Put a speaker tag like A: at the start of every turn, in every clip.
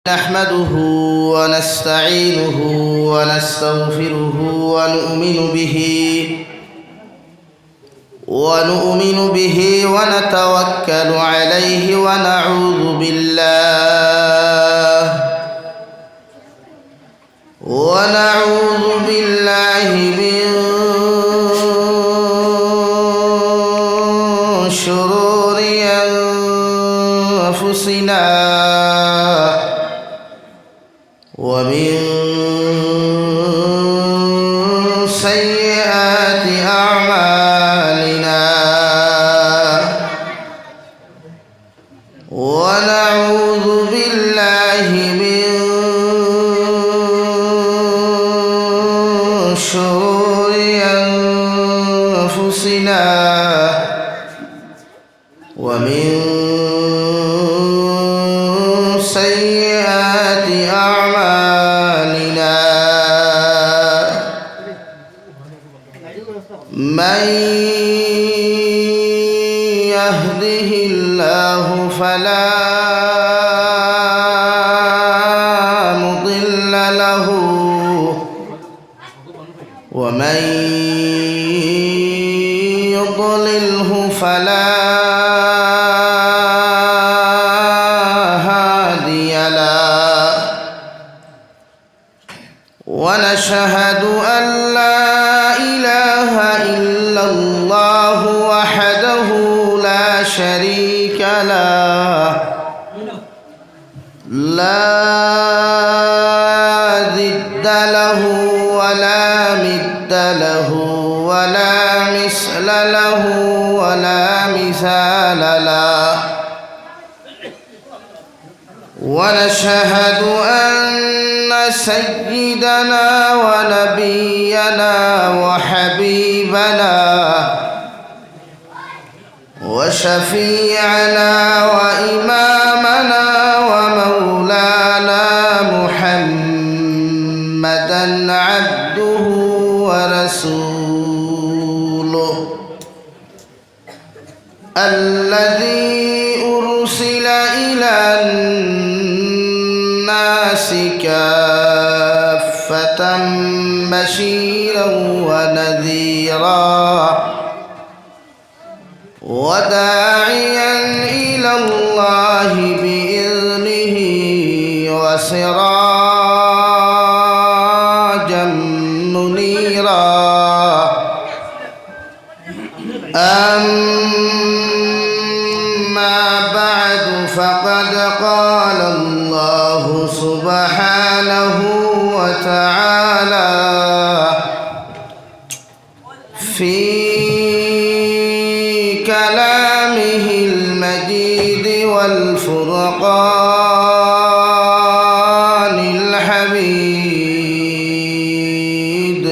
A: نحمده ونستعينه ونستغفره ونؤمن به ونتوكل عليه ونعوذ بالله من شرور أنفسنا ومن سيئات أعمالنا ونعوذ بالله من شرور أنفسنا ومن سيئات أعمالنا من يهده الله فلا مضل له ومن يضلله فلا هادي له ونشهد أن لا إله إلا الله وحده لا شريك له لا ضد له ولا مد له ولا مثل له ولا مثال له ونشهد أن سيدنا ونبينا وحبيبنا وشفيعنا وإمامنا ومولانا محمدا عبده ورسوله الذي أرسل إلى الناس كافة بشيرا ونذيرا وداعيا إلى الله بإذنه وسراجا منيرا أما بعد فقد قال الله سبحانه وتعالى في كلامه المجيد والفرقان الحميد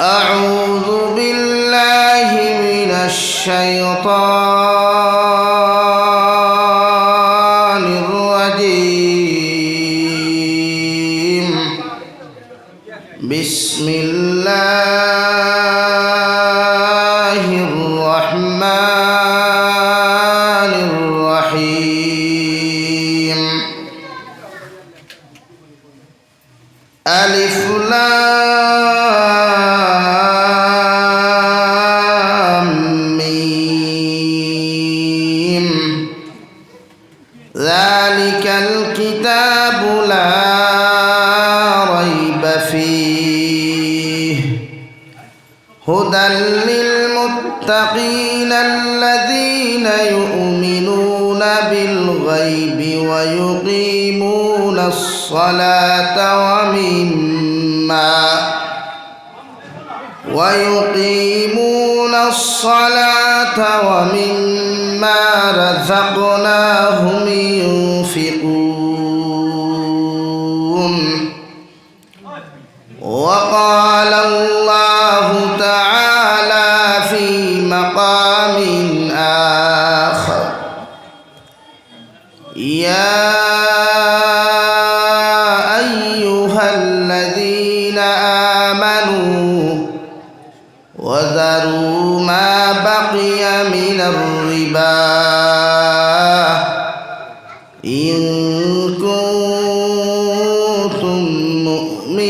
A: أعوذ بالله من الشيطان الرجيم بسم الله الرحمن الرحيم ألف لام ميم ذلك الكتاب لا ريب فيه هدى للمتقين الذين يؤمنون بالغيب ويقيمون الصلاة ومما رزقناهم ينفقون وقال الله تعالى في مقام آخر يا أيها الذين آمنوا وذروا ما بقي من الربا إن كنتم مؤمنين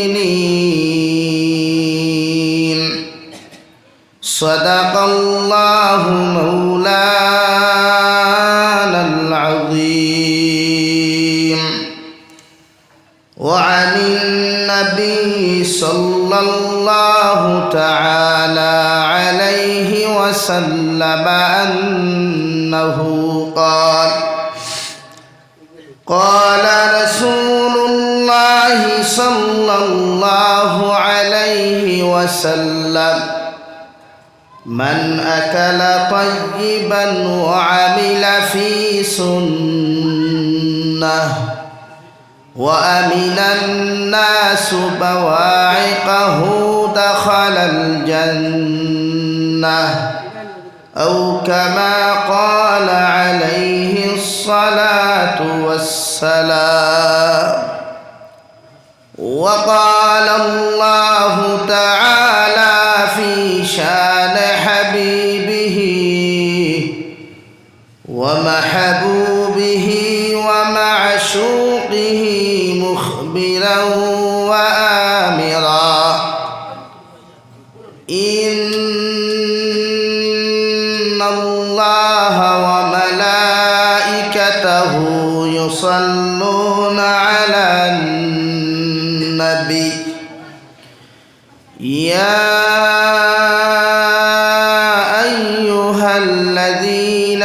A: صدق الله مولانا العظيم. وعن النبي صلى الله تعالى عليه وسلم أنه قال قال رسول الله صلى الله عليه وسلم من أكل طيبا وعمل في سنة وأمن الناس بواعقه دخل الجنة أو كما قال عليه الصلاة والسلام. وقال الله تعالى في شان حبيبه ومحبوبه ومعشوقه مخبرا وآمرا إن الله وملائكته يصلون على النبي يا أيها الذين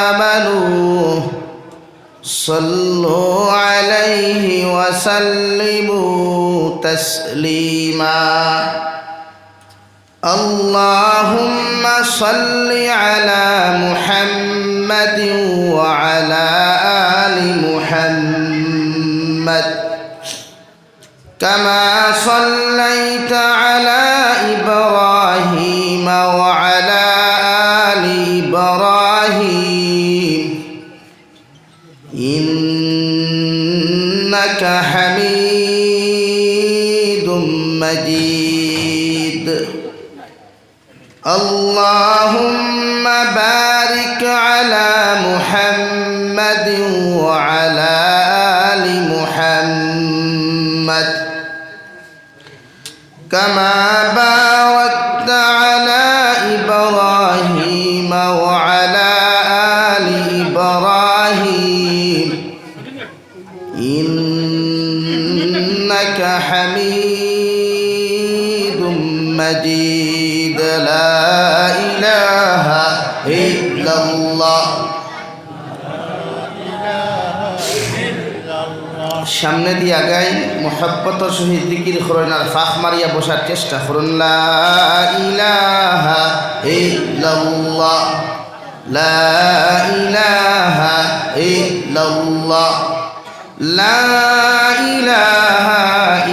A: آمنوا صلوا عليه وسلموا تسليما. اللهم صل على محمد وعلى آل محمد كما صليت على إبراهيم وعلى آل إبراهيم إنك حميد مجيد. اللهم بارك على محمد وعلى آل محمد كما باركت على إبراهيم وعلى آل إبراهيم إنك حميد مجيد. لا إله إلا الله. সামনে দিয়ে আগাই মোহাব্বতের সহিত জিকির করুন আর ফাঁক মারিয়া বসার চেষ্টা করুন। লা ইলাহা ইল্লাল্লাহ লা ইলাহা ইল্লাল্লাহ লা ইলাহা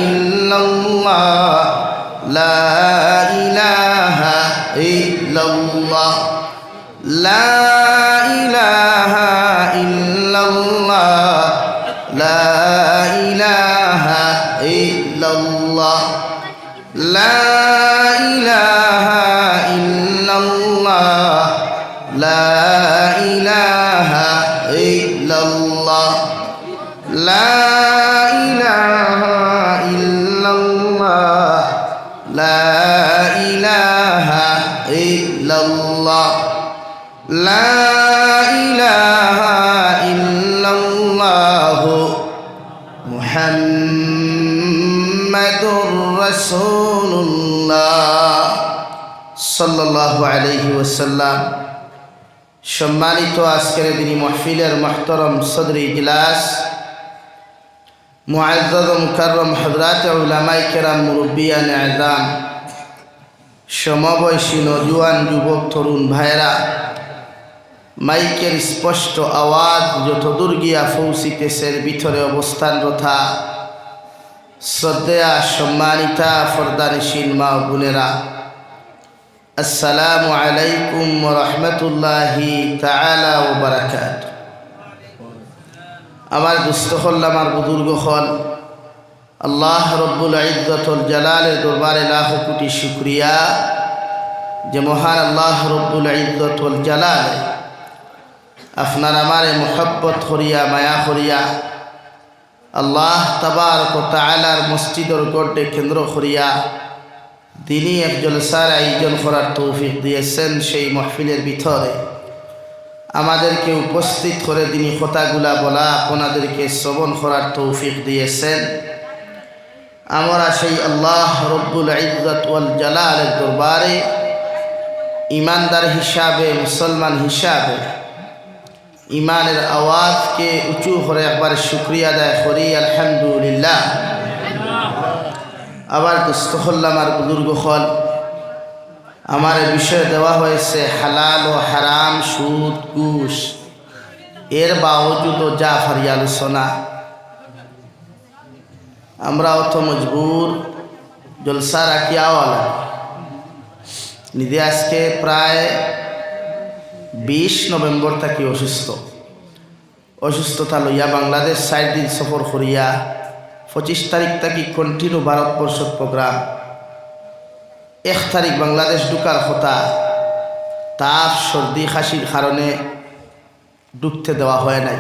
A: ইল্লাল্লাহ লা ইলাহা ইল্লাল্লাহ লা ইলাহা ইল্লাল্লাহ লা ইলাহা ইল্লাল্লাহ লা ইলাহা ইল্লাল্লাহ লা ইলাহা ইল্লাল্লাহ লা ইলাহা ইল্লাল্লাহ লা ইলাহা ইল্লাল্লাহ লা ইলাহা ইল্লাল্লাহ মুহাম্মাদুর রাসূলুল্লাহ সাল্লাল্লাহু আলাইহি ওয়াসাল্লাম। সম্মানিত আজকের দিনী মাহফিলের মুহতারাম সদরে ইজলাস মুআজ্জাজ ও মুকাররম হযরত উলামায়ে কেরাম মুরব্বিয়ান আযম সমবয়সী নওজোয়ান যুবক তরুণ ভাইরা, মাইকের স্পষ্ট আওয়াজ যতদূর গিয়া পৌঁছিতেছে ভিতরে অবস্থানরতা শ্রদ্ধেয়া সম্মানিতা ফরদানিশীন মা ও বোনেরা, আসসালামু আলাইকুম ওয়া রাহমাতুল্লাহি তাআলা ওয়া বারাকাতুহু। আমার দুস্থ হল, আমার বুজুর্গ হল, আল্লাহ রব্বুল ইজ্জতুল জালালের দরবারে লাখ কোটি শুকরিয়া যে মহান আল্লাহ রব্বুল ইজ্জতুল জালাল আপনার আমারে মোহব্বত করিয়া মায়া করিয়া আল্লাহ তাবারক ওয়া তাআলার মসজিদের গড়ে কেন্দ্র করিয়া দিনই এক জলসার আয়োজন করার তৌফিক দিয়েছেন। সেই মাহফিলের ভিতরে আমাদেরকে উপস্থিত করে দিনই কথাগুলা বলা, আপনাদেরকে শ্রবণ করার তৌফিক দিয়েছেন। আমরা সেই আল্লাহ রব্বুল ইজ্জত ওয়াল জালালের দরবারে ইমানদার হিসাবে, মুসলমান হিসাবে ইমানের আওয়াজকে উঁচু করে একবার শুকরিয়া আদায় করি, আলহামদুলিল্লাহ। আবার দুস্থ হল্লাম আর বুজুর্গ হল, আমার বিষয় দেওয়া হয়েছে হালাল ও হারাম, সুদ ঘুষ, এর বাবজুদও যা ফারি আলোচনা, আমরা অত মজবুর জলসা রাখিয়াওয়ালা নিজে আজকে প্রায় 20 নভেম্বর থাকি অসুস্থতা লইয়া বাংলাদেশ 4 দিন সফর করিয়া 25 তারিখ থাকি কন্টিনিউ ভারতবর্ষের প্রোগ্রাম। 1 তারিখ বাংলাদেশ ঢুকার কথা, তাপ সর্দি খাসির কারণে ঢুকতে দেওয়া হয় নাই।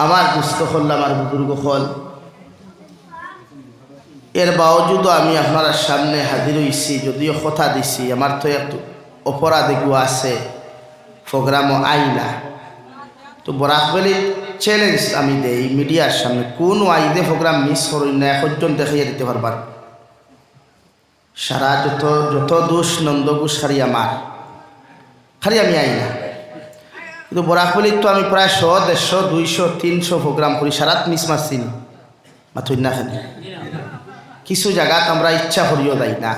A: আমার দুস্থ হল্লাম আর বুজুর্গ হল, এর বাবজুদও আমি আপনার সামনে হাজির হইছি। যদিও কথা দিছি, আমার তো একটু অপরাধ এগুলো আছে, প্রোগ্রামও আইনা। তো বরাকবেলি চ্যালেঞ্জ আমি দেই মিডিয়ার সামনে, কোন আইদে প্রোগ্রাম মিস করি না, একজন দেখাইয়া দিতে পারবার। সারা যত দোষ নন্দঘোষ খারি আমার, খালি আমি আইনা। কিন্তু বরাকবেলি তো আমি প্রায় 100, 150, 200, 300 প্রোগ্রাম করি, সারাত মিস মারছি না মাথুই না। খালি কিছু জায়গাত আমরা ইচ্ছা করিও যাই না,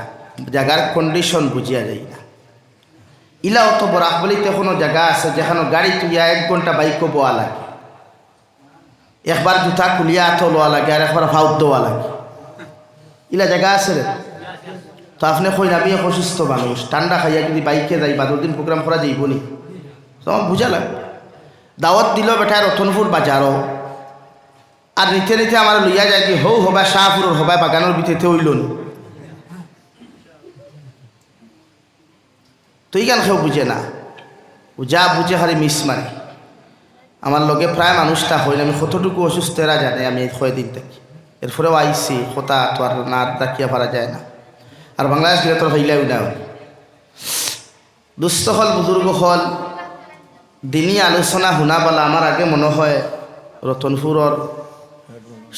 A: জায়গার কন্ডিশন বুঝিয়া যাই না। ইলাও তো বরাকবলিতে কোনো জায়গা আছে যেখানে গাড়ি তুলিয়া 1 ঘন্টা বাইকও বোয়া লাগে, একবার জুতা খুলিয়া হাত লোয়া লাগে আর একবার ভাউত দেওয়া লাগে। ইলা জায়গা আছে রে। তো আপনি কই আমি অসুস্থ মানুষ, ঠান্ডা খাইয়া যদি বাইকে যাই 12 দিন প্রোগ্রাম করা যাইব নি? তোমার বুঝা লাগে। দাওয়াত দিল বেটা রতনপুর বাজারও, আর নিতে নিতে আমার লইয়া যায় কি হৌ হবা শাহপুরের হবা বাগানের ভিতরে হইল নি। তো এইখান কেউ বুঝে না, যা বুঝে খালি মিস মারে। আমার লগে প্রায় মানুষটা হইল, আমি কতটুকু অসুস্থ এরা জানে আমি 6 দিন থাকি। এরপরেও আইসি, কথা তো আর না রাখিয়া পারা যায় না। আর বাংলাদেশ গেলে তোর হইলেও না। দুস্থ হল, বুজুর্গ হল, দিনই আলোচনা শুনা পালা আমার আগে মনে হয় রতনপুরের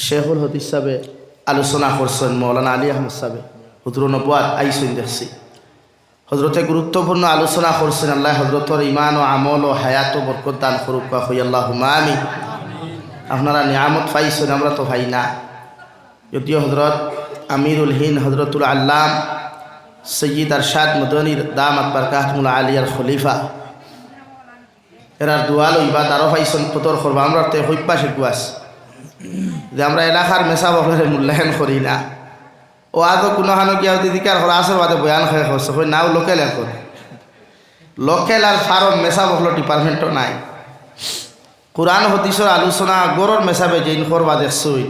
A: শেখুল হদিস সাহেবে আলোচনা করছেন, মৌলানা আলী আহমদ সাহেবে হুজুর নবুয়াত আইসুন দেখছি। হজরতে গুরুত্বপূর্ণ আলোচনা করছেন। আল্লাহ হজরতর ইমান ও আমল ও হায়াত ও বরকত দান করুক, হই আল্লাহুম্মা আমিন। আপনারা নিয়ামত পাইছেন, আমরা তো ভাই না। যদিও হজরত আমিরুল হিন্দ হজরতুল আল্লাম সৈয়দ আরশাদ মদনীর দামাত বারকাতুল আলিয়ার খলিফা, এরার দুয়াল ইবাদ আরও পাইছেন কতর করবা। আমরা তো হইপা শিখুয়াস যে আমরা এলাকার মেসা বকলের মূল্যায়ন করি না। ও আজও কোনো হানো গিয়া দিদিকার হর আসর বাদে বয়ান খেয়ে করছে, কই নাও লোকেল এখন লোকেল আর ফার্ম মেসা বকল ডিপার্টমেন্টও নাই। কোরআন হদিসের আলোচনা গরর মেসাবে যেইন করবা দেখছই।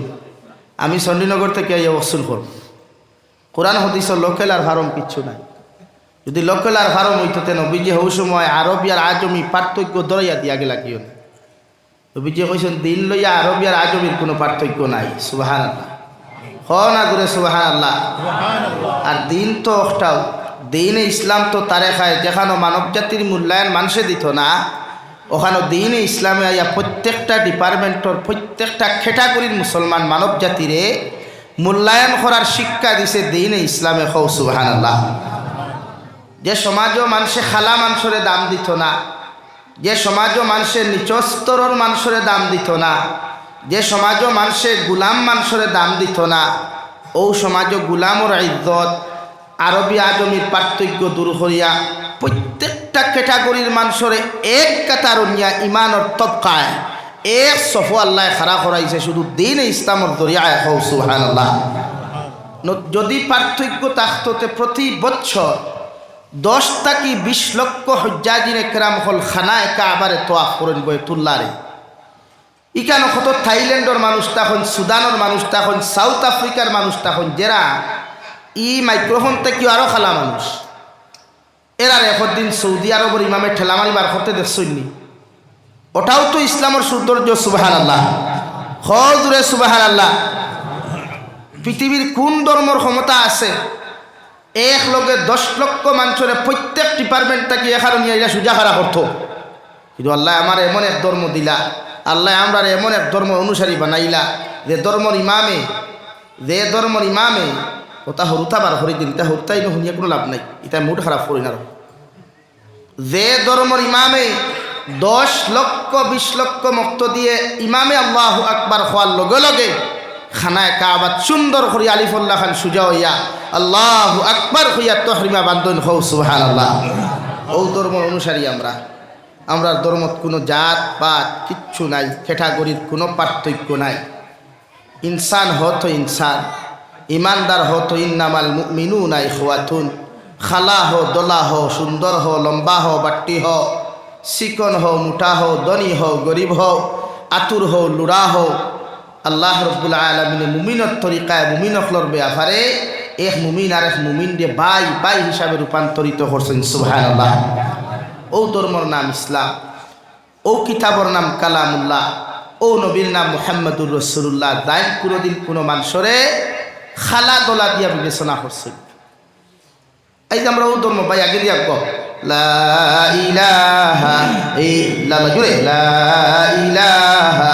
A: আমি চণ্ডীনগর থেকে এই অবস্থান করব, কোরআন হদিসের লোকেল আর ফার্ম কিচ্ছু নাই। যদি লোকেল আর ফার্ম হইতে নবীজি হৌ সময় আরবি আর আজমি পার্থক্য দরাইয়া দিয়া গেলা কিও না। নবীজি কইছেন দিন লইয়া আরবি আর আজমির কোনো পার্থক্য নাই। সুবহানাল্লাহ, না করে সুবহানাল্লাহ। আর দিন তো একটাও, দিন ইসলাম তো তারে খায় যেখানে মানব জাতির মূল্যায়ন মানুষে দিত না, ওখানে দিন ইসলামে আইয়া প্রত্যেকটা ডিপার্টমেন্টর প্রত্যেকটা ক্যাটাগরির মুসলমান মানব জাতিরে মূল্যায়ন করার শিক্ষা দিছে দিন ইসলামে। হও সুবহানাল্লাহ। যে সমাজও মানুষে খালা মানুষরে দাম দিত না, যে সমাজও মানুষের নিচস্তরের মানুষরে দাম দিত না, যে সমাজও মানুষে গুলাম মানুষরে দাম দিত না, ও সমাজও গুলামর ইজ্জত আরবি আজমির পার্থক্য দূর করিয়া প্রত্যেকটা ক্যাটাগরির মানুষরে এক কাতারুনিয়া ইমানর তবকায় এক সফু আল্লাহ খাড়া করাইছে শুধু দিন ইসলামর দরিয়ায়। হও সুবহানাল্লাহ। যদি পার্থক্য থাকতে প্রতি বছর 10 থেকে 20 লক্ষ হজ্জাজিন একরাম হল খানায় কাবারে তোয়াফ করেন বাইতুল্লাহরে। ইকানো কত থাইল্যান্ডের মানুষ তখন, সুদানের মানুষ তখন, সাউথ আফ্রিকার মানুষ তখন, যারা ই মাইক্রোফোন থেকে আরও খালা মানুষ এরার একদিন সৌদি আরবের ইমামে ঠেলামারি বার করতে দেখছইনি, ওটাও তো ইসলামের সৌন্দর্য। সুবহানাল্লাহ, হজরে সুবহানাল্লাহ। পৃথিবীর কোন ধর্মর ক্ষমতা আছে এক লগে 10 লক্ষ মানুষের প্রত্যেক ডিপার্টমেন্ট থেকে এখানে নিয়ে এরা সুজা খারা করতো? কিন্তু আল্লাহ আমার এমন এক ধর্ম দিলা, আল্লাহ আমরা এমন এক ধর্ম অনুসারী বানাইলা যে ধর্মর ইমামে ওটা হরুতা বার করে দিন, তা হরুতাই শুনিয়ে কোনো লাভ নাই, এটা মুড খারাপ করি না। যে ধর্মর ইমামে 10 লক্ষ 20 লক্ষ মক্ত দিয়ে ইমামে আল্লাহু আকবার হওয়ার লগে লগে খানায় কাবাত সুন্দর করে আলিফুল্লাহ খান সুজা হইয়া আল্লাহু আকবার হইয়া তহরিমা বান্ধন হও সুবহানাল্লাহ। ও ধর্মর অনুসারী আমরা ধর্মত কোনো জাত পাত কিচ্ছু নাই, ক্যাটাগরির কোনো পার্থক্য নাই। ইনসান হতো ইনসান, ইমানদার হতো ইন্নামাল মুমিনুনা ইখওয়াতুন। খালা হো, দোলা হো, সুন্দর হো, লম্বা হো, বাট্টি হো, চিকন হো, মোটা হো, ধনী হো, গরিব হো, আতুর হো, লুড়া হো, আল্লাহ রব্বুল আলামিনে মুমিনের তরিকায় মুমিনকলর ব্যাপারে এক মুমিন আর এক মুমিন দিয়ে বাই বাই হিসাবে রূপান্তরিত করছেন সুবহানাল্লাহ। ও ধর্মর নাম ইসলাম, ও কিতাবর নাম কালামুল্লাহ, ও নবীর নাম মুহাম্মদুর রাসূলুল্লাহ। দাইন কোনোদিন কোনো মানুষরে খালা দোলা দিয়া বিবেচনা করছে। এই যে আমরা ও ধর্ম ভাই আগে দিয়া লা ইলাহা ইল্লাল্লাহ, জুড়ে লা ইলাহা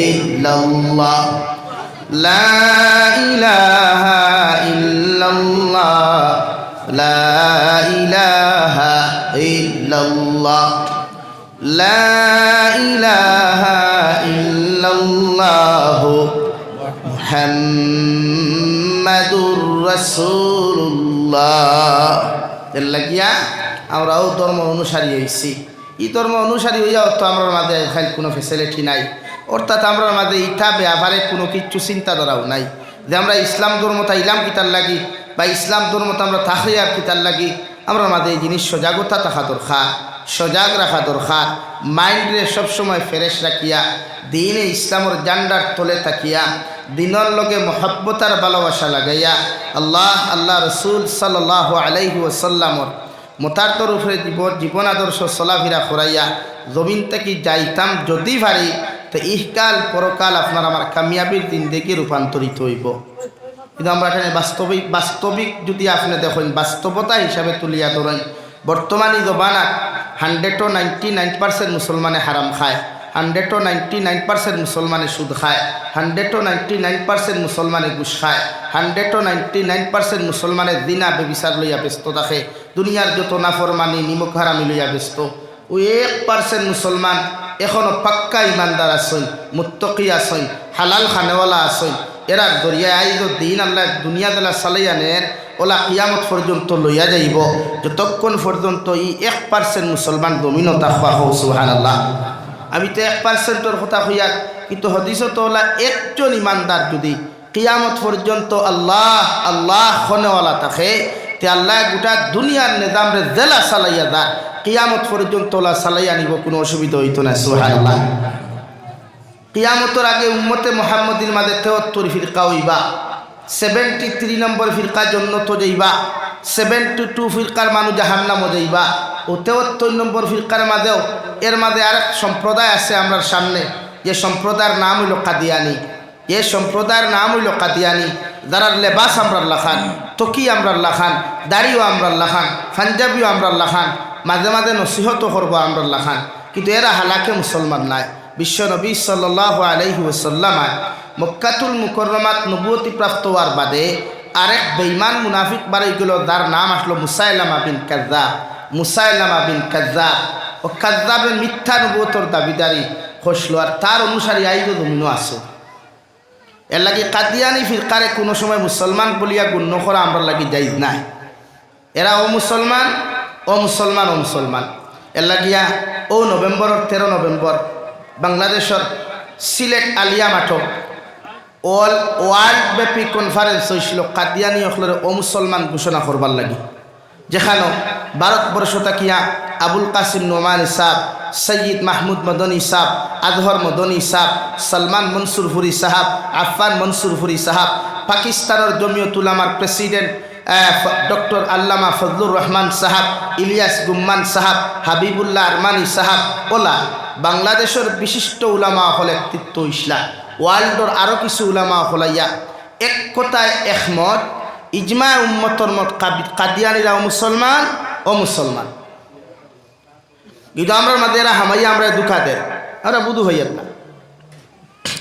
A: ইল্লাল্লাহ, লা ইলাহা ইল্লাল্লাহ, লা ইলাহা ইল্লাল্লাহ, লা ইলাহা ইল্লাল্লাহ মুহাম্মাদুর রাসূলুল্লাহ। এর লাগিয়া আমরাও ধর্ম অনুসারী হয়েছি। এই ধর্ম অনুসারী হইয়া তো আমার মাঝে খালি কোনো ফেসিলিটি নাই, অর্থাৎ আমরা মাঝে ইটা ব্যাপারে কোনো কিছু চিন্তাধারাও নাই যে আমরা ইসলাম ধর্মতা ইলাম কিতার লাগি বা ইসলাম ধর্মতা আমরা থাকলে আর কিতার লাগি। আমরা মাঝে এই জিনিস সজাগতা থাকা দরকার, সজাগ রাখা দরকার। মাইন্ডরে সবসময় ফ্রেশ রাখিয়া দিনে ইসলামের জান্ডার তলে থাকিয়া দিনের লগে মহব্বতার ভালোবাসা লাগাইয়া আল্লাহ রসুল সাল্লাল্লাহু আলাইহি ওয়াসাল্লামর মোতার্তর উপরে জীবন আদর্শ চলাফেরা করাইয়া জমিন থেকে যাইতাম যদি পারি, তো ইহকাল পরকাল আপনার আমার কামিয়াবির জিন্দেগি রূপান্তরিত হইব। কিন্তু আমরা এখানে বাস্তবিক যদি আপনি দেখেন বাস্তবতা হিসাবে তুলিয়া ধরেন, বর্তমানে জবানাত 199% মুসলমানে হারাম খায়, 199% মুসলমানে সুদ খায়, 199% মুসলমানে ঘুষ খায়, 199% মুসলমানে দিনা বেবিচার লইয়া ব্যস্ত থাকে, দুনিয়ার যত নাফরমানি নিমক হারামি লইয়া ব্যস্ত। ওই 1% মুসলমান এখনো পাক্কা ইমানদার আছেন, মুত্তকি আছেন, হালাল খানেওয়ালা আছেন। এরা দরিয়ায় আইজ দিন আল্লাহ দুনিয়া দেলা চালাইয়ানের ওলা কিয়ামত পর্যন্ত লইয়া যাইব, যতক্ষণ পর্যন্ত এই 1% মুসলমান দমিন তাকওয়া হও সুবহানাল্লাহ। আমি তো 1%-এর কথা হইয়া, কিন্তু হদিসও তো ওলা একজন ইমানদার যদি কিয়ামত পর্যন্ত আল্লাহ আল্লাহ খনেওয়ালা থাকে, তে আল্লাহ গোটা দুনিয়ার নিজামরে জেলা চালাইয়া দা কিয়ামত পর্যন্ত ওলা চালাইয়া নিব, কোনো অসুবিধা হইতো না সুবহানাল্লাহ। কিয়ামতের আগে উম্মতে মুহাম্মদীর মাঝে 73 ফিরকা হইবা, 73 নম্বর ফিরকা জন্নত যাইবা, 72 ফিরকার মানুষ জাহান্নামে যাইবা, ও 73 নম্বর ফিরকার মাঝেও এর মাঝে আরেক সম্প্রদায় আছে আমরা সামনে, যে সম্প্রদায়ের নাম হইল কাদিয়ানি। এ সম্প্রদায়ের নাম হইল কাদিয়ানি, যারা লেবাস আমরা লাখান, তকি আমরা লাখান, দাড়িও আমরা লাখান, পাঞ্জাবিও আমরা লাখান, মাঝে মাঝে নসিহতও করবো আমরা লাখান, কিন্তু এরা হালাকে মুসলমান নাই। বিশ্ব নবী সাল্লাল্লাহু আলাইহি ওয়াসাল্লাম মক্কাতুল মুকাররমাত নবুয়তি প্রাপ্ত হওয়ার বাদে আরেক বেঈমান মুনাফিক বাড়ি গেল, যার নাম আসলো মুসাইলামা বিন কাযযাব। মুসাইলামা বিন কাযযাব ও কাযযাবের মিথ্যা নবুয়তর দাবিদারি হসলো, আর তার অনুসারী আইজ জমিনও আছে। এর লাগে কাদিয়ানি ফিরকারে কোনো সময় মুসলমান বলিয়া গণ্য করা আমরা লাগি জায়েজ নাই। এরা ও মুসলমান ও মুসলমান ও মুসলমান। এর লাগিয়া ও নভেম্বরের 13 নভেম্বর বাংলাদেশের সিলেট আলিয়া মাঠ ওয়ার্ল্ড ব্যাপী কনফারেন্স হয়েছিল কাদিয়ানি অখলের ও মুসলমান ঘোষণা করবার লাগি, যেখানে ভারতবর্ষ তাকিয়া আবুল কাসিম নোমানি সাহেব, সৈয়দ মাহমুদ মদনী সাহেব, আজহর মদনী সাহেব, সলমান মনসুর ফুরি সাহেব, আফফান মনসুর ফুরি সাহেব, পাকিস্তানের জমিয়ত উলামার প্রেসিডেন্ট ডক্টর আল্লামা ফজলুর রহমান সাহাব, ইলিয়াস গুম্মান সাহাব, হাবিবুল্লাহ আরমানি সাহাব ওলা বাংলাদেশের বিশিষ্ট উলামা হল ব্যক্তিত্ব ইসলাম ওয়ার্ল্ডর আরও কিছু উলামা হলাইয়া এক কথায় একমত ইজমা উম্মতর মত কাদিয়ানিরা মুসলমান ও মুসলমান। কিন্তু আমরা মাঝে এরা হামাইয়া আমরা দুঃখা দেয় আমরা বুধু হইয়ার না।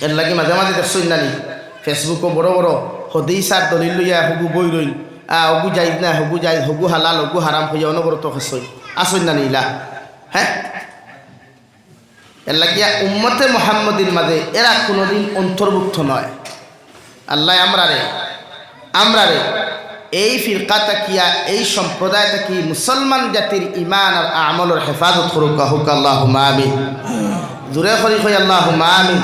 A: এর লাগে মাঝে মাঝে দেখছই নানি ফেসবুকও বড় বড় হদিসার দলিল লইয়া হগু বই রইল হগু যাইজ না হগু যাই হগু হালাল হগু হারাম হইয়া অনবরত হসই আসই না নিলা। হ্যাঁ, এর লাগিয়া উম্মতে মুহাম্মদির মাঝে এরা কোনোদিন অন্তর্ভুক্ত নয়। আল্লাহ আমরা রে এই ফিরকা তাকিয়া এই সম্প্রদায় তাকি মুসলমান জাতির ইমান আর আমলের হেফাজত করুক হুক আল্লাহুম্মা আমিন। জোরে করি কই আল্লাহুম্মা আমিন।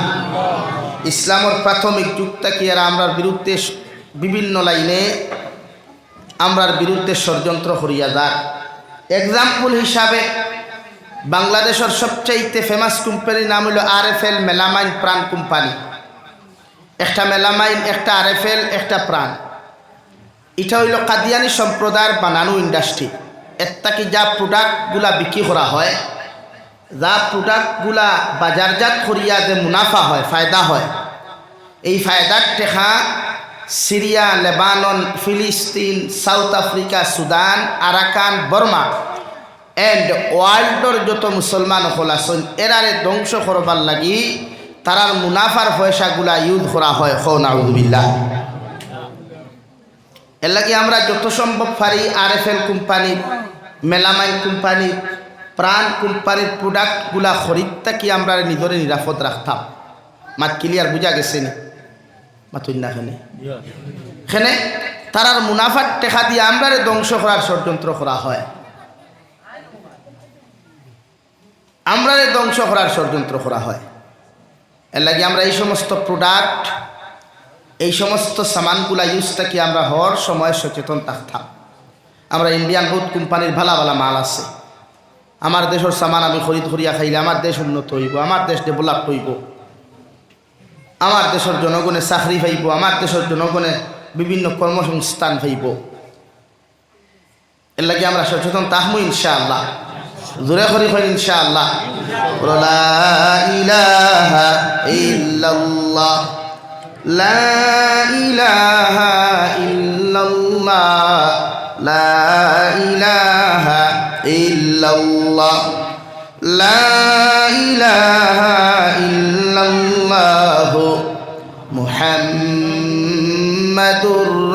A: ইসলামের প্রাথমিক যুগ তাকিয়া আমরার বিরুদ্ধে বিভিন্ন লাইনে আমরার বিরুদ্ধে ষড়যন্ত্র করিয়া যাক। এক্সাম্পল হিসাবে বাংলাদেশের সবচাইতে ফেমাস কোম্পানির নাম হলো RFL মেলামাইন প্রাণ কোম্পানি। একটা মেলামাইন, একটা RFL, একটা প্রাণ। এটা হইল কাদিয়ানি সম্প্রদায়ের বানানো ইন্ডাস্ট্রি। এর থেকে যা প্রোডাক্টগুলা বিক্রি করা হয়, যা প্রোডাক্টগুলা বাজারজাত করিয়া যে মুনাফা হয়, ফায়দা হয়, এই ফায়দার টেকা সিরিয়া, লেবানন, ফিলিস্তিন, South Africa, Sudan, Arakan, Burma and ওয়ার্ল্ডর যত মুসলমান হল আসন এরারে ধ্বংস করবার লাগি তারার মুনাফার পয়সাগুলা ইউজ করা হয়। নাউযুবিল্লাহ। এর লাগে আমরা যত সম্ভব পারি RFL কোম্পানি, মেলামাইন কোম্পানি, প্রাণ কোম্পানির প্রোডাক্টগুলা খরিদ থাকি আমরা নিজরে নিরাপদ রাখতাম। মাত ক্লিয়ার বুঝা গেছে নি? মাতুই না এখানে তারার মুনাফার টেকা দিয়ে আমরা ধ্বংস করার ষড়যন্ত্র করা হয়, আমরা ধ্বংস করার ষড়যন্ত্র করা হয়। এর লাগে আমরা এই সমস্ত প্রোডাক্ট, এই সমস্ত সামানগুলা ইউজ থাকি আমরা হর সময় সচেতন থাকতাম। আমরা ইন্ডিয়ান বহুত কোম্পানির ভালা ভালা মাল আছে। আমার দেশের সামান আমি খরিদ করিয়া খাইলে আমার দেশ উন্নত হইব, আমার দেশ ডেভেলপ হইব, আমার দেশের জনগণে চাকরি পাইব, আমার দেশের জনগণে বিভিন্ন কর্মসংস্থান পাইব। এর লাগে আমরা সচেতন থাকবো ইনশাআল্লাহ। জোরে করি হয় ইনশাআল্লাহ। লা ইলাহা ইল্লাল্লাহ, লা ইলাহা ইল্লাল্লাহ, লা ইলাহা ইল্লাল্লাহ, লা ইলাহা ইল্লাল্লাহ মুহাম্মাদুর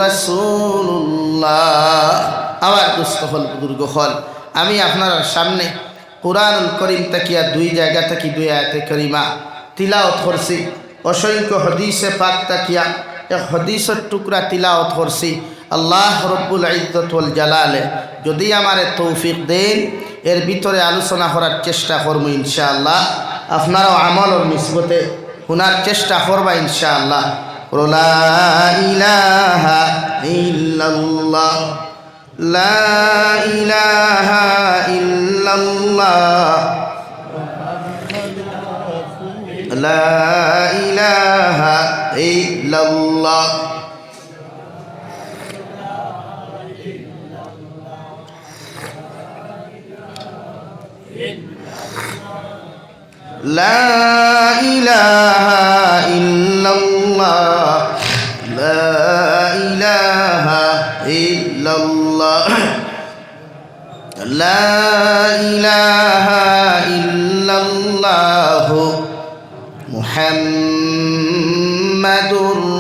A: রাসূলুল্লাহ। আবার দুস্থ হল বুজুর্গ হল আমি আপনার সামনে কুরআনুল কারীম তাকিয়া দুই জায়গা থেকে দুই আয়াতে কারিমা তিলাওয়াত করছি। অসংখ্য হাদিসে পাক তাকিয়া এক হাদিসের টুকরা তিলাওয়াত করছি। আল্লাহ রব্বুল ইজ্জত ওয়াল জালালে যদি আমারে তৌফিক দেন এর ভিতরে আলোচনা করার চেষ্টা করবো ইনশাআল্লাহ। আপনারাও আমলের নিসবতে শোনার চেষ্টা করবা ইনশাআল্লাহ। লা ইলাহা ইল্লাল্লাহ, লা ইলাহা ইল্লাল্লাহ, লা ইলাহা ইল্লাল্লাহ, লা ইলাহা ইল্লাল্লাহ, লা ইলাহা ইল্লাল্লাহ, লা ইলাহা ইল্লাল্লাহ মুহাম্মাদুর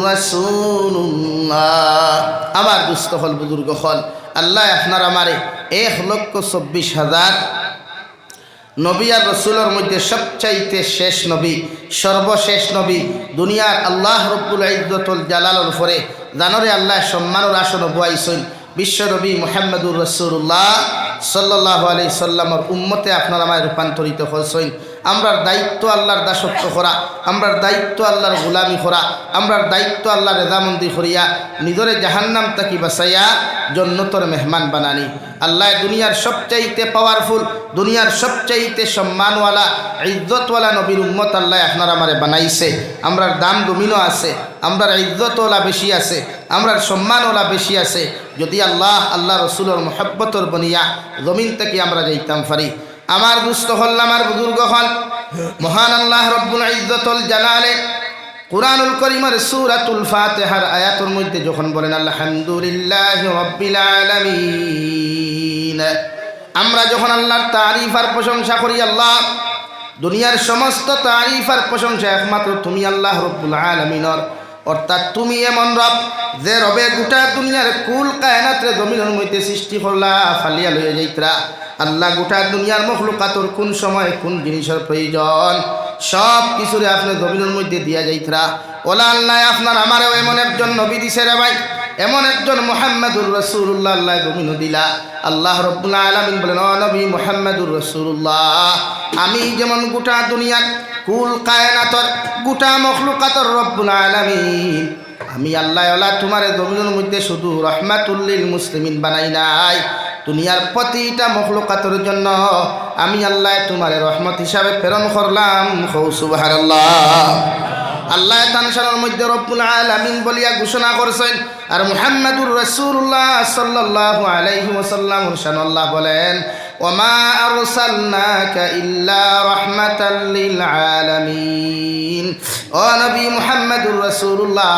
A: রাসূলুল্লাহ। আমার দুস্থ হল বুজুর্গ হল আল্লাহ আপনার আমারে 1,24,000 নবী আর রসুলের মধ্যে সবচাইতে শেষ নবী, সর্বশেষ নবী দুনিয়ার আল্লাহ রব্বুল ইজ্জত ওয়াল জালালের উপরে জানরে আল্লাহ সম্মানের আসন বয়াইছেন বিশ্ব নবী মুহাম্মদুর রাসূলুল্লাহ সাল্লাল্লাহু আলাইহি সাল্লামের উম্মতে আপনারা আমায় রূপান্তরিত হয়েছেন। আমরার দায়িত্ব আল্লাহর দাসত্ব করা, আমরার দায়িত্ব আল্লাহর গোলামি করা, আমরার দায়িত্ব আল্লাহর রেজামন্দি করিয়া নিজরে জাহান্নাম তাকি বাঁচাইয়া জন্নতর মেহমান বানানি। আল্লাহ দুনিয়ার সবচাইতে পাওয়ারফুল, দুনিয়ার সবচাইতে সম্মানওয়ালা, ইজ্জতওয়ালা নবীর উম্মত আল্লাহ আপনারা আমারে বানাইছে। আমরার দাম দুমিনও আছে, আমরার ইজ্জতওয়ালা বেশি আছে, আমরার সম্মানওয়ালা বেশি আছে। যদি আল্লাহ আল্লাহ রসুলের মোহাব্বতর বনিয়া জমিন থেকে আমরা যাইতাম পারি। আমার দুস্থ হল, আমার বুজুর্গ হল, মহান আল্লাহ রব্বুল ইজ্জতুল জালালে কুরআনুল কারীমের সূরাতুল ফাতিহার আয়াতের মধ্যে যখন বলেন আলহামদুলিল্লাহি রাব্বিল আলামিন, আমরা যখন আল্লাহর তারিফ আর প্রশংসা করি, আল্লাহ দুনিয়ার সমস্ত তারিফ আর প্রশংসা একমাত্র তুমি আল্লাহ রব্বুল আলামিনের, অর্থাৎ তুমি এমন রব যে রবে গোটা দুনিয়ার কুল কায়নাতের জমিনের মধ্যে সৃষ্টি করলা, ফালিয়া লইয়া যাইতরা। আল্লাহ গোটা দুনিয়ার মখলুকাতর কোন সময় কোন জিনিসের প্রয়োজন সব কিছুরে আপনার জমিনের মধ্যে দিয়া যাইতরা। ওলা আল্লাহ আপনার আমারও এমন একজন নবী দিছে রে ভাই, এমন একজন মুহাম্মাদুর রাসূলুল্লাহ আল্লাহ জমিন দিলা। আল্লাহ রব্বুল আলামিন বলেন, ও নবী মুহাম্মাদুর রাসূলুল্লাহ, আমি যেমন গোটা দুনিয়ার কুল কায়নাতর গোটা মখলুকাতর রব্বুল আলামিন, আমি আল্লাহ ওলা তোমার জমিনের মধ্যে শুধু রহমাতুল লিল মুসলিমিন বানাই নাই, দুনিয়ার প্রতিটা মখলুকাতের জন্য আমি আল্লাহ তোমার রহমত হিসাবে প্রেরণ করলাম। সুবহানাল্লাহ। আল্লাহ তানসারের মধ্যে রব্বুল আলামিন বলিয়া ঘোষণা করছেন, আর মুহাম্মাদুর রাসূলুল্লাহ সাল্লাল্লাহু আলাইহি ওয়াসাল্লাম আল্লাহ বলেন, ওমা আরসালনাকা ইল্লা রাহমাতাল লিল আলামিন। ও নবী মুহাম্মাদুর রাসূলুল্লাহ,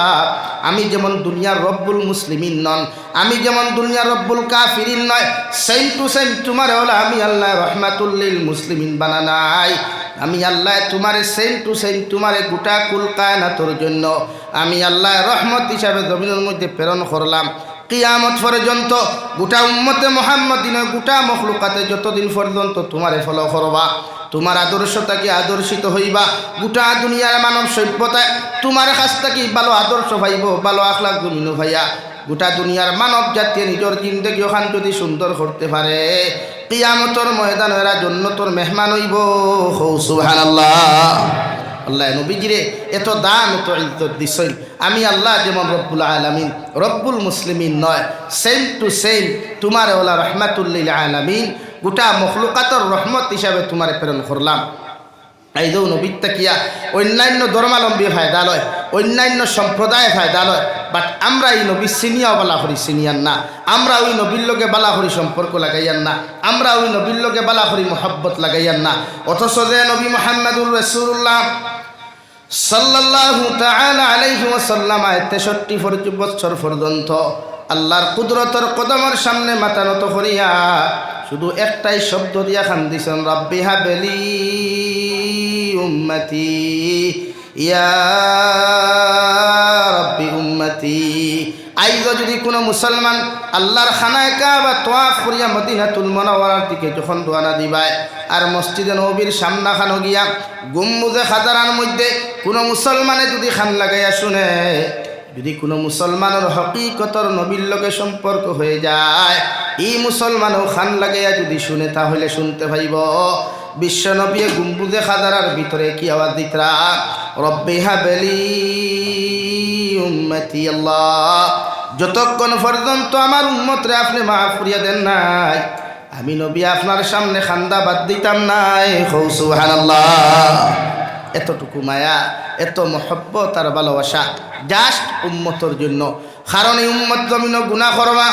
A: আমি যেমন দুনিয়ার রব্বুল মুসলিমিন নন, আমি যেমন দুনিয়ার রব্বুল কাফিরিন নয়, সেম টু সেম তোমার হলো আমি আল্লাহ রাহমাতুল লিল মুসলিমিন বানানাই। আমি আল্লাহ তোমারে সেম টু সেম তোমারে গোটা কুল কায়নাতের জন্য আমি আল্লাহ রহমত হিসাবে জমিনের মধ্যে প্রেরণ করলাম। কিয়ামত পর্যন্ত গোটা উম্মতে মুহাম্মাদিনের গোটা মখলুকাতে যতদিন পর্যন্ত তোমারে ফলো করবা, তোমার আদর্শটাকে আদর্শিত হইবা, গোটা দুনিয়ার মানব সভ্যতায় তোমার কাছ থেকে ভালো আদর্শ পাইব, ভালো আখলাক জমিন ভাইয়া। গোটা দুনিয়ার মানব জাতীয় নিজের জিন্দগি ওখান যদি সুন্দর করতে পারে, কিয়ামতের ময়দান এরা জন্নতর মেহমান হইব। সুবহানাল্লাহ। আল্লাহ নবীজিরে এত দাম এত ইজ্জত দিছেন। আমি আল্লাহ যেমন রব্বুল আলামিন রব্বুল মুসলিমিন নয়, সেম টু সেম তোমার ওলা রহমাতুল লিল আলামিন গোটা মখলুকাতের রহমত হিসাবে তোমার প্রেরণ করলাম। এই যে নবীর তাকিয়া অন্যান্য ধর্মাবলম্বী ফায়দা লয়, অন্যান্য সম্প্রদায় ফায়দা লয়, বাট আমরা এই নবী সিনিয়াও বালা করি সিনিয়ার না, আমরা ওই নবীর লোকে বালা করি সম্পর্ক লাগাইয়ান না, আমরা ওই নবীর লোকে বালা করি মহাব্বত লাগাইয়ান না। অথচ যে নবী মুহাম্মাদুর রাসূলুল্লাহ সাল্লাল্লাহু তাআলা আলাইহি ওয়াসাল্লাম 63 বছর পর্যন্ত আল্লাহর কুদরতের কদমের সামনে মাথা নত করিয়া শুধু একটাই শব্দ দিয়া খান দিছেন, রাব্বি হাবলি উম্মতি ইয়া রাব্বি উম্মতি। আইজ যদি কোনো মুসলমান আল্লাহর খানায় কাবা তোয়াফ করিয়া মদিনাতুল মুনাওয়ারার দিকে যখন রওনা দিবায়, আর মসজিদে নবীর সামনা খানো গিয়া গুম্বুজে খাজারার মধ্যে কোনো মুসলমানে যদি খান লাগাইয়া শুনে, যদি কোনো মুসলমানের হকিকতর নবীর লগে সম্পর্ক হয়ে যায়, এই মুসলমানও খান লাগাইয়া যদি শুনে, তাহলে শুনতে পাইব বিশ্ব নবী গুম্বুজে খাজারার ভিতরে কি আওয়াজ দিতরা, রব্বি হাবলি উম্মতি। আল্লাহ, যতক্ষণ পর্যন্ত আমার উম্মতরে আপনি মাফ করিয়া দেন নাই, আমি নবী আপনার সামনে খান্দা বাদ দিতাম নাই। সুবহানাল্লাহ। এতটুকু মায়া, এত মহব্বত আর ভালোবাসা জাস্ট উম্মতর জন্য। কারণ এই উম্মত জমিন গুনাহ করবা।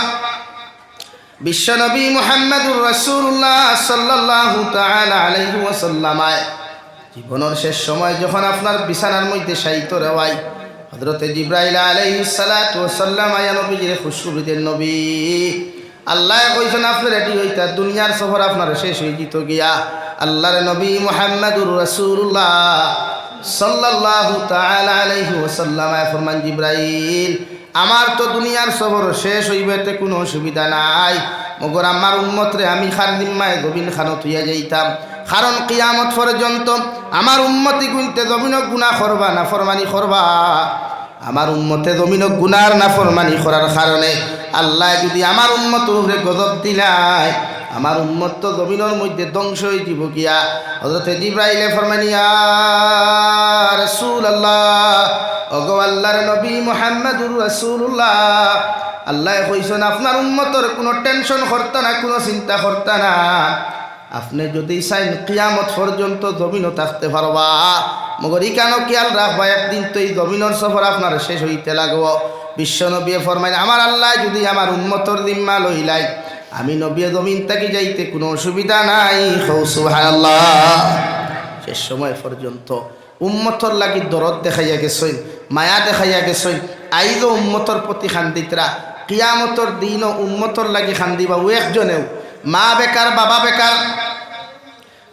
A: বিশ্বনবী মুহাম্মাদুর রাসূলুল্লাহ সাল্লাল্লাহু তাআলা আলাইহি ওয়াসাল্লাম জীবনের শেষ সময় যখন আপনার বিছানার মধ্যে শায়িত রওয়াই, হযরতে জিবরাইল আলাইহিস সালাতু ওয়াসাল্লাম আয়া নবীজির খুশখবরিদের নবী, আল্লাহ কইছেন আপনি রেডি হইতা, দুনিয়ার সফর আপনার শেষ হয়ে যেত গিয়া। আল্লাহর নবী মুহাম্মাদুর রাসূলুল্লাহ সাল্লাল্লাহু তাআলা আলাইহি ওয়াসাল্লাম ফরমান, জিবরাইল আমার তো দুনিয়ার সফর শেষ হইবেতে কোনো অসুবিধা নাই, মগর আমার উম্মতরে আমি খার নিম্মায় জমিন খানো তুইয়া যাইতাম। কারণ কিয়ামত পর্যন্ত আমার উম্মতি গুনতে জমিন গুনাহ করবা না ফরমানি করবা। আমার উম্মতে জমিন গুনার না ফরমানি করার কারণে আল্লাহ যদি আমার উম্মতের উপরে গজব দিলাই, আমার উম্মত তো জমিনের মধ্যে ধ্বংস হয়ে যাব গিয়া। হযরতে জিবরাইলে ফরমানি, ইয়া রাসূলুল্লাহ, ওগো আল্লাহর নবী মুহাম্মাদুর রাসূলুল্লাহ, আল্লাহ কইছেন আপনার উম্মতের কোনো টেনশন করতা না, কোনো চিন্তা করতা না। আপনি যদি চাইন কিয়ামত পর্যন্ত জমিনও থাকতে পারবা, মগর ইকানো খেয়াল রাখবা একদিন তো এই জমিনের সফর আপনার শেষ হইতে লাগবো। বিশ্ব নবী ফরমাইন, আমার আল্লাহ যদি আমার উম্মতর জিম্মা লইলাই, আমি নবী জমিন থাকি যাইতে কোনো অসুবিধা নাই। সুবহানাল্লাহ। শেষ সময় পর্যন্ত উম্মতর লাগি দরদ দেখাইয়া গেছই, মায়া দেখাইয়া গেছই। আইজও উম্মতর প্রতি খান্দিতরা, কিয়ামতর দিনও উম্মতর লাগি খান্দিবা। ও একজনেও মা বেকার বাবা বেকার,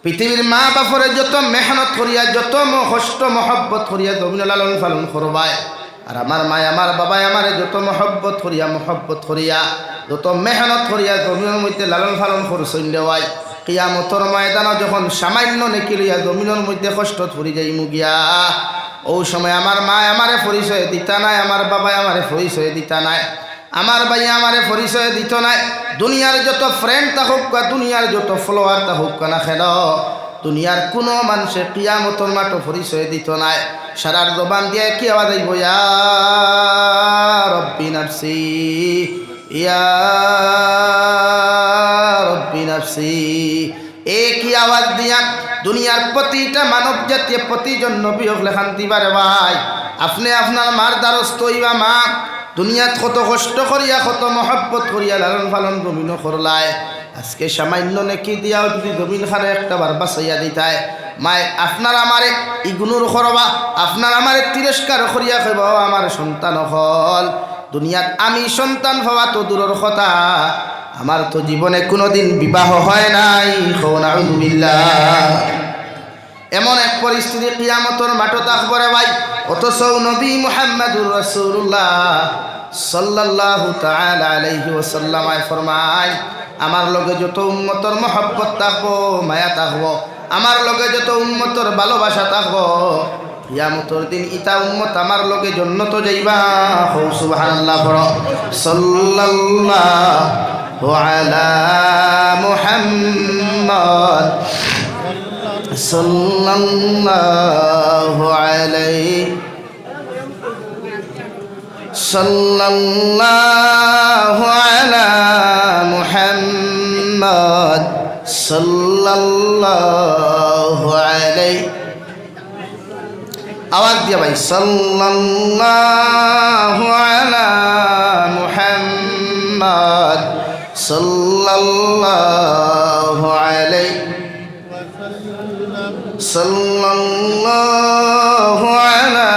A: পৃথিবীর মা বাপরে যত মেহনত করিয়া যত কষ্ট মহব্বত করিয়া জমিন লালন পালন করবায়, আর আমার মা আমার বাবাই আমার যত মহব্বত করিয়া যত মেহনত করিয়া জমিনের মধ্যে লালন পালন করছেন দেওয়াই, কিয়ামতর ময়দানে যখন সামান্য নেকি লইয়া জমিনের মধ্যে কষ্ট পড়ি যাই মুগিয়া, ও সময় আমার মা আমারে পরিচয় দিতা নাই, আমার বাবাই আমারে পরিচয় দিতা নাই, আমার ভাই আমারে পরিচয় দিত নাই। দুনিয়ার যত ফ্রেন্ড থাকুক, দুনিয়ার যত ফলোয়ার থাকুক না কেন, দুনিয়ার কোনো মানুষে কিয়ামতর মাঠে পরিচয় দিত নাই। সারার জবান দিয়ে কি আওয়াজ আইব, ইয়া রব্বি নাফসি, ইয়া রব্বি নাফসি। একই আওয়াজ দিয়া দুনিয়ার প্রতিটা মানব জাতীয় প্রতিজন নবী হলে শান্তি পারে। ভাই আপনি আপনার মার দ্বারস্থ হইবা। মা দুনিয়াত কত কষ্ট করিয়া কত মহব্বত করিয়া লালন পালন জমিন করলায়, আজকে সামান্য নেকি দিয়াও যদি জমিন খানে একটা বার বাঁচাইয়া দিতায়, মায় আপনার আমারে ইগনোর করবা, আপনার আমারে তিরস্কার করিয়া কইব আমার সন্তান হল। দুনিয়াত আমি সন্তান হওয়া তো দূরের কথা, আমার তো জীবনে কোনোদিন বিবাহ হয় নাই। নাউযুবিল্লাহ। এমন এক পরিস্থিতি কিয়ামতের মাঠে থাকবে রে ভাই, অথচ নবী মুহাম্মদুর রাসূলুল্লাহ সাল্লাল্লাহু তাআলা আলাইহি ওয়াসাল্লাম ফরমায়, আমার লগে যত উম্মতর মহব্বত থাকবো, মায়া থাকবো, আমার লগে যত উম্মতর ভালোবাসা থাকবো, কিয়ামতের দিন ইতা উম্মত আমার লগে জান্নাতে যাইবা। সুবহানাল্লাহ। সাল্লাল্লাহু আলা মুহাম্মদ সাল্লাল্লাহু আলাইহি সাল্লাল্লাহু আলা মুহাম্মদ সাল্লাল্লাহু আলাইহি। আওয়াজ দিয়া ভাই, সাল্লাল্লাহু আলা মুহাম্মদ সাল্লাল্লাহু আলাইহি সাল্লাল্লাহু আলা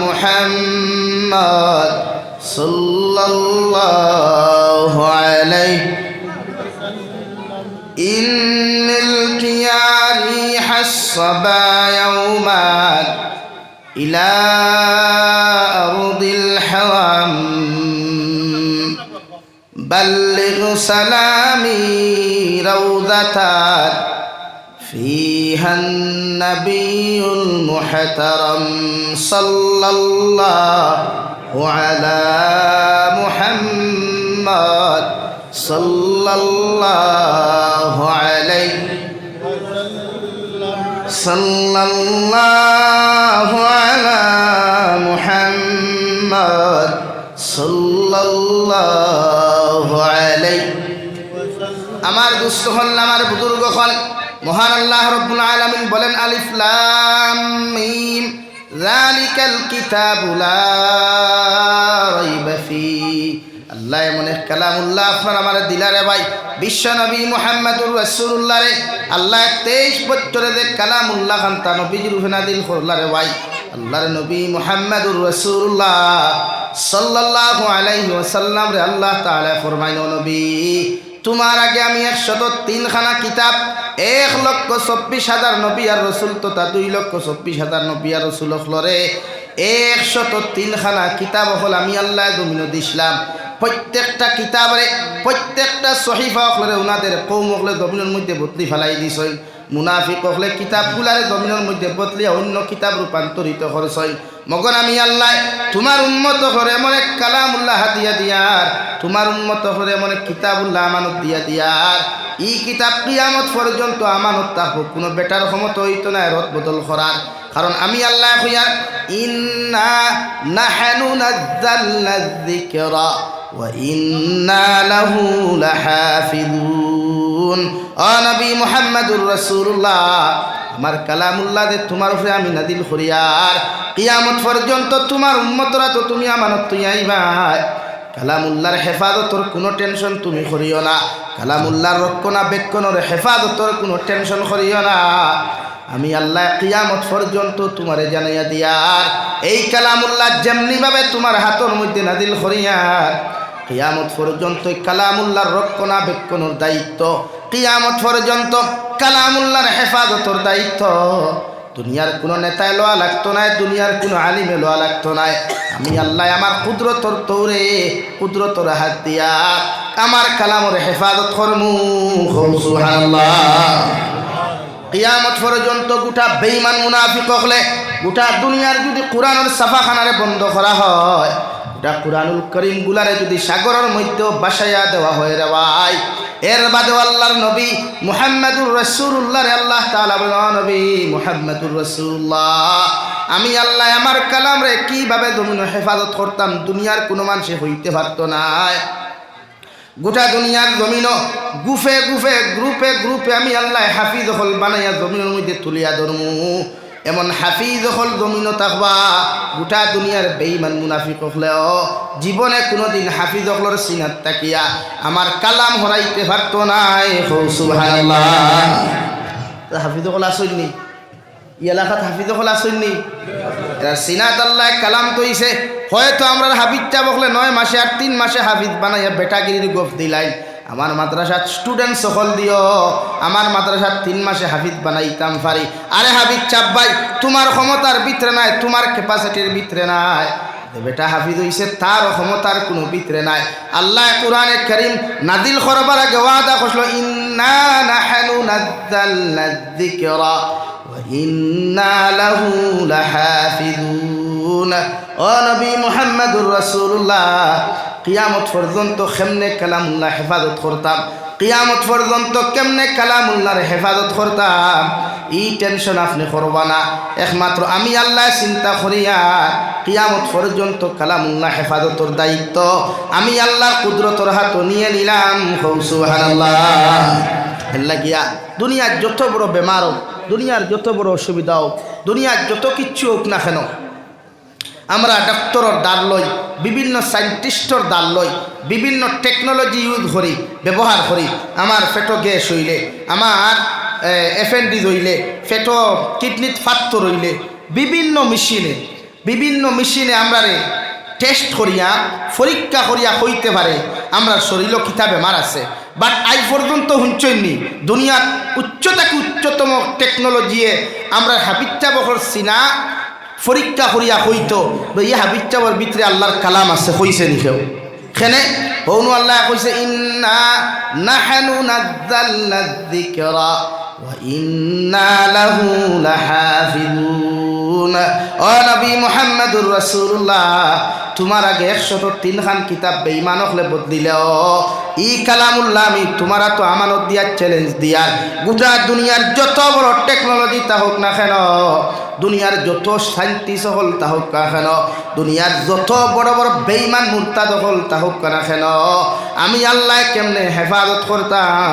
A: মুহাম্মদ সাল্লাল্লাহু আলাইহি। ইন্নাল কিয়ারিহা সাবা ইয়াওমান ইলা আরদিল হারাম বাল্লিগ সালামি রাউদাতান فيها النبي المحترم صلى الله على محمد صلى الله عليه صلى الله على محمد صلى الله عليه। আমার দুস্থ হল, আমার বুজুর্গ হল, মহান আল্লাহ রাব্বুল আলামিন বলেন, আলিফ লাম মিম যালিকাল কিতাবু লা রাইবা ফি। আল্লাহ এমন এক কালামুল্লাহ আপনার আমার দিলারে ভাই, বিশ্ব নবী মুহাম্মদুর রাসূলুল্লাহ রে আল্লাহ 23 বছরে যে কালামুল্লাহ খানতা নবীর রূহে নাযিল করলারে ভাই, আল্লাহর নবী মুহাম্মদুর রাসূলুল্লাহ সাল্লাল্লাহু আলাইহি ওয়াসাল্লাম রে আল্লাহ তাআলা ফরমাইন, ও নবী তোমার আগে আমি 103 খানা কিতাব, 1,24,000 নবী আর রসুল তথা 2,24,000 নবী আর রসুল হলরে 103 খানা কিতাব হল আমি আল্লাহ জমিন দিছিলাম। প্রত্যেকটা কিতাবরে প্রত্যেকটা সহিফা হলরে ওনাদের কৌম হলে জমিনের মধ্যে বদলি ফেলাই দিছই। মুনাফিক হলে কিতাবগুলারে জমিনের মধ্যে বদলিয়া অন্য কিতাব রূপান্তরিত করছই। মগর আমি আল্লাহ তোমার উম্মত হরে এমন এক কালামুল্লাহ দিয়া দিয়ার, তোমার উম্মত হরে এমন এক কিতাবুল্লাহ আমানত দিয়া দিয়ার, এই কিতাব কিয়ামত পর্যন্ত আমানত থাকবো, কোনো বেটার ক্ষমতা হইতো না রদ বদল করার। কারণ আমি আল্লাহ কইয়ার, ইন্না নাহনু নাযালনা যিকরা ওয়া ইন্না লাহু লাহাফিজুন। ও নবী মুহাম্মদুর রাসূলুল্লাহ, আমার কালামুল্লাহ দে তোমার উপরে আমি নাদিল করি, আর কিয়ামত পর্যন্ত তোমার উম্মতরা তো তুমি আমানত তুই আইবা। কালামুল্লাহর হেফাজতর কোনো টেনশন তুমি করিও না, কালামুল্লাহর রক্ষণাবেক্ষণের হেফাজতর কোনো টেনশন করিও না। আমি আল্লাহ কিয়ামত পর্যন্ত তোমারে জানাইয়া দিয়ার এই কালামুল্লাহ যেমনিভাবে তোমার হাতের মধ্যে নাদিল করিয়ার কিয়ামত পর্যন্ত কালামুল্লাহর রক্ষণাবেক্ষণের দায়িত্ব, কিয়ামত পর্যন্ত কালামুল্লাহর হেফাজতর দায়িত্ব দুনিয়ার কোনো নেতায় লওয়া লাগতো না, দুনিয়ার কোনো আলিমে লওয়া লাগতো না। আমি আল্লাহ আমার কুদরতর তৌরে কুদরতর হাত দিয়া আমার কালামর হেফাজত করমু। সুবহানাল্লাহ। কিয়ামত পর্যন্ত গোটা বেঈমান মুনাফিক হলে গোটা দুনিয়ার যদি কোরআনের ছাপাখানারে বন্ধ করা হয়, গোটা কোরআনুল করিম গুলারে যদি সাগরের মধ্যেও বাসাইয়া দেওয়া হয় রে ভাই, এর বাদে আল্লাহর নবী মুহাম্মদুর রাসূলুল্লাহ আল্লাহ তাআলা বলেন, নবী মুহাম্মদুর রাসূলুল্লাহ আমি আল্লাহ আমার কালাম রে কিভাবে জমিন হেফাজত করতাম দুনিয়ার কোনো মানুষে হইতে পারতো না। গোটা দুনিয়ার জমিন গুফে গুফে গ্রুপে গ্রুপে আমি আল্লাহ হাফিজ হল বানাইয়া জমিনের মধ্যে তুলিয়া ধরমু। এমন হাফিজ হল জমিনও থাকবা গোটা দুনিয়ার বেঈমান মুনাফিক হলেও জীবনে কোনোদিন হাফিজ হলর সিনাত তাকিয়া আমার কালাম হরাইতে পারতো নাই। সুবহানাল্লাহ। হাফিজ হল আসেননি ই এলাকাত, হাফিজ হল আসেননি, এরা সিনাত আল্লাহ কালাম তৈছে। হয়তো আমরা হাফিজটা বকলে 9 মাসে আর 3 মাসে হাফিজ বানাইয়া বেটাগিরির গফ দিলাই। আমার মাদ্রাসার স্টুডেন্ট সকল দিও আমার মাদ্রাসার 3 মাসে হাফিজ বানাইতাম পারি। আরে হাফিজ চাপ ভাই, তোমার ক্ষমতার ভিতরে নাই, তোমার ক্যাপাসিটির ভিতরে নাই। বেটা হাফিজ হইছে তার ক্ষমতার কোনো ভিতরে নাই। আল্লাহ কোরআনে কারীম নাজিল করবার আগে ওয়াদা করল, ইন্না নাহনু নাযালনা যিকরা ওয়া ইন্না লাহু লাহাফিজুন। ও নবী মুহাম্মদুর রাসূলুল্লাহ, কিয়ামত পর্যন্ত কেমনে কালামুল্লাহ হেফাজত করতাম, কিয়ামত পর্যন্ত কেমনে কালামুল্লাহর হেফাজত করতাম, এই টেনশন আপনি করবা না। একমাত্র আমি আল্লাহ চিন্তা করিয়া কিয়ামত পর্যন্ত কালামুল্লাহ হেফাজতর দায়িত্ব আমি আল্লাহর কুদরতর হাত নিয়ে নিলাম। সুবহানাল্লাহ। এল্লা গিয়া দুনিয়ার যত বড় বেমার হোক, দুনিয়ার যত বড় অসুবিধা হোক, দুনিয়ার যত কিচ্ছু হোক না কেন, আমরা ডাক্তারের দ্বার লই, বিভিন্ন সাইন্টিস্টর দ্বার লই, বিভিন্ন টেকনোলজি ইউজ করি, ব্যবহার করি। আমার পেটো গ্যাস হইলে, আমার এফএনডি হইলে, পেটো কিডনিত ফাত্তর হইলে বিভিন্ন মেশিনে আমরা টেস্ট করিয়া পরীক্ষা করিয়া হইতে পারে আমরা শরীরও কিতা বেমার আছে। বাট আজ পর্যন্ত হুঁচইনি দুনিয়ার উচ্চতম টেকনোলজিয়ে আমরা হাবিচ্চা বহর সিনা পরীক্ষা করিয়া হইতো এই হাবিচ্চাবর ভিতরে আল্লাহর কালাম আছে হইছে নিকেও খেনে হৌনু আল্লাহ কইছে, ইন্না নাহনু নাযালনা যিকরা ওয়া ইন্না লাহু লাহাফিজুন। ও নবী মুহাম্মদুর রাসূলুল্লাহ, তোমার আগে 103 খান কিতাব বেঈমান হলে বদলিলেও ই কালামুল্লাহ আমি তোমারা তো আমানত দিয়ার চ্যালেঞ্জ দিয়ার গোটা দুনিয়ার যত বড় টেকনোলজি তা হোক না কেন, দুনিয়ার যত সাইন্টিস্ট হল তা হোক না কেন, দুনিয়ার যত বড় বড় বেঈমান মুরতাদ হল তা হোক না কেন, আমি আল্লাহ কেমনে হেফাজত করতাম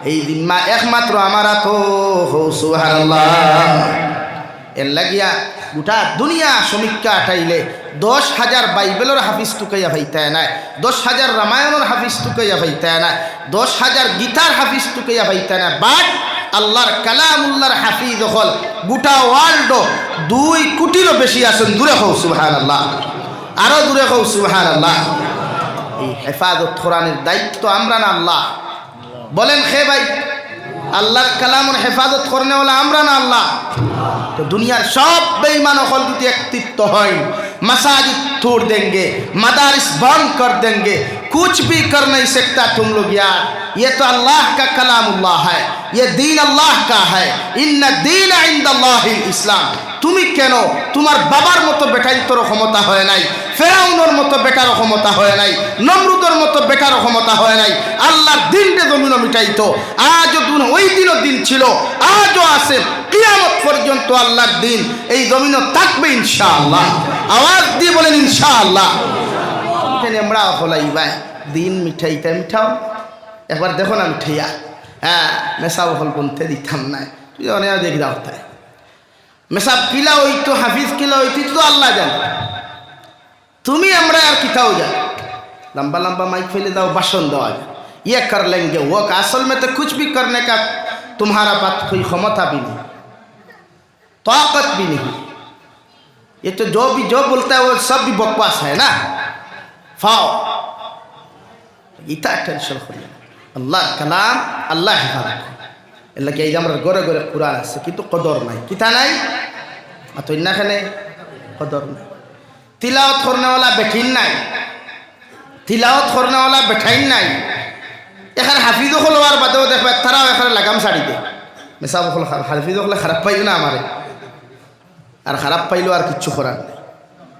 A: এই জিম্মা একমাত্র আমারা তো। সুবহানাল্লাহ। এর লাগিয়া গোটা দুনিয়া সমীক্ষা আটাইলে 10,000 বাইবেলের হাফিজ টুকাইয়া ভাইতায় নাই, 10,000 রামায়ণের হাফিজ টুকাইয়া ভাইতায় নাই, 10,000 গীতার হাফিজ টুকাইয়া ভাইতায় না। বাট আল্লাহর কালামুল্লাহর হাফিজ হল গোটা ওয়ার্ল্ড 2 কোটিরও বেশি আছেন। দূরে হও সুবহানাল্লাহ, আরো দূরে হও সুবহানাল্লাহ। এই হেফাজত কোরআনের দায়িত্ব আমরা না আল্লাহ বলেন। খে ভাই আল্লাহর কালামের হেফাজত করনে ওলা আমরা না আল্লাহ। তো দুনিয়ার সব বেঈমান হল যদি একত্রিত হয়, मसाजिद तोड़ देंगे, मदारिस बंद कर देंगे, कुछ भी कर नहीं सकता तुम लोग यार। ये तो अल्लाह का कलामुल्लाह है, ये दीन अल्लाह का है। इन्ना दीन इंदल्लाहिल इस्लाम। তুমি কেন তোমার বাবার মতো বেটাই তোর ক্ষমতা হয় নাই, ফেরাউনের মতো বেটার ক্ষমতা হয় নাই, নমরুদের মতো বেটার ক্ষমতা হয় নাই। আল্লাহর দিনকে জমিন মিটাইতো। আজও ওই দিনও দিন ছিল, আজও আছে, কিয়ামত পর্যন্ত আল্লাহর দিন এই জমিনও থাকবে ইনশাআল্লাহ। আওয়াজ দিয়ে বলেন ইনশাআল্লাহ। আমরা হলাইবাই দিন মিঠাইটা মিঠাও একবার দেখো না মিঠাইয়া হ্যাঁ মেসাব হল বলতে দিতাম না তুই অনেক দেখ দাও তাই মেসাব কিলা হইতো হাফিজ কিলা হইতো তো আল্লাহ জান তুমি আমরা আর কিতাও যান लंबा लंबा माइक फैले दाओ भाषण दो ये कर लेंगे वो असल में तो कुछ भी करने का तुम्हारा पास कोई क्षमता भी नहीं ताकत भी नहीं ये तो जो बोलता है वो सब भी बकवास है ना फाओ इतना टेंशन करिए अल्लाह कलाम अल्लाह हिफाजत अल्लाह के इजाम गोरे गोरे कुरान से किंतु कदर नहीं कितना नहीं तो इन्ना खाने कदर नहीं तिलावत करने वाला बैठीन नहीं तिलावत करने वाला बैठाइन नहीं एखान हाफिजो खोलवार बातेও देखबे ताराও এখানে লাগাম ছাড়ি দে মেসাব খোল হাফিজো খোলে খারাপ পাইও না আমারে আর খারাপ পাইলো আর কিচ্ছু করার নেই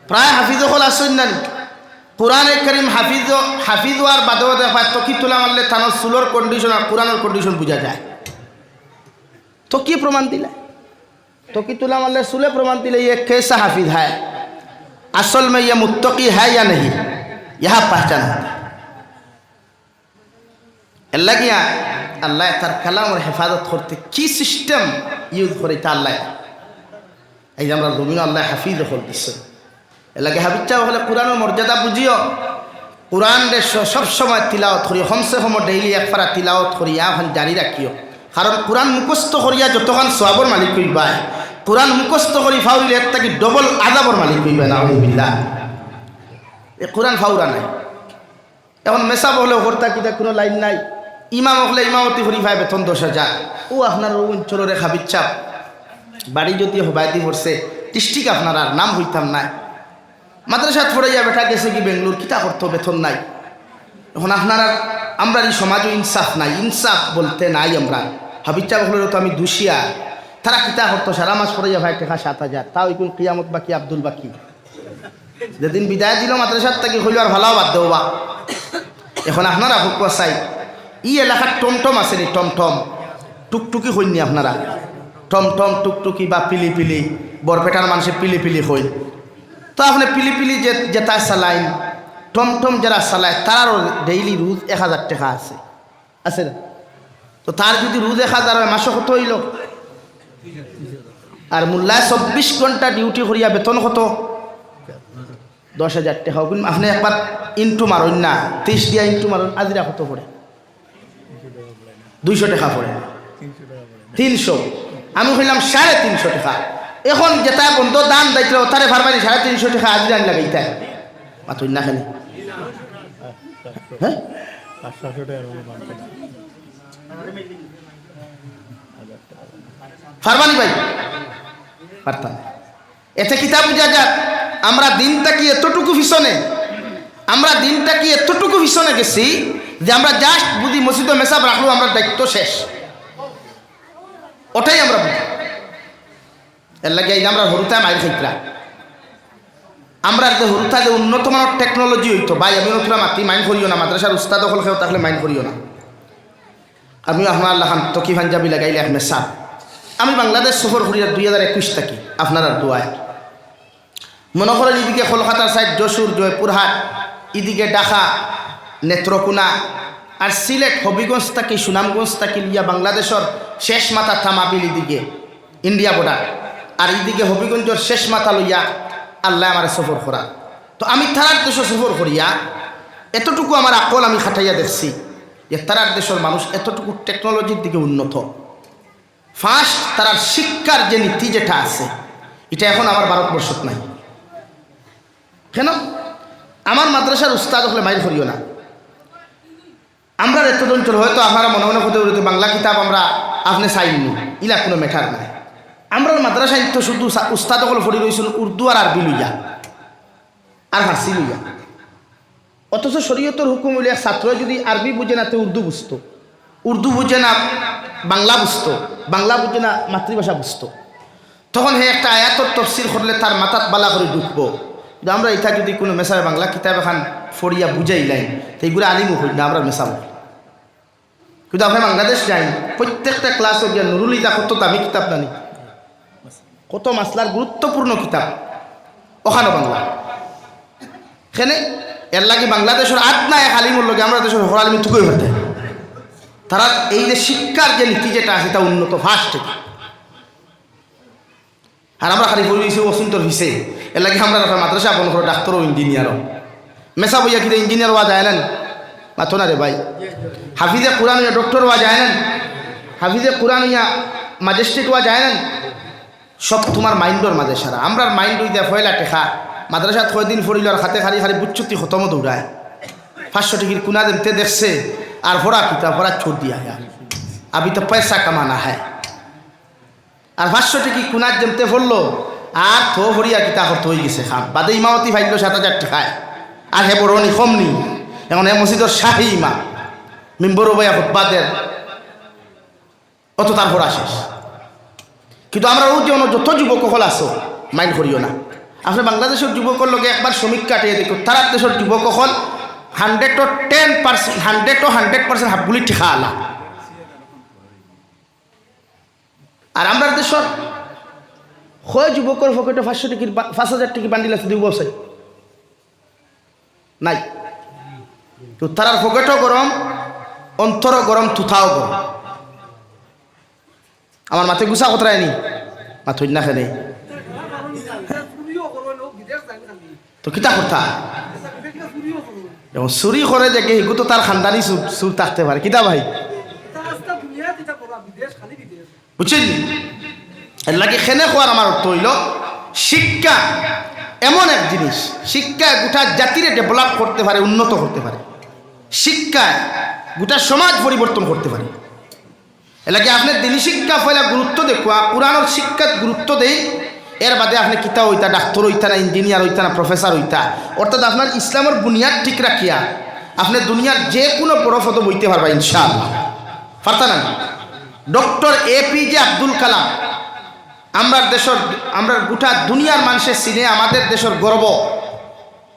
A: প্রায় হাফিজো খোল আসেন না কোরআনে কারীম হাফিজো আর বাদেও দেখবা তো কি তোলা মারলে তানোর সুলোর কন্ডিশন আর কোরআনের কন্ডিশন বোঝা যায় तो কি প্রমাণ দিলা तो কি তোলা মারলে সুলে প্রমাণ দিলে ये कैसा हाफिज है असल में ये मुत्तकी है या नहीं यह पहचान होता अल्लाह किया अल्लाह तार कलाम और हिफाजत करते की सिस्टम यूज करे अल्लाह এই যে আমরা জমিন আল্লাহ হাফিজ হল দিচ্ছেন এলাকে হাফিজটা হলে কোরআনের মর্যাদা বুঝিও কোরআন সব সময় তিলাওয়াত করি কমসে কম ডেইলি এক পারা তিলাওয়াত করি এখন জারি রাখিও কারণ কোরআন মুখস্থ করিয়া যতক্ষণ সওয়াবর মালিক হইবা কোরআন মুখস্থ করি ফাউরিল এর থেকে ডবল আযাবর মালিক হইবা নাউযুবিল্লাহ এই কোরআন ফাউরা নাই এখন মেসাব হলে হরতা কিতা কোনো লাইন নাই ইমাম হলে ইমামতি করি পায় বেতন 10,000 ও আপনার অঞ্চলের হাবিচ্ছা বাড়ি যদি হবাইতি পড়ছে ডিস্ট্রিক্ট আপনার আর নাম হইতাম নাই মাদ্রাসাত পড়াইয়া বেটা গেছে কি বেঙ্গলোর কিতা করতো বেতন নাই এখন আপনার আমরা এই সমাজও ইনসাফ নাই ইনসাফ বলতে নাই আমরা হাবিচ্ছা হলেও তো আমি দুশিয়া তারা কিতা করতো সারা মাস পড়াইয়া ভাই টাকা 7,000 তাও এখন কিয়ামত বাকি আব্দুল বাকি যেদিন বিদায় দিল মাদ্রাসার থেকে হইল আর ভালো বাদ দেওয়া এখন আপনারা হুক চাই ই এলাকার টমটম আছে নি টমটম টুকটুকি হইনি আপনারা টমটম টুকটুকি বা পিলি বরপেটার মানুষের পিলি হই তো আপনি পিলি যেটা চালাইন টমটম যারা চালায় তারও ডেইলি রোজ 1,000 টাকা আছে না তো তার যদি রোজ 1,000 হয় মাসে কত হইল আর মোল্লায় 24 ঘন্টা ডিউটি করিয়া বেতন কত 10,000 টাকা আপনি একবার ইন্টু মারুন না 30 দিয়া ইন্টু মারুন আজিরা কত পড়ে 200 টাকা পড়ে 300 আমি কইলাম 350 টাকা এখন যেটা বন্ধ দান দায়িত্ব তারে ফারমানি 350 টাকা আজিরা আনি লাগাইতে মাতুন না খালি হ্যাঁ 500 টাকা ফারমানি ভাই পারতাম এতে কিতাব বুঝা যাক আমরা দিনটা কি এতটুকু ভীষণে গেছি যে আমরা জাস্ট বুঝি মসজিদে মেসাব রাখলো আমরা দায়িত্ব শেষ ওটাই আমরা বুঝি এর লাগে আমরা হরুতা মাইর খাইতরা আমরা যে হরুতা যে উন্নত মানের টেকনোলজি হইতো ভাই আমি নতুন মাতি মাইন্ড করিও না মাদ্রাসার উস্তাদ হল খেয়েও তাহলে মাইন্ড করিও না আমি আপনার আল্লাহ খান তকি পাঞ্জাবি লাগাইলে এক মেসাব আমি বাংলাদেশ সফর করিয়া 2021 থাকি আপনার দোয়ায় মনে করেন এদিকে কলকাতার সাইড যশোর জয়পুরহাট এদিকে ঢাকা নেত্রকোনা আর সিলেট হবিগঞ্জ থাকি সুনামগঞ্জ থাকি লিয়া বাংলাদেশের শেষ মাথা থামাবিল এদিকে ইন্ডিয়া বর্ডার আর এদিকে হবিগঞ্জের শেষ মাথা লইয়া আল্লাহ আমার সফর করা তো আমি তারার দেশে সফর করিয়া এতটুকু আমার আকল আমি খাটাইয়া দেখছি যে তারার দেশের মানুষ এতটুকু টেকনোলজির দিকে উন্নত ফার্স্ট তারার শিক্ষার যে নীতি যেটা আছে এটা এখন আমার ভারতবর্ষত নাই কেন আমার মাদ্রাসার উস্তাদ হলে মাইর করিও না আমরা এত অঞ্চল হয়তো আপনারা মনে মনে করতে বলতে বাংলা কিতাব আমরা আপনি চাইনি ইলা কোনো ম্যাটার নাই আমরা মাদ্রাসায় তো শুধু উস্তাদ হল ফরি রয়েছিল উর্দু আর আরবি লইয়া আর ফার্সি লইয়া অথচ শরীয়তের হুকুম হইলে ছাত্র যদি আরবি বুঝে না তো উর্দু বুঝতো উর্দু বুঝে না বাংলা বুঝতো বাংলা বুঝে না মাতৃভাষা বুঝতো তখন হে একটা আয়াতর তফসির করলে তার মাথাত বালা করে ঢুকবো কিন্তু আমরা এটা যদি কোনো মেসাবে বাংলা কিতাব এখন ফরিয়া বুঝাইলাই তো এইগুলো আলিমও হই না আমরা মেসাবো কিন্তু আমরা বাংলাদেশ যাই প্রত্যেকটা ক্লাস গিয়া নুরুল ইজা কত দামি কিতাব জানি কত মাসলার গুরুত্বপূর্ণ কিতাব ওখানে বাংলা এখানে এর লাগে বাংলাদেশের আট না এক আলিমুর লগে আমরা দেশের হর আলিমি তুকুই হতে তারা এই যে শিক্ষার যে নীতি যেটা আছে তা উন্নত ফার্স্ট থেকে। আর আমরা খালি বলেছি অসুন্তর হিসে এর লাগে আমরা মাদ্রাসা বন্ধ করো ডাক্তার ও ইঞ্জিনিয়ারও মেসা বইয়া কিন্তু ইঞ্জিনিয়ার হওয়া যায় না মাথো না রে ভাই। হাফিজে কোরআন হইয়া ডক্টর হওয়া যায় না, হাফিজে কোরআন হইয়া ম্যাজিস্ট্রেট হওয়া যায় না। সব তোমার মাইন্ডর মাঝে সারা আমরা মাইন্ড হইয়া ফয়লা টেখা মাদ্রাসাত কয়দিন পড়িল আর হাতে খালি খালি বুচ্ছুতি খতম দৌড়ায় 500 টিকির কুনা দেমতে দেখছে আর ভরা কিতা ভরা ছোট দিয়া আবি তো পয়সা কামানা হ্যায় আর 500 টিকি কুনার জমতে পড়লো আর থো ভরিয়া কিতা করতে হয়ে গেছে খাম বাদে ইমামতি ফাইল 7,000 টাকায় আর হে বড়নি কমনি এখন হে মসজিদের শাহী ইমাম মিম্বর বইয়া ফুটবাদের অত তারপর শেষ। কিন্তু আমরা ওই যে যত যুবক হল আসো মাইন্ড করিও না। আপনি বাংলাদেশের যুবকের লগে একবার শ্রমিক কাটিয়ে দেখো তারা দেশের যুবক হল 100% হাফগুলি ঠিকা আলা। আর আমরা দেশের হয় যুবকের পকেটে 500 টিকির 5,000 টিকি বান্ডিল আছে দুই বছর নাই। তো তারার পকেটও গরম অন্তরও গরম তুথাও গরম। আমার মাথে গুছা কতরায় নি মাথুই না খেলে তো কিতা কথা যেমন চুরি করে যে এগু তো তার খানদানি চুর থাকতে পারে কিতা ভাই বুঝছেন। এর লাগে খেনে খোয়ার আমার অর্থ হইল শিক্ষা এমন এক জিনিস শিক্ষা গোটা জাতিরে ডেভেলপ করতে পারে উন্নত করতে পারে, শিক্ষায় গোটা সমাজ পরিবর্তন করতে পারে। এলাকে আপনি দিনী শিক্ষা ফলে গুরুত্ব দেখুয়া পুরানোর শিক্ষার গুরুত্ব দেই এর বাদে আপনি কিতা হইতা ডাক্তার হইতা না ইঞ্জিনিয়ার হইতা না প্রফেসর হইতা অর্থাৎ আপনার ইসলামের বুনিয়াদ ঠিক রাখিয়া আপনি দুনিয়ার যে কোনো বড় পদ বইতে পারবা ইনশাআল্লাহ পারতা না। ডক্টর APJ আব্দুল কালাম আমরা দেশের আমরা গোটা দুনিয়ার মানুষের চিনে আমাদের দেশের গর্ব।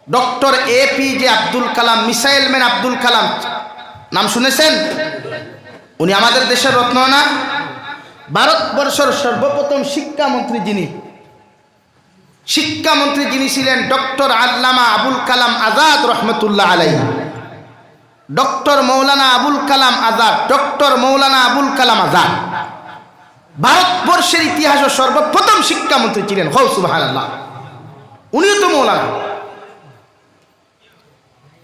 A: Doctor APJ Abdul Kalam missile man Abdul Kalam নাম শুনেছেন? উনি আমাদের দেশের রত্ন না। ভারতবর্ষের সর্বপ্রথম শিক্ষামন্ত্রী যিনি ছিলেন ডক্টর আল্লামা আবুল কালাম আজাদ রহমতুল্লাহ আলাইহি। ডক্টর মৌলানা আবুল কালাম আজাদ, ডক্টর মৌলানা আবুল কালাম আজাদ ভারতবর্ষের ইতিহাসের সর্বপ্রথম শিক্ষামন্ত্রী ছিলেন। হৌ সুবহানাল্লাহ, উনিও তো মৌলানা।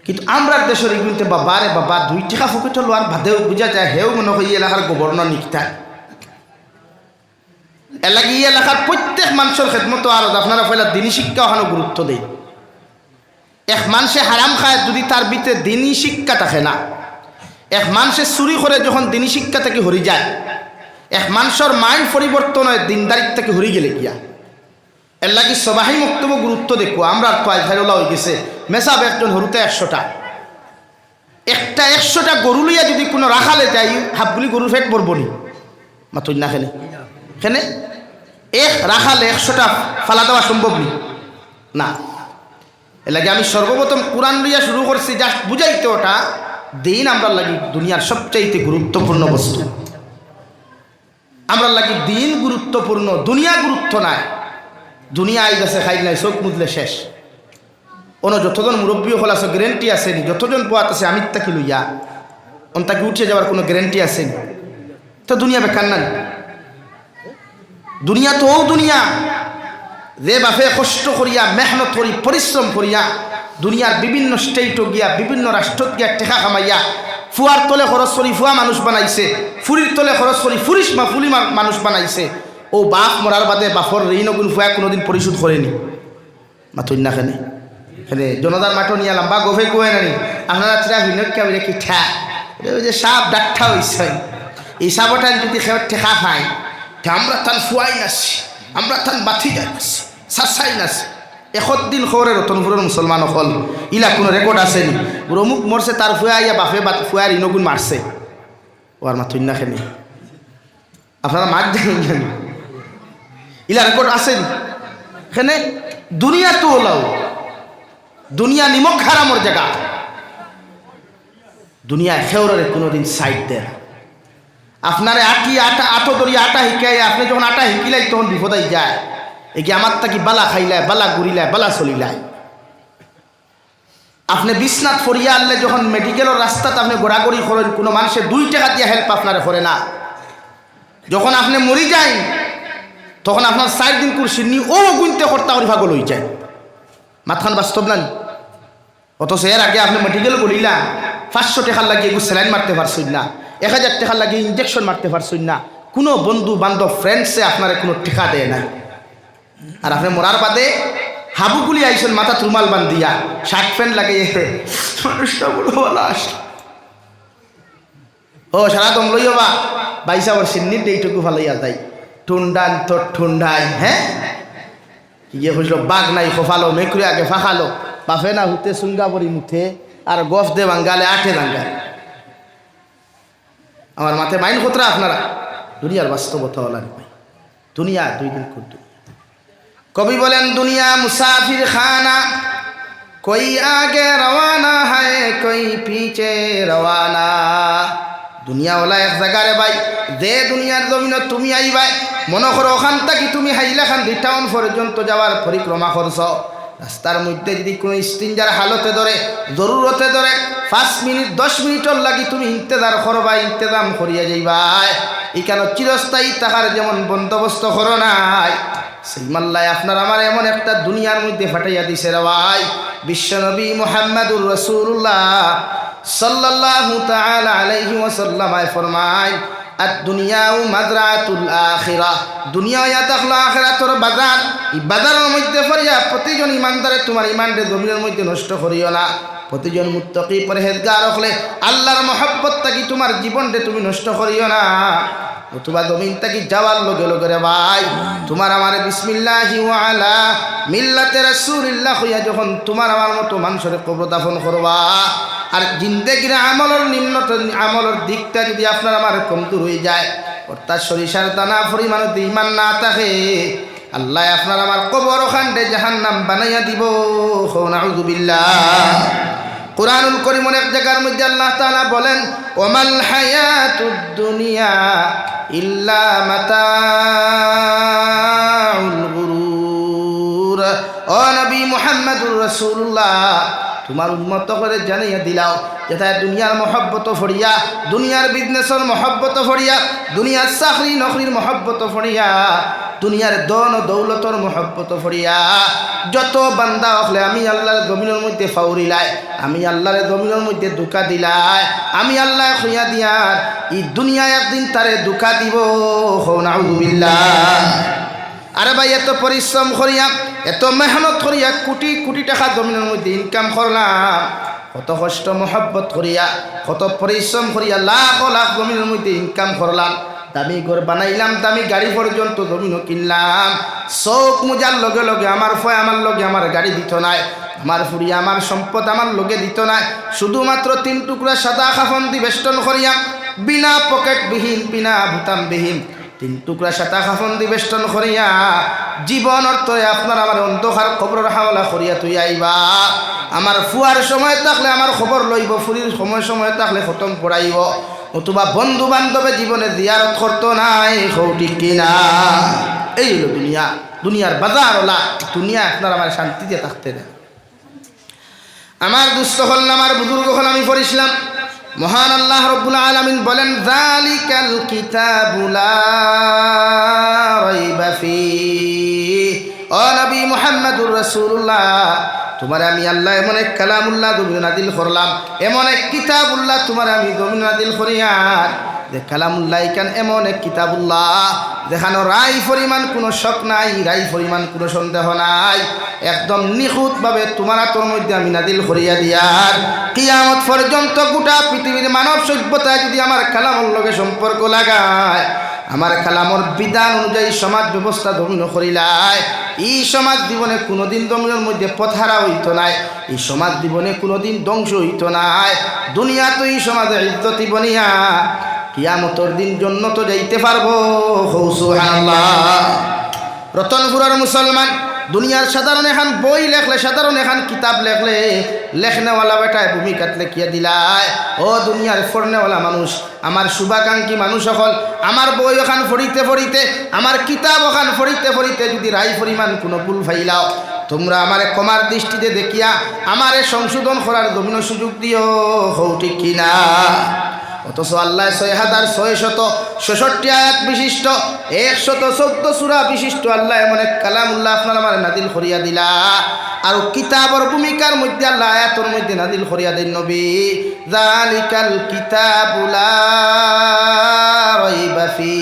A: কিন্তু আমরা দেশের এগুলিতে বাবা রে বাবা 2 টাকা পকেটে লোয়ার বাদেও বুঝা যায় হেও মনে হয় এলাকার গভর্নর নিকটায় এলাকা এলাকার প্রত্যেক মানুষের খেদমত আর আপনারা পয়লা দিনী শিক্ষা ওখানে গুরুত্ব দেয়। এক মানুষে হারাম খায় যদি তার ভিতরে দিনী শিক্ষা থাকে না, এক মানুষে চুরি করে যখন দিনী শিক্ষা থেকে হরি যায়, এক মানুষের মাইন্ড পরিবর্তন হয় দিনদারিত থেকে হরি গেলে গিয়া। এর লাগি সবাই বক্তব্য গুরুত্ব দেখো। আমরা তো আইফাইলা হয়ে গেছে মেসাব একজন হরুতে 100টা একটা 100টা গরু লইয়া যদি কোনো রাখালে যাই হাফগুলি গরুর ফেট পড়ব নি মাতুই না খেলে খেনে এক রাখালে 100টা ফালা দেওয়া সম্ভব নি না। এর লাগে আমি সর্বপ্রথম কোরআন লইয়া শুরু করছি জাস্ট বুঝাইতে ওটা দিন আমরা লাগি দুনিয়ার সবচাইতে গুরুত্বপূর্ণ বস্তু। আমরা লাগি দিন গুরুত্বপূর্ণ, দুনিয়া গুরুত্ব নাই। দুনিয়া আই গেছে খাই নাই চোখ মুদলে শেষ। যতজন মুরব্বী হল আছে গ্যারেন্টি আসেনি, যতজন পোয়াত আছে আমি তাকে লইয়া তাকে উঠে যাওয়ার কোনো গ্যারেন্টি আসেনি। তো দুনিয়া বেকার না, দুনিয়া তো দুনিয়া যে বাপে কষ্ট করিয়া মেহনত করি পরিশ্রম করিয়া দুনিয়ার বিভিন্ন স্টেটও গিয়া বিভিন্ন রাষ্ট্রত গিয়া টেকা কামাইয়া ফুয়ার তলে খরচ করি ফুয়া মানুষ বানাইছে, ফুরির তলে খরচ করি ফুলি মানুষ বানাইছে। ও বাপ মরার বাদে বাপর ঋণ গুণ ফুয়া কোনোদিন পরিশোধ করেনি মাতুই না খেনে খেলে জনতার মাঠও নিয়ে লম্বা গোফে কোয়ে নানি আপনারা চিরা হিনকা কি ঠা ওই যে সাপ ডাক্ঠা হয়েছে এই সাপটা যদি ঠেকা খাই আমরা তান ফুয়াই নাছি, আমরা তান বাথি যাই নাছি, সাসাই নাছি। দিন খবরে রতনপুরের মুসলমান হল ইলা কোনো রেকর্ড আসেনি অমুক মরছে তার ফুয়া ইয়া বাপে ফুয়ার ইনগুণ মারছে ওর মাতুই না খেলে আপনারা মার যান ইলা রেকর্ড আসেনি। এখানে দুনিয়া তো ওলাও দুনিয়া নিমক হারামর জায়গা, দুনিয়া খেউরে কোনোদিন সাইড দেয়। আপনারে আটো দরিয়া আটা শিকাই আপনি যখন আটা শিকিলাই তখন বিপদাই যায়। এগিয়ে আমার তাকি বালা খাইলায় বালা ঘুরিলায় বালা চলিলায়। আপনি বিছনাত ফরিয়া আনলে যখন মেডিকেলের রাস্তাতে আপনি গোড়াগড়ি করেন, কোনো মানুষের 2 টাকা দিয়ে হেল্প আপনারে করে না। যখন আপনি মরি যান তখন আপনার 4 দিন কুরসি নি ও গুনতে করতে ওর ভাগল হয়ে যায়। মাথান বাস্তব না? অথচ এর আগে আপনি মেডিকেল বলিলা 500 টাকার লাগিয়ে স্যালাইন মারতে পারছেন না, 1000 টাকার লাগিয়ে ইঞ্জেকশন মারতে পারছেন না, কোনো বন্ধু বান্ধব ফ্রেন্ডসে আপনার কোনো টিকা দেয় না। আর আপনি মরার বাদে হাবুগুলি আইসেন মাথা রুমাল বান্ধিয়া, শার্ট প্যান্ট লাগিয়ে মানুষটা বড় ভালো আসে। ও সারা দম লইও বা বাইসা ওর সিন্নির এইটুকু ভালোইয়া যাই ঠুন্ডান তোর ঠুন্ডাই। হ্যাঁ ইয়ে বুঝলো বাঘ নাই খোফালো মেকুরি আগে ফাঁকালো বাফে না হুতে সুঙ্গাবরি মুথে আর গফ দে বাঙ্গালে 8 দাঙ্গায়। আমার মাথায় মাইন কোতরা আপনারা দুনিয়ার বাস্তবতা হলার ভাই। দুনিয়া 2 দিন করত। কবি বলেন দুনিয়া মুসাফির খানা, কই আগে রওয়ানা হয় কই পিছে রওয়ানা। দুনিয়া ওলা এক জায়গারে ভাই, যে দুনিয়ার জমিনত তুমি আইবাই মনে করো ওখান থেকে তুমি হাইলাখান্দি টাউন পর্যন্ত যাওয়ার পরিক্রমা করছ। রাস্তার মধ্যে যদি কোনো স্ট্রেঞ্জার হালতে ধরে জরুরতে ধরে 5 মিনিট 10 মিনিটর লাগি তুমি ইন্তেজার করবা, ইন্তেজাম করিয়া যাইবাই। এখানে চিরস্থায়ী থাকার যেমন বন্দোবস্ত করো নাই, সেই মাল্লায় আপনার আমার এমন একটা দুনিয়ার মধ্যে ফাটাইয়া দিছে রে ভাই। বিশ্বনবী মুহাম্মদুর রাসূলুল্লাহ সাল্লাল্লাহু তাআলা আলাইহি ওয়াসাল্লাম ফরমায় আদ-দুনিয়াউ মাযরাতুল আখিরাহ। দুনিয়া ইয়াত আখিরাতের বাজার। এই বাজারের মধ্যে পড়িয়া প্রতিজন ইমানদারে তোমার ইমানরে জমিনের মধ্যে নষ্ট করিও না। প্রতিজন মুত্তাকি পরহেজগার হলে আল্লাহর মহব্বত থাকি তোমার জীবনরে তুমি নষ্ট করিও না। অথবা জমিন থাকি যাওয়ার লগে লগে রে ভাই তোমার আমার বিসমিল্লাহি ওয়া আলা মিল্লাতে রাসূলিল্লাহ হইয়া যখন তোমার আমার মতো মানুষের কবর দাফন করবা, আর জিন্দেগির আমলের নিম্নত আমলের দিকটা যদি আপনার আমার কমজোর হয়ে যায়, অর্থাৎ সরিষার দানা পরিমাণ ঈমান না থাকে, আল্লাহ আপনার আমার কবর ওখানে জাহান্নাম বানাইয়া দিব। নাউযুবিল্লাহ। কুরআনুল কারীমের এক জায়গার মধ্যে আল্লাহ তাআলা বলেন ওয়ামাল হায়াতুদ দুনিয়া ইল্লা মাতাউল গুরুর। ও নবী মুহাম্মদুর রাসূলুল্লাহ তোমার উম্মত করে জানাইয়া দিলাও যেটা দুনিয়ার মহব্বত ফড়িয়া, দুনিয়ার বিজনেসের মহব্বত ফড়িয়া, দুনিয়ার চাকরি নকরির মহব্বত ফড়িয়া, দুনিয়ার দন ও দৌলতর মহব্বত ফড়িয়া যত বান্দা হলে আমি আল্লাহর জমিনের মধ্যে ফাউরিলাই, আমি আল্লাহর জমিনের মধ্যে ধোঁকা দিলাই, আমি আল্লাহ খুইয়া দিয়ার এই দুনিয়া একদিন তারে ধোঁকা দিব। নাউযুবিল্লাহ। আরে ভাই এত পরিশ্রম করিয়া এত মেহনত করিয়া কোটি কোটি টাকা জমিনের মধ্যে ইনকাম করলাম, কত কষ্ট মহব্বত করিয়া কত পরিশ্রম করিয়া লাখ লাখ জমিনের মধ্যে ইনকাম করলাম, দামি ঘর বানাইলাম, দামি গাড়ি পর্যন্ত জমিনও কিনলাম। শোক মুজার লগে লগে আমার ফয় আমার লগে আমার গাড়ি দিত নাই, আমার ফুরিয়া আমার সম্পদ আমার লগে দিত নাই, শুধুমাত্র 3 টুকরা সাদা কাফন দি বেষ্টন করিয়া বিনা পকেটবিহীন বিনা বুতামবিহীন 3 টুকরা সাদা কাফন দি বেষ্টন করিয়া জীবন অর্থ আপনার আমার অন্ধকার খবরের হাওলা করিয়া তুই আইবা। আমার ফুয়ার সময় থাকলে আমার খবর লইব, ফুরির সময় সময় থাকলে খতম পড়াইব, অথবা বন্ধু বান্ধবে জীবনে জিয়ারত করতো নাই। ঠিক কিনা? এই হলো দুনিয়া, দুনিয়ার বাজার ওলা। দুনিয়া আপনার আমার শান্তিতে থাকতে দেয়। আমার দুস্থ হল না, আমার বুজুর্গ হল, আমি পড়িছিলাম মহান আল্লাহ রব্বুল আলামিন বলেন যালিকাল কিতাবু লা রাইবা ফীহি। ও নবী মুহাম্মদুর রাসূলুল্লাহ তোমার আমি আল্লাহ এমন এক কালামুল্লাহ জমিন নাজিল করলাম, এমন এক কিতাবুল্লাহ তোমার আমি জমিন নাজিল করিয়ার যে কালামুল্লাহ ইকান এমন এক কিতাবুল্লাহ যেখানে রাই পরিমাণ কোনো শক নাই, রাই পরিমাণ কোনো সন্দেহ নাই, একদম নিখুঁতভাবে তোমার তোর মধ্যে আমি নাজিল করিয়া দিয়ার কিয়ামত পর্যন্ত গোটা পৃথিবীর মানব সভ্যতায় যদি আমার কালামুর লগে সম্পর্ক লাগায়, আমার কালামর বিধান অনুযায়ী সমাজ ব্যবস্থা জমিন করিলায়, এই সমাজ জীবনে কোনোদিন জমিনের মধ্যে পথারা হইত নাই, এই সমাজ জীবনে কোনোদিন ধ্বংস হইত নাই। দুনিয়া তো এই সমাজের ইজ্জতি বনিয়া কিয়ামতের দিন জন্নত যাইতে পারবো। সুবহানাল্লাহ। রতনপুরের মুসলমান দুনিয়ার সাধারণ এখন বই লেখলে, সাধারণ এখন কিতাব লেখলে লেখনেওয়ালা বেটায় ভূমিকাত লেখিয়া দিলায়। ও দুনিয়ার ফড়নেওয়ালা মানুষ, আমার শুভাকাঙ্ক্ষী মানুষ সকল, আমার বই ওখান ফড়িতে ফড়িতে, আমার কিতাব ওখান ফড়িতে ফড়িতে যদি রাই পরিমাণ কোনো ভুল ফাইলাও, তোমরা আমারে ক্ষমার দৃষ্টিতে দেখিয়া আমারে সংশোধন করার জমিন সুযোগ দিও। হও ঠিক কিনা? অথচ আল্লাহ 6666 আয়াত বিশিষ্ট 114 সূরা বিশিষ্ট আল্লাহ এমন এক কালামুল্লাহ আপনার আমার নাদিল করিয়া দিলা। আর কিতাবর ভূমিকার মধ্যে আল্লাহ আয়াতের মধ্যে নাদিল করিয়া দেন নবী, যালিকাল কিতাবু লা রাইবা ফি।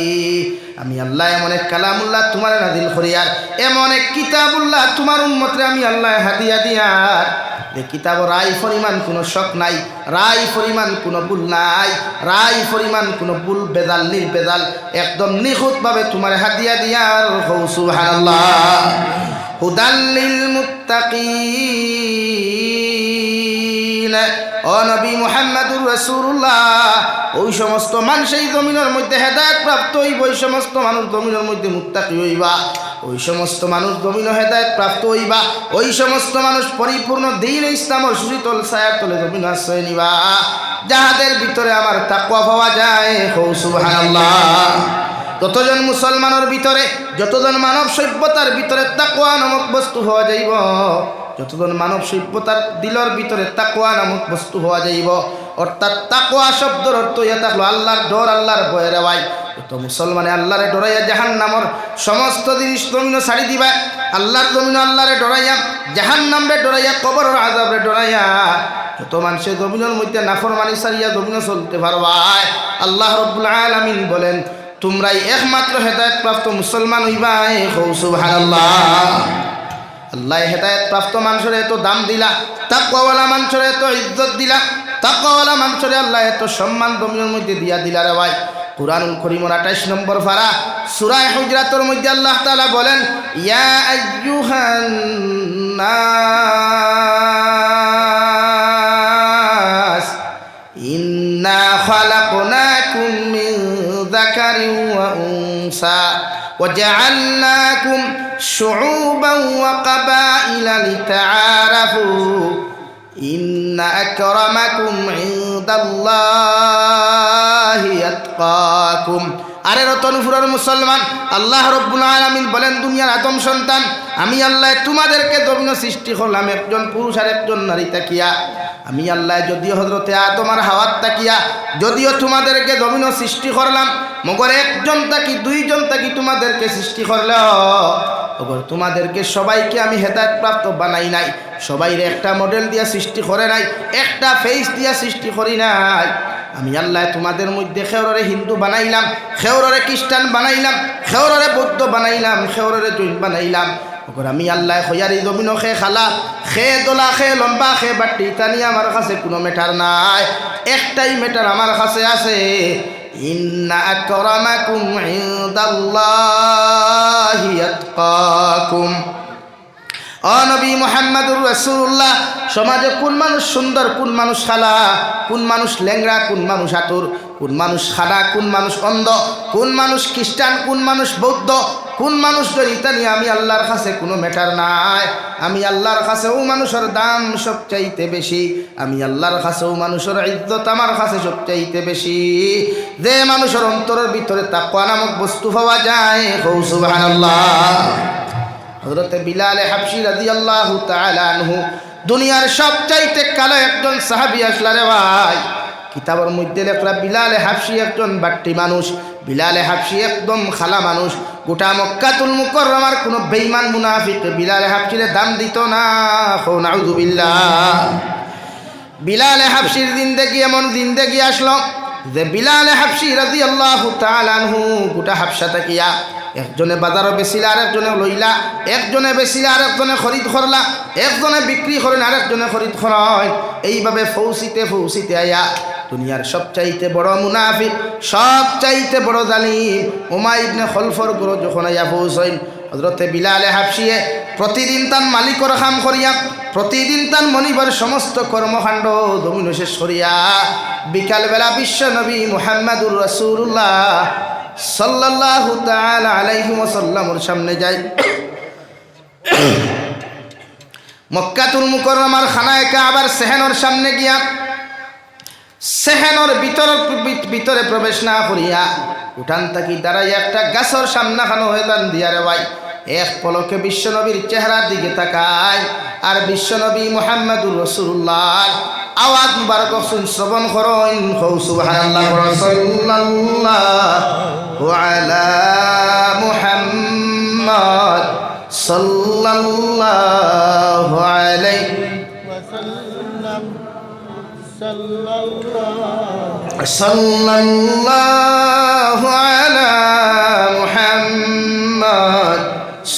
A: আমি আল্লাহ এমন এক কালামুল্লাহ তোমার নাদিল করিয়ার, এমন এক কিতাবুল্লাহ তোমার উম্মতরে আমি আল্লাহ হাদিয়া দিয়ার, যে কিতাব রায় পরিমাণ কোনো শক নাই, রায় পরিমাণ কোনো ভুল নাই, রায় পরিমাণ কোনো ভুল বেজাল নির্বেজাল একদম নিখুঁতভাবে তোমার হাদিয়া দিয়ার। সুবহানাল্লাহ। হুদাল লিল মুত্তাকিন। ও নবী মুহাম্মদুর রাসূলুল্লাহ, ওই সমস্ত মানুষ এই জমিনের মধ্যে হেদায়েত প্রাপ্ত হইব, ওই সমস্ত মানুষ জমিনের মধ্যে মুত্তাকি হইবা, ওই সমস্ত মানুষ জমিন হেদায়েত প্রাপ্ত হইবা, ওই সমস্ত মানুষ পরিপূর্ণ দ্বীন ইসলামের সুশীতল ছায়ার তলে জমিন আশ্রয় নিবা, যাহাদের ভিতরে আমার তাকওয়া পাওয়া যায়। সুবহানাল্লাহ। যতজন মুসলমানের ভিতরে, যতজন মানব সভ্যতার ভিতরে তাকওয়া নামক বস্তু হওয়া যাইব, যতজন মানব সভ্যতার দিলের ভিতরে তাকওয়া নামক বস্তু হওয়া যাইব, অর্থাৎ তাকওয়া শব্দের অর্থ ইয়া থাকলো আল্লাহর ডর, আল্লাহর ভয় রেওয়াই। তো মুসলমানে আল্লাহরে ডরাইয়া জাহান্নামর সমস্ত জিনিস জমিন ছাড়ি দিবা, আল্লাহর জমিন আল্লাহরে ডরাইয়া, জাহান্নামরে ডরাইয়া, কবরের আযাবরে ডরাইয়া যত মানুষের জমিনের মধ্যে নাফরমানি ছাড়িয়া জমিন চলতে পারবাই। আল্লাহ রাব্বুল আলামিন বলেন, তোমরাই একমাত্র হেদায়েত প্রাপ্ত মুসলমান হইবাই। সুবহানাল্লাহ। আল্লাহ হেদায়েত প্রাপ্ত মানুষের এত দাম দিলা, তাকওয়াওয়ালা মানুষের এত ইজ্জত দিলা, তাকওয়াওয়ালা মানুষের আল্লাহ এত সম্মান জমিনের মধ্যে দিয়া দিলা রে ভাই। কুরআনুল কারীমের 28 নম্বর পারা সূরা হুজরাতের মধ্যে আল্লাহ তাআলা বলেন, ইয়া আইয়ুহান নাস ইন্না খালাকনাকুম মিন যাকারিন ওয়া উনসা ওয়া জাআলনাকুম শুউবান ওয়া কাবাইলা লিতাআরাফু ইন্না আকরামাকুম ইনদাল্লাহি আতকাকুম। আরে রতনপুরের মুসলমান, আল্লাহ রাব্বুল আলামিন বলেন, দুনিয়ার আদম সন্তান, আমি আল্লাহ তোমাদেরকে জমিন সৃষ্টি করলাম একজন পুরুষ আর একজন নারী তাকিয়া। আমি আল্লাহ যদিও হযরতে আদম আর হাওয়াত তাকিয়া যদিও তোমাদেরকে জমিন সৃষ্টি করলাম, মগর একজন তাকি দুইজন তাকি তোমাদেরকে সৃষ্টি করলেও মগর তোমাদেরকে সবাইকে আমি হেদায়েত প্রাপ্ত বানাই নাই, সবাইরে একটা মডেল দিয়া সৃষ্টি করে নাই, একটা ফেস দিয়া সৃষ্টি করি নাই। আমি আল্লাহ তোমাদের মধ্যে খেউররে হিন্দু বানাইলাম, খেউররে খ্রিস্টান বানাইলাম, খেউররে বৌদ্ধ বানাইলাম, খেউররে জৈন বানাইলাম। ওগর আমি আল্লাহ খয়ারি জমিন খে খালা, খে দোলা, খে লম্বা, খে বাটি, তানি আমার কাছে কোনো ম্যাটার নাই, একটাই ম্যাটার আমার কাছে আছে, ইন্না আকরামাকুম ইনদাল্লাহি আতকাকুম। ও নবী মুহাম্মদুর রাসূলুল্লাহ, সমাজে কোন মানুষ সুন্দর, কোন মানুষ খালা, কোন মানুষ ল্যাংড়া, কোন মানুষ আতুর, কোন মানুষ খাড়া, কোন মানুষ অন্ধ, কোন মানুষ খ্রিস্টান, কোন মানুষ বৌদ্ধ, কোন মানুষ দরিতা নিয়ে আমি আল্লাহর কাছে কোনো ম্যাটার নাই। আমি আল্লাহর কাছে ও মানুষের দাম সবচাইতে বেশি, আমি আল্লাহর কাছে ও মানুষের ইজ্জত আমার কাছে সবচাইতে বেশি, যে মানুষের অন্তরের ভিতরে তাকওয়া নামক বস্তু পাওয়া যায়। সুবহানাল্লাহ। হযরতে বিলাল হাবশী রাদিয়াল্লাহু তাআলা আনহু, দুনিয়ার সবচাইতে কালো একজন সাহাবী আসলা রে ভাই। কিতাবের মধ্যে লেখা বিলাল হাবশী একজন বাট্টি মানুষ, বিলাল হাবশী একদম খালা মানুষ। গোটা মক্কাতুল মুকাররমার কোনো বেঈমান মুনাফিক বিলাল হাবশীরে দাম দিত না। নাউযুবিল্লাহ। বিলাল হাবশীর জিন্দেগি এমন জিন্দেগি আসলো যে বিলাল হাবশী রাদিয়াল্লাহু তাআলা আনহু গোটা হাবশা তাকিয়া একজনে বাজারও বেচিলা, আরেকজনে লইলা, একজনে বেচিলা, আরেকজনে খরিদ করলা, একজনে বিক্রি করেন, আরেকজনে খরিদ করেন। এইভাবে ফৌসিতে ফৌসিতে আয়া দুনিয়ার সবচাইতে বড় মুনাফিক, সবচাইতে বড় জালিম উমাইয়া ইবনে খলফর ঘর যখন আয়া পৌঁছইন, হযরতে বিলাল হাবশীয়ে প্রতিদিন তার মালিকর কাম করিয়া, প্রতিদিন তার মনিবার সমস্ত কর্মকাণ্ড জমিন শেষ করিয়া বিকালবেলা বিশ্ব নবী মুহাম্মদুর রাসূলুল্লাহ সাল্লাল্লাহু তাআলা আলাইহি ওয়াসাল্লামের সামনে যায়। মক্কাতুল মুকাররমার খানায়ে কাবার সেহেনর সামনে গিয়া সেহেনর ভিতরে প্রবেশ না করিয়া উঠান থাকি দাঁড়াইয়া একটা গাছর সামনা খানো হেলান দিয়া রে ভাই এক পলকে বিশ্বনবীর চেহারার দিকে তাকায় আর বিশ্বনবী মুহাম্মদুর রাসূলুল্লাহ আওয়াজ মুবারক শ্রবণ করেন সুবহানাল্লাহ সাল্লাল্লাহু আলা মুহাম্মদ সাল্লাল্লাহু আলাইহি ওয়াসাল্লাম সাল্লাল্লাহু আলা মুহাম্মদ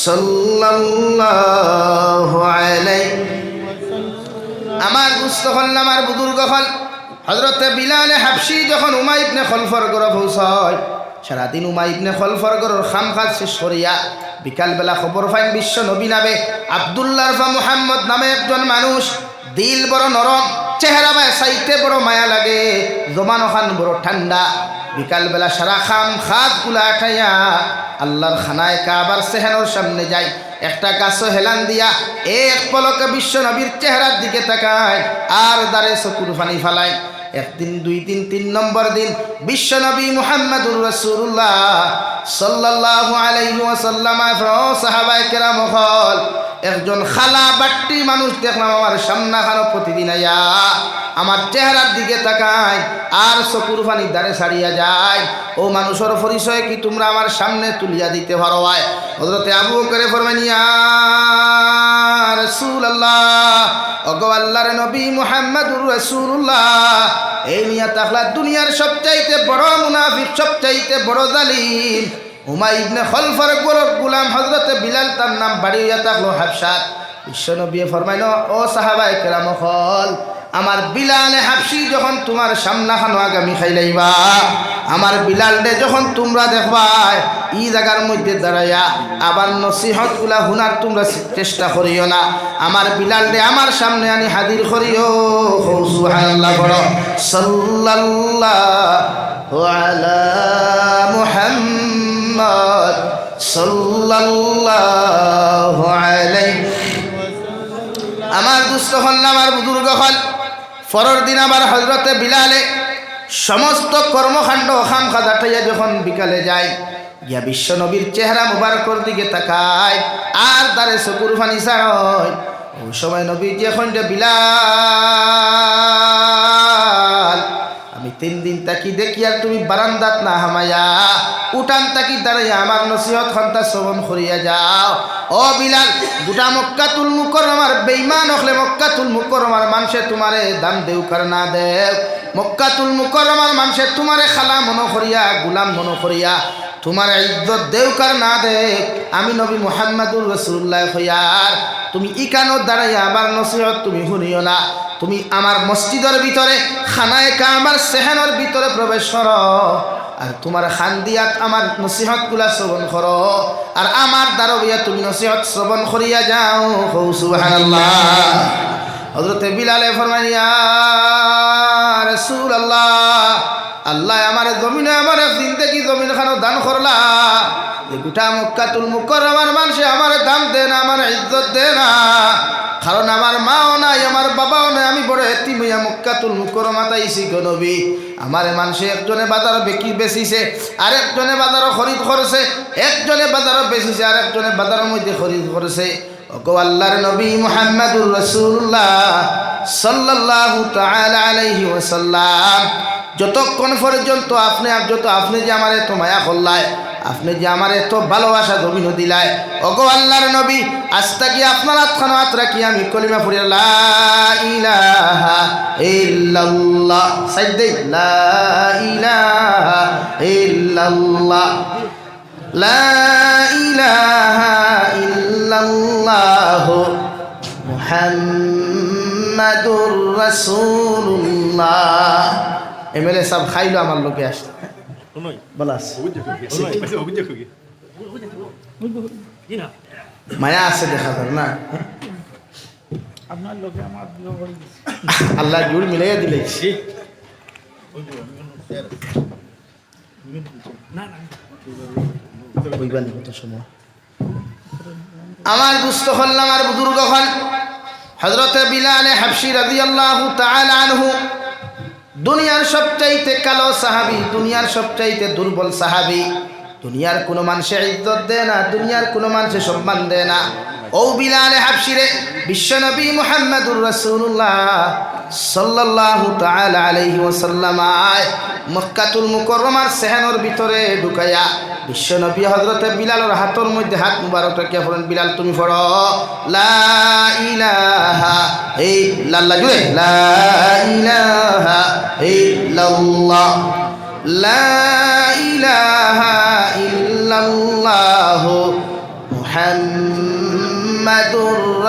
A: সাল্লাল্লাহু আলাইহি আমার দুস্থ হল আমার বুজুর্গ হল হযরত বিলাল হাবশী যখন উমাইয়া ইবনে খলফর ঘরে পৌঁছায় সারাদিন উমাইয়া ইবনে খলফর ঘরের খামকাজ শেষ করিয়া বিকালবেলা খবর পাইন বিশ্ব নবী নামে আব্দুল্লাহ বা মুহাম্মদ নামে একজন মানুষ দিল বড় নরম চেহারা বায় সাইতে বড় মায়া লাগে জমানো খান বড় ঠান্ডা বিকালবেলা সারা খাম খাত গুলা খাইয়া আল্লাহর খানায় কাবার সেহেনর সামনে যায় একটা গাছ হেলান দিয়া এক পলকে বিশ্ব নবীর চেহারার দিকে তাকায় আর দাঁড়ে চকুর পানি ফালায় একদিন দুই দিন তিন নম্বর দিন বিশ্ব নবী মুহাম্মদুর রাসূলুল্লাহ সাল্লাল্লাহু আলাইহি ওয়াসাল্লাম সাহাবায়ে কেরাম হল একজন খালা বাট্টি মানুষ দেখলাম আমার সামনা খানো প্রতিদিন আয়া আমার চেহারার দিকে তাকায় আর চকুর পানি দাঁড়ে ছাড়িয়া যায় ও মানুষের পরিচয় কি তোমরা আমার সামনে তুলিয়া দিতে পারো? হযরতে আবু বকর ফরমান ইয়া রাসূলুল্লাহ ওগো আল্লাহর নবী মুহাম্মদুর রাসূলুল্লাহ এই নিয়া তাহলা দুনিয়ার সবচাইতে বড় মুনাফিক সবচাইতে বড় জালিম উমাইয়া ইবনে খলফর গোলাম হযরতে বিলাল তার নাম বাড়ি হইয়া থাকলো হাবশাত বিশ্বনবী ফরমাইল ও সাহাবায়ে কেরাম হল আমার বিলাল হাবশী যখন তোমার সামনা খানো আগামী খাইলাইবা আমার বিলালরে যখন তোমরা দেখবা এই জায়গার মধ্যে দাঁড়াইয়া আবার নসিহত গুলা হুনার তোমরা চেষ্টা করিও না আমার বিলালরে আমার সামনে আনি হাজির করিও সুবহানাল্লাহ বলো সাল্লাল্লাহু আলা মুহাম্মদ সাল্লাল্লাহু আলাইহি আমার দুস্থ হল আমার বুজুর্গ হল পরের দিন আবার হযরতে বিলালে সমস্ত কর্মকাণ্ড খাম খাজা ঠাইয়া যখন বিকালে যায় গিয়া বিশ্ব নবীর চেহারা মুবারকর দিকে তাকায় আর তারে চকুর পানি ছাড়য় ওই সময় নবী যে খন্ডে বিলাল আমি 3 দিন তাকি দেখি আর তুমি বারান্দাত না হামায়া উঠান তাকি দাঁড়াইয়া আমার নসিহত খন্তা শ্রবণ করিয়া যাও ও বিলাল গোটা মক্কাতুল মুকাররমার বেঈমান হলে মক্কাতুল মুকাররমার মানুষে তোমারে দাম দেউ কার না দেও মক্কাতুল মুকাররমার মানুষে তোমারে খালা মনো করিয়া গোলাম মনো করিয়া তোমার ইজ্জত দেউ কার না দে আমি নবী মুহাম্মদুর রাসূলুল্লাহ হইয়ার তুমি ইকানো দাঁড়াইয়া আমার নসিহত তুমি শুনিও না তুমি আমার মসজিদের ভিতরে খানায়ে কাবার সেহেনের ভিতরে প্রবেশ করো আর তোমার খান্দিয়াত আমার নসিহত গুলা শ্রবণ করো আর আমার দারবিয়া তুমি নসিহত শ্রবণ করিয়া যাও সুবহানাল্লাহ হযরতে বিলালে ফরমান ইয়া রাসূলুল্লাহ আল্লাহ আমার জমিনে আমার জিন্দেগি জমিন খানো দান করলা গোটা মক্কাতুল মুকাররমার মানুষে আমার দাম দে না আমার ইজ্জত দে না কারণ আমার মাও নাই আমার বাবাও নাই আমি বড় এতিম হইয়া মক্কাতুল মুকাররমাতে আইছি গো নবী আমার মানুষে একজনে বাজার বেচিছে আর একজনে বাজার খরিদ করছে একজনে বাজার বেচিছে আর একজনে বাজারের মধ্যে খরিদ করছে ওগো আল্লাহর নবী মুহাম্মদুর রাসূলুল্লাহ সাল্লাল্লাহু তাআলা আলাইহি ওয়াসাল্লাম যতক্ষণ পর্যন্ত আপনি যে আমার এত মায়া করলাই আপনি যে আমার এত ভালোবাসা জমিন দিলাই ওগো আল্লাহর নবী আস্তা কি আপনার হাতখানো হাত রাখি আমি কলিমা পড়ি লা ইলাহা ইল্লাল্লাহ সাইদে লা ইলাহা ইল্লাল্লাহ লা ইলাহা ইল্লাল্লাহ মুহাম্মাদুর রাসূলুল্লাহ এমএলএ সাহেব খাইলো আমার লোকে আসছে বলাস মায়া আছে দেখা যার না আল্লাহ জুড় মিলাইয়া দিলে কত সময় আমার দুস্থ হল আমার বুজুর্গ হল হযরতে বিলাল হাবশী রাদিয়াল্লাহু তাআলা আনহু দুনিয়ার সবচাইতে কালো সাহাবী, দুনিয়ার সবচাইতে দুর্বল সাহাবী। দুনিয়ার কোনো মানুষে ইজ্জত দেয় না, দুনিয়ার কোনো মানুষে সম্মান দেয় না। ও বিলাল হাবশীরে বিশ্বনবী মুহাম্মদুর রাসূলুল্লাহ সাল্লাল্লাহু তাআলা আলাইহি ওয়াসাল্লাম মক্কাতুল মুকাররমার সেহানোর ভিতরে ঢুকাইয়া বিশ্বনবী হযরতে বিলালের হাতের মধ্যে হাত মুবারক রেখে বলেন, বিলাল তুমি পড়ো লা ইলাহা ইল্লাল্লাহ, জুড়ে লা ইলাহা ইল্লাল্লাহ, লা ইলাহা ইল্লাল্লাহ মুহাম্মাদুর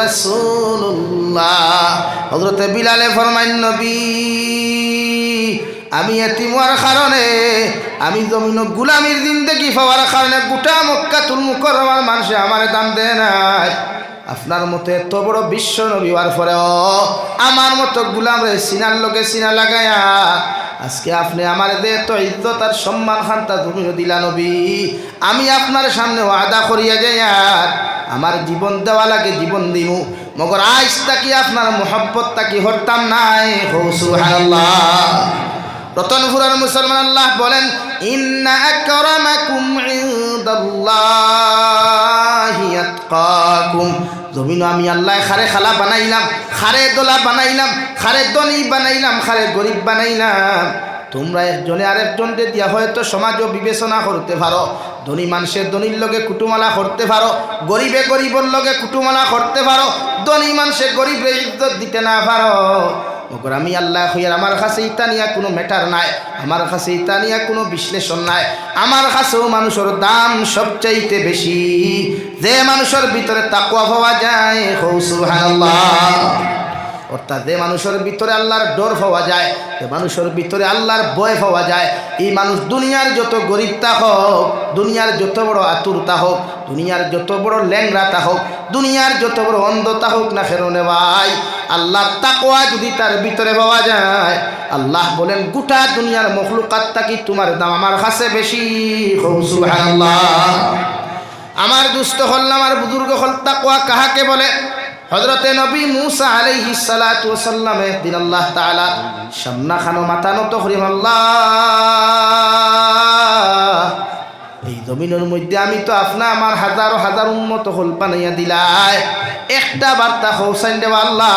A: রাসূলুল্লাহ। হযরতে বিলালে ফরমাইন, নবী আমি এতিম হওয়ার কারণে, আমি জমিন গুলামির জিন্দেগি পাওয়ার কারণে গোটা মক্কাতুল মুকাররমার মানুষে আমার দাম দেয় নাই। আপনার মতো এত বড় বিশ্ব নবী হওয়ার পরেও আমার মতো গুলামরে সিনার লোকে সিনা লাগায়া আজকে আপনি আমার দে তো ইজ্জত আর সম্মান খান্তা তুমিও দিলা নবী। আমি আপনার সামনে ওয়াদা করিয়া যাই আর আমার জীবন দেওয়া লাগে জীবন দিমু, মগর আজ তাকি আপনার মোহব্বত তাকি হরতাম নাই। সুবহানাল্লাহ। রতনপুরের মুসলমান আল্লাহ বলেন, ইন্না আকরামাকুম ইনদাল্লাহি আতকাকুম। জমিন আমি আল্লাহ খারে খালা বানাইলাম, খারে দোলা বানাইলাম, খারে ধনী বানাইলাম, খারে গরিব বানাইলাম। তোমরা একজনে আরেকজনকে দিয়া হয়তো সমাজও বিবেচনা করতে পারো, ধনী মানুষের ধনীর লগে কুটুমালা করতে পারো, গরিবে গরিবের লগে কুটুমালা করতে পারো, ধনী মানুষের গরিবের ইজ্জত দিতে না পারো। মগর আমি আল্লাহ হইয়ার আমার কাছে ইতা নিয়া কোনো ম্যাটার নাই, আমার কাছে ইতা নিয়া কোনো বিশ্লেষণ নাই। আমার কাছেও মানুষের দাম সবচাইতে বেশি যে মানুষের ভিতরে তাকওয়া পাওয়া যায়। সুবহানাল্লাহ। অর্থাৎ যে মানুষের ভিতরে আল্লাহর ডর পাওয়া যায়, যে মানুষের ভিতরে আল্লাহর ভয় পাওয়া যায়, এই মানুষ দুনিয়ার যত গরিবতা হোক, দুনিয়ার যত বড় আতুরতা হোক, দুনিয়ার যত বড় ল্যাংড়াতা হোক, দুনিয়ার যত বড় অন্ধতা হোক না ফেরনে ভাই, আল্লাহর তাকওয়া যদি তার ভিতরে পাওয়া যায়, আল্লাহ বলেন গোটা দুনিয়ার মখলুকাত থাকি তোমার দাম আমার কাছে বেশি। সুবহানাল্লাহ। আমার দুস্থ হল আমার বুজুর্গ হল তাকওয়া কাহাকে বলে? হযরতে নবী মুসা আলাইহিস সালাতু ওয়াস সালাম একদিন আল্লাহ তাআলা সামনা খানো মাথা নত করিম, আল্লাহ এই জমিনের মধ্যে আমি তো আপনা আমার হাজার হাজার উম্মত হল বানাইয়া দিলাই, একটা বার্তা পৌঁছাই দেব আল্লাহ,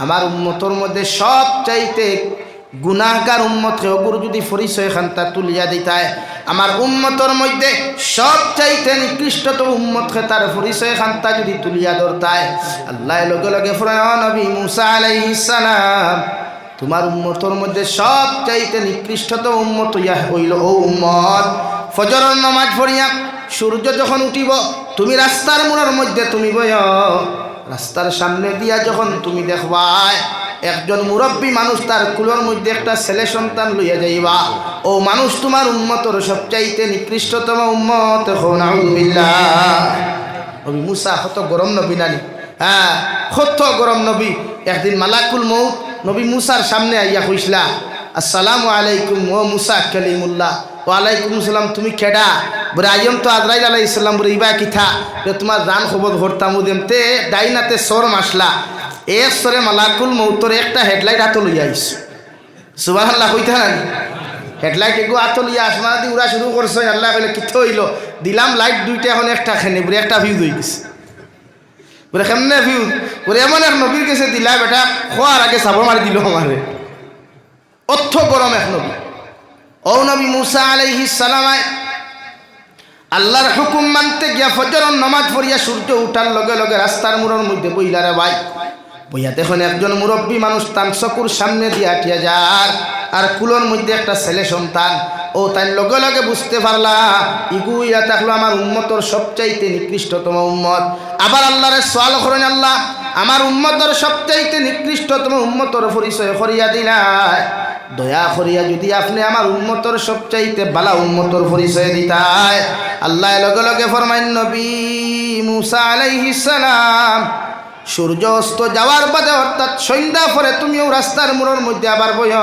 A: আমার উম্মতর মধ্যে সব চাইতে গুনাহগার উম্মতকে ওগুর যদি পরিচয় খান্তা তুলিয়া দিতায়, আমার উম্মতর মধ্যে সব চাইতে নিকৃষ্টতম উম্মতকে তার পরিচয় খান্তা যদি তুলিয়া ধরতায়, আল্লাহ লগে লগে ফরমান, নবী মুসা আলাইহিস সালাম তোমার উম্মতর মধ্যে সব চাইতে নিকৃষ্টতম উম্মত হইল ও উম্মত, ফজরের নামাজ পড়িয়া সূর্য যখন উঠিব তুমি রাস্তার মোড়ের মধ্যে তুমি বয়, রাস্তার সামনে দিয়া যখন তুমি দেখবাই একজন মুরব্বী মানুষ তার কুলোর মধ্যে একটা ছেলে সন্তান লইয়া যাইবা, ও মানুষ তোমার উম্মতর সবচাইতে নিকৃষ্টতম উম্মত। নাউযুবিল্লাহ। নবী মুসা কত গরম নবী নানি, হ্যাঁ কত গরম নবী। একদিন মালাকুল মউত নবী মুসার সামনে আইয়া কইসলা, আসসালামু আলাইকুম ও মুসা কালিমুল্লাহ। ওয়ালাইকুম আসসালাম, তুমি কেডা? বলে আইম তো আজরাইল আলাইহিস সালাম। বলে ইবা কিথা? তোমার জান খবর ভরতাম দেমতে ডাইনাতে সর মাসলা, এক সরে মালাকুল মউতরে একটা হেডলাইট হাত লইয়া আইস। সুবহানাল্লাহ কইতা না? হেডলাইট এগো হাত লইয়া আসমানা দি উড়া শুরু করছে। আল্লাহ কইলে কিথ হইল? দিলাম লাইট দুইটা, এখন একটা খেনে বলে একটা ভিউ হয়ে গেছে। বলে কেমনে ভিউ? বলে এমন এক নবীর কাছে দিলা বেটা খোয়ার আগে সাবো মারি দিল আমারে। অর্থ গরম এক নবী। ও নবী মুসা আলাইহিস সালাম আল্লাহর হুকুম মানতে গিয়া ফজরের নামাজ পড়িয়া সূর্য উঠার লগে লগে রাস্তার মোড়ের মধ্যে বইলা রে ভাই, বইয়া দেখুন একজন মুরব্বী মানুষ তার চকুর সামনে দিয়ে আটিয়া যার, আর কুলোর মধ্যে একটা ছেলে সন্তান। ও তাই লগে লগে বুঝতে পারলা ইগুইয়া থাকলো আমার উম্মতর সবচাইতে নিকৃষ্টতম উম্মত। আবার আল্লাহরে সওয়াল করেন, আল্লাহ আমার উম্মতর সবচাইতে নিকৃষ্টতম উম্মতর পরিচয় করিয়া দিলাই, দয়া করিয়া যদি আপনি আমার উম্মতর সবচাইতে বালা উম্মতর পরিচয় দিতায়। আল্লাহ লগে লগে ফরমাইন, নবী মুসা আলাইহিস সালাম সূর্য অস্ত যাওয়ার বাদে অর্থাৎ সন্ধ্যা পরে তুমিও রাস্তার মোড়ের মধ্যে আবার বয়,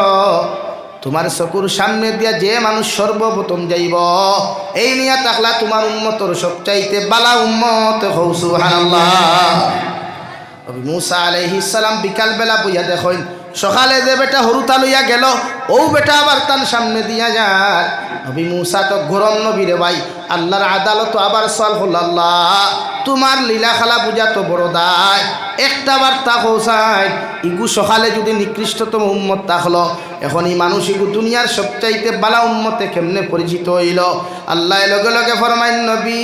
A: তোমার চকুর সামনে দিয়া যে মানুষ সর্বপ্রথম যাইব এই নিয়া তাকলা তোমার উম্মতর সবচাইতে বালা উম্মত হও সুবহানাল্লাহ। নবী মুসা আলাইহিস সালাম বিকাল বেলা বইয়া দেখেন সকালে যে বেটা হরুতা লইয়া গেল ও বেটা আবার তার সামনে দিয়া যায়। নবী মুসা তো গরম নবী রে ভাই, আল্লাহর আদালত আবার সওয়াল হল, আল্লাহ তোমার লীলা খেলা বুঝা তো বড় দায়, একটা বার্তা পৌঁছায় ইগু সকালে যদি নিকৃষ্টতম উম্মত থাকলো এখন এই মানুষ ইগু দুনিয়ার সবচাইতে বালা উম্মতে কেমনে পরিচিত হইল। আল্লাহ লগে লগে ফরমাইন নবী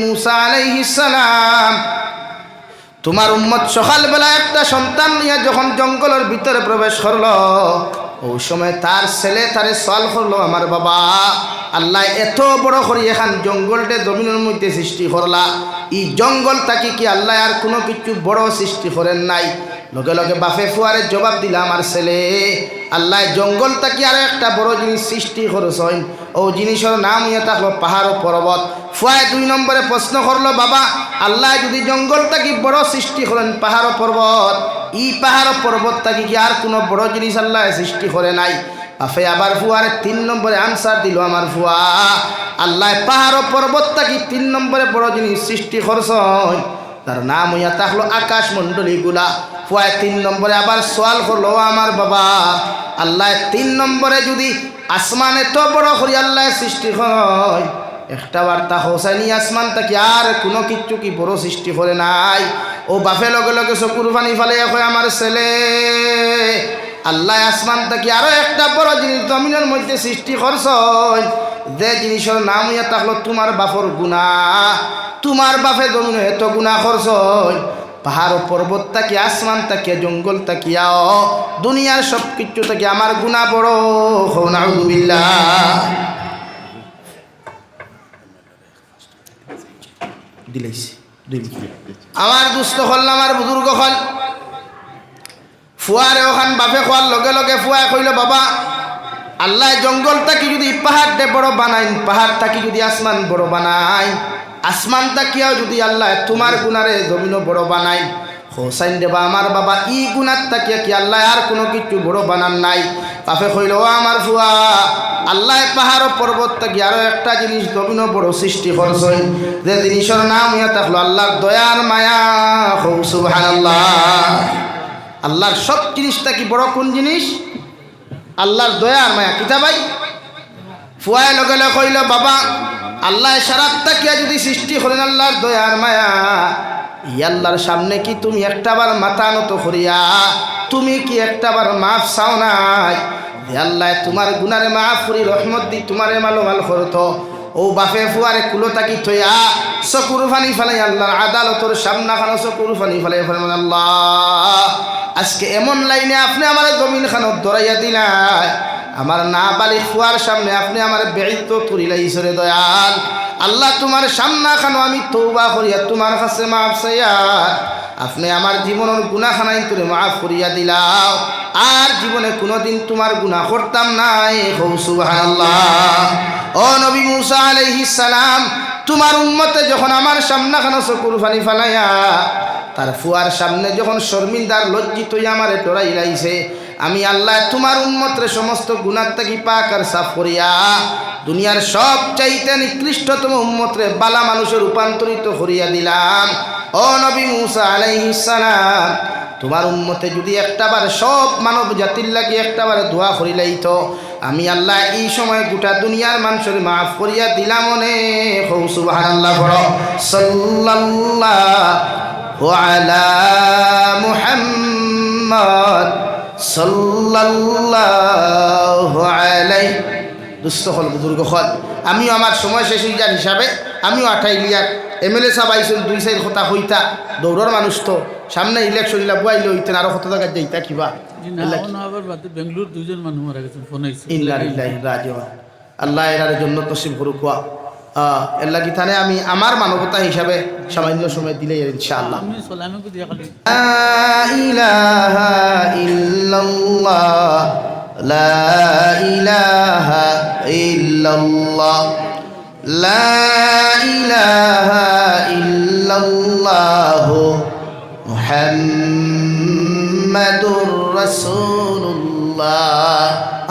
A: মুসা আলাইহিস সালাম তোমার উম্মত সকালবেলা একটা সন্তান নিয়ে যখন জঙ্গলের ভিতরে প্রবেশ করলো ওই সময় তার ছেলে তারে সওয়াল করলো, আমার বাবা আল্লাহ এত বড় করি এখান জঙ্গলটে জমিনের মধ্যে সৃষ্টি করলা, এই জঙ্গল থাকি কি আল্লাহ আর কোনো কিছু বড় সৃষ্টি করেন নাই? লগে লগে বাপে ফুয়ারে জবাব দিলা, আমার ছেলে আল্লাহ জঙ্গল থাকি আরো একটা বড় জিনিস সৃষ্টি করেছেন, ও জিনিসের নাম ইয়ে থাকলো পাহাড় ও পর্বত। ফুয়ায় 2 নম্বরে প্রশ্ন করলো, বাবা আল্লাহ যদি জঙ্গল থাকি বড় সৃষ্টি করেন পাহাড় ও পর্বত, এই পাহাড় ও পর্বত থাকি কি আর কোনো বড় জিনিস আল্লাহ সৃষ্টি করে নাই? বাপে আবার ফুয়ারে 3 নম্বরে আনসার দিল, আমার ফুয়া আল্লাহ পাহাড় ও পর্বত থাকি 3 নম্বরে বড় জিনিস সৃষ্টি করছেন, তার নাম হইয়া থাকলো আকাশ মণ্ডলীগুলা। ফুয়ায় 3 নম্বরে আবার সওয়াল করলো, আমার বাবা আল্লাহ 3 নম্বরে যদি আসমান এত বড় করি আল্লাহ সৃষ্টি হয় একটা বার্তা হোসাইনি আসমান থাকি আর কোনো কিচ্ছু কি বড় সৃষ্টি করে নাই? ও বাপে লগে লগে চকুর পানি ফালে কয়, আমার ছেলে আল্লাহ আসমান থাকি আরো একটা বড় জিনিস জমিনের মধ্যে সৃষ্টি করছেন, যে জিনিসের নাম হইয়া থাকলো তোমার বাপর গুনাহ, তোমার বাপে জমিনে এত গুনাহ করছেন, পাহাড় পর্বত থাকি আসমান থাকি জঙ্গল থাকিয়াও দুনিয়ার সব কিছু থাকি আমার গুনাহ বড়। নাউযুবিল্লাহ। দিলাইছি আমার দুস্থ হল আমার বুজুর্গ হল ফুয়ারে ওখান বাপে খোয়ার লগে লগে ফুয়ায় কইল, বাবা আল্লাহ জঙ্গল থাকি যদি পাহাড় দে বড় বানাই, পাহাড় থাকি যদি আসমান বড় বানাই, আসমান তাকিয়াও যদি আল্লাহ তোমার গুনারে জমিনও বড় বানাই, হোসাইন দেবা আমার বাবা ই গুনার তাকিয়া কি আল্লাহ আর কোনো কিছু বড় বানান নাই? বাপে কইল, ও আমার ফুয়া আল্লাহ পাহাড় পর্বত থাকি আরো একটা জিনিস জমিনও বড় সৃষ্টি করছেন, যে জিনিসের নাম হইয়া থাকলো আল্লাহর দয়ার মায়া। সুবহানাল্লাহ। আল্লাহর সব জিনিসটা কি বড় কোন জিনিস? আল্লাহর দয়ার মায়া। কিতা ভাই? ফুয়ায় লগে লগে কইল, বাবা আল্লাহ সারাত তাকিয়া যদি সৃষ্টি করেন আল্লাহর দয়ার মায়া, ই আল্লাহর সামনে কি তুমি একটাবার মাথা নত করিয়া তুমি কি একটাবার মাফ চাও নাই? যে আল্লাহ তোমার গুনারে মাফ করি রহমত দি তোমারে মালোমাল করতো। ও বাপে ফুয়ারে কুলো তাকি থইয়া চকুর ফানি ফেলাই আল্লাহর আদালতর সামনাখানো চকুর ফানি ফেলাই ফেলেন, আল্লাহ আজকে এমন লাইনে আপনি আমার জমিন খানত ধরাইয়া দিলাই, আমার না বালি ফুয়ার সামনে আপনি আমার বেইত করিলাইছরে দয়াল। আল্লাহ তোমার সামনা খানো আমি তওবা করিয়া তোমার কাছে মাফ চাইয়া আপনি আমার জীবনের গুনাহখানাই তুমি মাফ করিয়া দিলাও, আর জীবনে কোনোদিন তোমার গুনাহ করতাম নাই। সুবহানাল্লাহ। ও নবী মুসা আলাইহিস সালাম তোমার উম্মতে যখন আমার সামনাখানো চকুর পানি ফালাইয়া তার ফুয়ার সামনে যখন শর্মিন্দার লজ্জিত হইয়া আমারে ডরাই লাইছে, আমি আল্লাহ তোমার উম্মতের সমস্ত গুনাহ থেকে পাক আর সাফ করিয়া দুনিয়ার সব চাইতে নিকৃষ্টতম উম্মতরে বালা মানুষে রূপান্তরিত করিয়া দিলাম। ও নবী মুসা আলাইহিস সালাম তোমার উম্মতে যদি একটাবার সব মানব জাতির লাগি একটাবার দোয়া করিলাইতো, আমি আল্লাহ এই সময় গোটা দুনিয়ার মানুষের মাফ করিয়া দিলাম। অনেক সুবহানাল্লাহ। সাল্লাল্লাহু আলা মুহাম্মদ সাল্লাল্লাহু আলাইহি। দুস্থ হল বুজুর্গ হল, আমিও আমার সময় শেষ হয়ে যার হিসাবে আমিও 28 লিয়ার এমএলএ সাহেব আইসুন 2-4 কথা হইতা, দৌড়র মানুষ তো সামনে ইলেকশন ইলা বুয়াইলে হইতেন আরো কত টাকা যাইতা কিবা
B: বেঙ্গলোর 2 জন মানুষ মারা গেছেন ফোন আইছে।
A: আল্লাহ এর জন্য তসিব করুক। এর লাগি থানে আমি আমার মানবতা হিসাবে সামান্য সময় দিলে ইনশাআল্লাহ।
B: আমি সালামকে দিয়া খালি
A: লা ইলাহা ইল্লাল্লাহ লা ইলাহা ইল্লাল্লাহ লা ইলাহা ইল্লাল্লাহ মুহাম্মাদুর রাসূলুল্লাহ।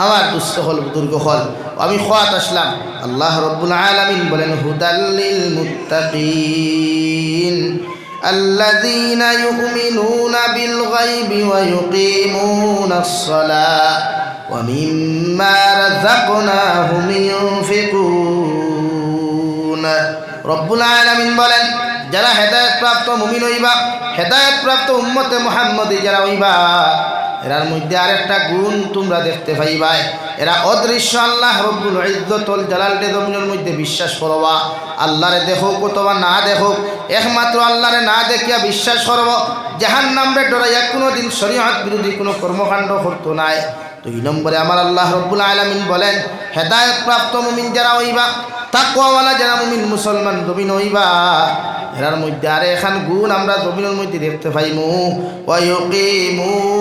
A: আমার দুস্থ হল বুজুর্গ হল আমি খোয়াত আসলাম আল্লাহ রাব্বুল আলামিন বলেন হুদাল লিল মুত্তাকিন আল্লাযীনা ইউমিনুনা বিল গায়বি ওয়া ইউকিমুনাস সালাহ ওয়া মিম্মা রাযাকনাহুম ইউনফিকুন। রব্বুল আলামিন বলেন যারা হেদায়েত প্রাপ্ত মুমিন হইবা, হেদায়েত প্রাপ্ত উম্মতে মুহাম্মদী যারা হইবা, এরার মধ্যে আরেকটা গুণ তোমরা দেখতে পাইবা, এরা অদৃশ্য আল্লাহ রব্বুল ইজ্জতুল জালালকে জমিনের মধ্যে বিশ্বাস করবা। আল্লাহরে দেখো অথবা না দেখো, একমাত্র আল্লাহরে না দেখিয়া বিশ্বাস করব। জাহান্নামে ডরাইয়া কোনোদিন শরীয়ত বিরোধী কোনো কর্মকাণ্ড করতো নাই। 2 নম্বরে আমার আল্লাহ রব্বুল আলামিন বলেন হেদায়েত প্রাপ্ত মুমিন যারা হইবা, তাকওয়াওয়ালা যারা মুমিন মুসলমান জমিন হইবা, এরার মধ্যে আরে এখান গুণ আমরা জমিনের মধ্যে দেখতে পাইমু। ওয়া ইউকিমুনাস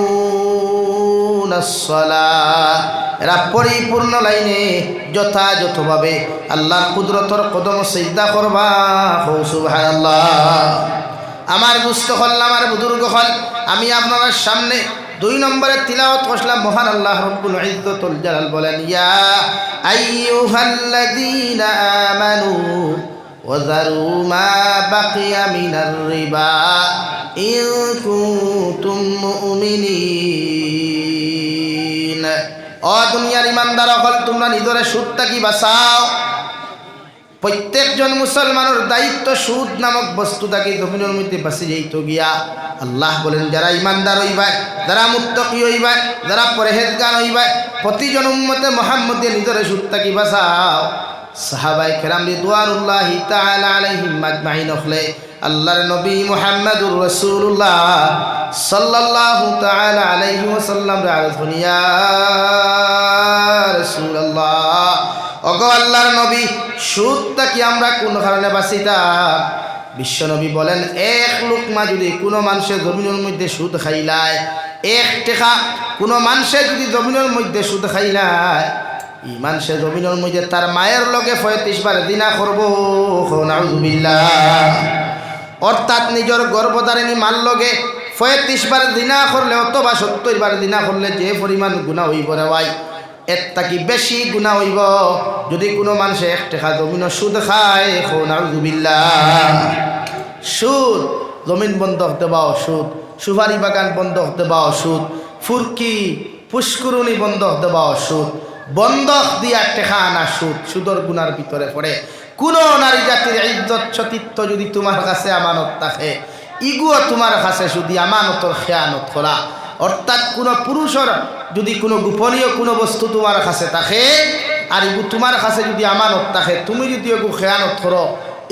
A: সালাহ, এরা পরিপূর্ণ লাইনে যথাযথভাবে আল্লাহর কুদরতর কদম সিজদা করবা। সুবহানাল্লাহ। আমার দুস্থ হল আমার বুজুর্গ হল আমি আপনার সামনে 2 নম্বরে তিলাওয়াত করলাম। মহান আল্লাহ রব্বুল ইজ্জতুল জালাল বলেন ইয়া আইয়ুহাল্লাযীনা আমানু ওয়াযারু মা বাকিয়া মিনার রিবা ইন কুনতুম মুমিনিন। ও দুনিয়ার ইমানদার হল তোমরা নিজরে সুদটা কি বাঁচাও। প্রত্যেকজন মুসলমানের দায়িত্ব সুদ নামক বস্তুটাকে জমিনের মধ্যে বাঁচি যাইতো গিয়া। আল্লাহ বলেন যারা ইমানদার হইবা, যারা মুত্তাকি হইবা, যারা পরহেজগার হইবা, প্রতিজন উম্মতে মুহাম্মদী নিজরে সুদটা কি বাঁচাও। সাহাবায়ে কেরাম রিদওয়ানুল্লাহি তাআলা আলাইহিম আজমাইন হলে আল্লাহর নবী মুহাম্মদুর রাসূলুল্লাহ সাল্লাল্লাহু তাআলা আলাইহি ওয়াসাল্লাম ইয়া রাসূলুল্লাহ, ওগো আল্লাহর নবী সুদটা কি আমরা কোন কারণে বাঁচিতাম? বিশ্বনবী বলেন 1 লুকমা যদি কোনো মানুষের জমিনের মধ্যে সুদ খাইলায়, 1 টাকা কোনো মানুষের যদি জমিনের মধ্যে সুদ খাইলায়, এই মানুষের জমিনের মধ্যে তার মায়ের লগে 35 বার জিনা করব। নাউযুবিল্লাহ। অর্থাৎ নিজের গর্ভধারিণী মার লগে 35 বার জিনা করলে অথবা 70 বার জিনা করলে যে পরিমাণ গুনাহ হইব রে ভাই, এর থাকি বেশি গুনাহ হইব যদি কোনো মানুষে 1 টাকা জমিন সুদ খায়। নাউযুবিল্লাহ। সুদ, জমিন বন্ধক দেওয়া সুদ, সুপারি বাগান বন্ধক দেওয়া সুদ, ফুরকি পুষ্করণী বন্ধক দেওয়া সুদ, বন্ধক দিয়া টেকা আনা সুদ, সুদর গুনার ভিতরে পড়ে। কোন নারী জাতির ইজ্জত সতীত্ব যদি তোমার কাছে আমানত থাকে, ইগুও তোমার কাছে শুধু আমানতর খেয়ানত করা। অর্থাৎ কোনো পুরুষের যদি কোনো গোপনীয় কোনো বস্তু তোমার কাছে থাকে আর ইগু তোমার কাছে যদি আমানত থাকে, তুমি যদি এগু খেয়ানত করো,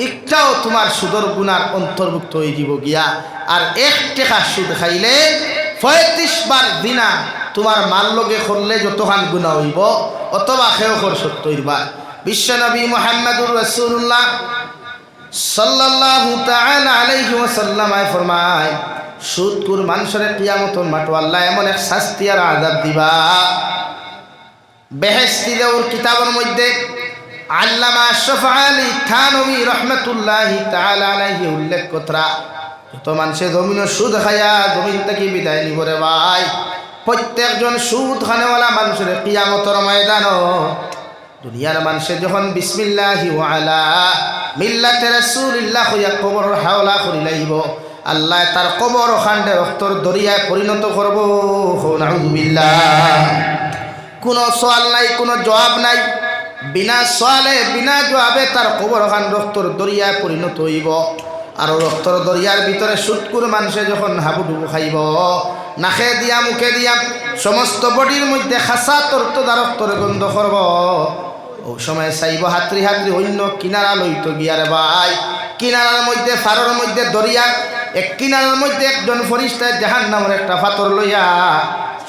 A: একটাও তোমার সুদর গুনার অন্তর্ভুক্ত হয়ে যাব গিয়া। আর 1 টাকা সুদ খাইলে 35 বার দিনা তোমার মাল লগে করলে যতখান গুনাহ হইব অথবা খেয়েও কর 70 বার। বিশ্বনবী মুহাম্মদুর রাসূলুল্লাহ সাল্লাল্লাহু তাআলা আলাইহি ওয়াসাল্লাম ফরমায় সুদখোর মানুষের কিয়ামতের মাঠে আল্লাহ এমন এক শাস্তি আর আযাব দিবা। বেহেশতীর কিতাবের মধ্যে আল্লামা আশরাফ আলী থানভী রাহমাতুল্লাহি তাআলা আলাইহি উল্লেখ করা, যত মানুষে জমিন সুদ খায়া জমিন থেকে বিদায় নিব রে ভাই, প্রত্যেকজন সুদ খানেওয়ালা মানুষের কিয়ামতের ময়দানও দুনিয়ার মানুষে যখন বিসমিল্লাহি ওয়া আলা মিল্লাতে রাসূলিল্লাহ হইয়া কবর হাওলা করি লাইব, আল্লাহ তার কবর খান্ডে রক্তর দরিয়ায় পরিণত করব। নাউযুবিল্লাহ। কোনো সওয়াল নাই, কোনো জবাব নাই, বিনা সওয়ালে বিনা জবাবে তার কবর খান রক্তর দরিয়ায় পরিণত হইব। আর রক্তর দরিয়ার ভিতরে সুদকুর মানুষে যখন হাবুডুবু খাইব, নাকে দিয়া মুখে দিয়া সমস্ত বডির মধ্যে খাসা তরতদা রক্তর গন্ধ করব। ও সময় চাইব হাতরি হাতরি অন্য কিনারা লইত গিয়ারে ভাই, কিনারার মধ্যে ফারর মধ্যে দরিয়া, এক কিনারার মধ্যে একজন ফরিস্তায় জাহান্নামের একটা পাথর লইয়া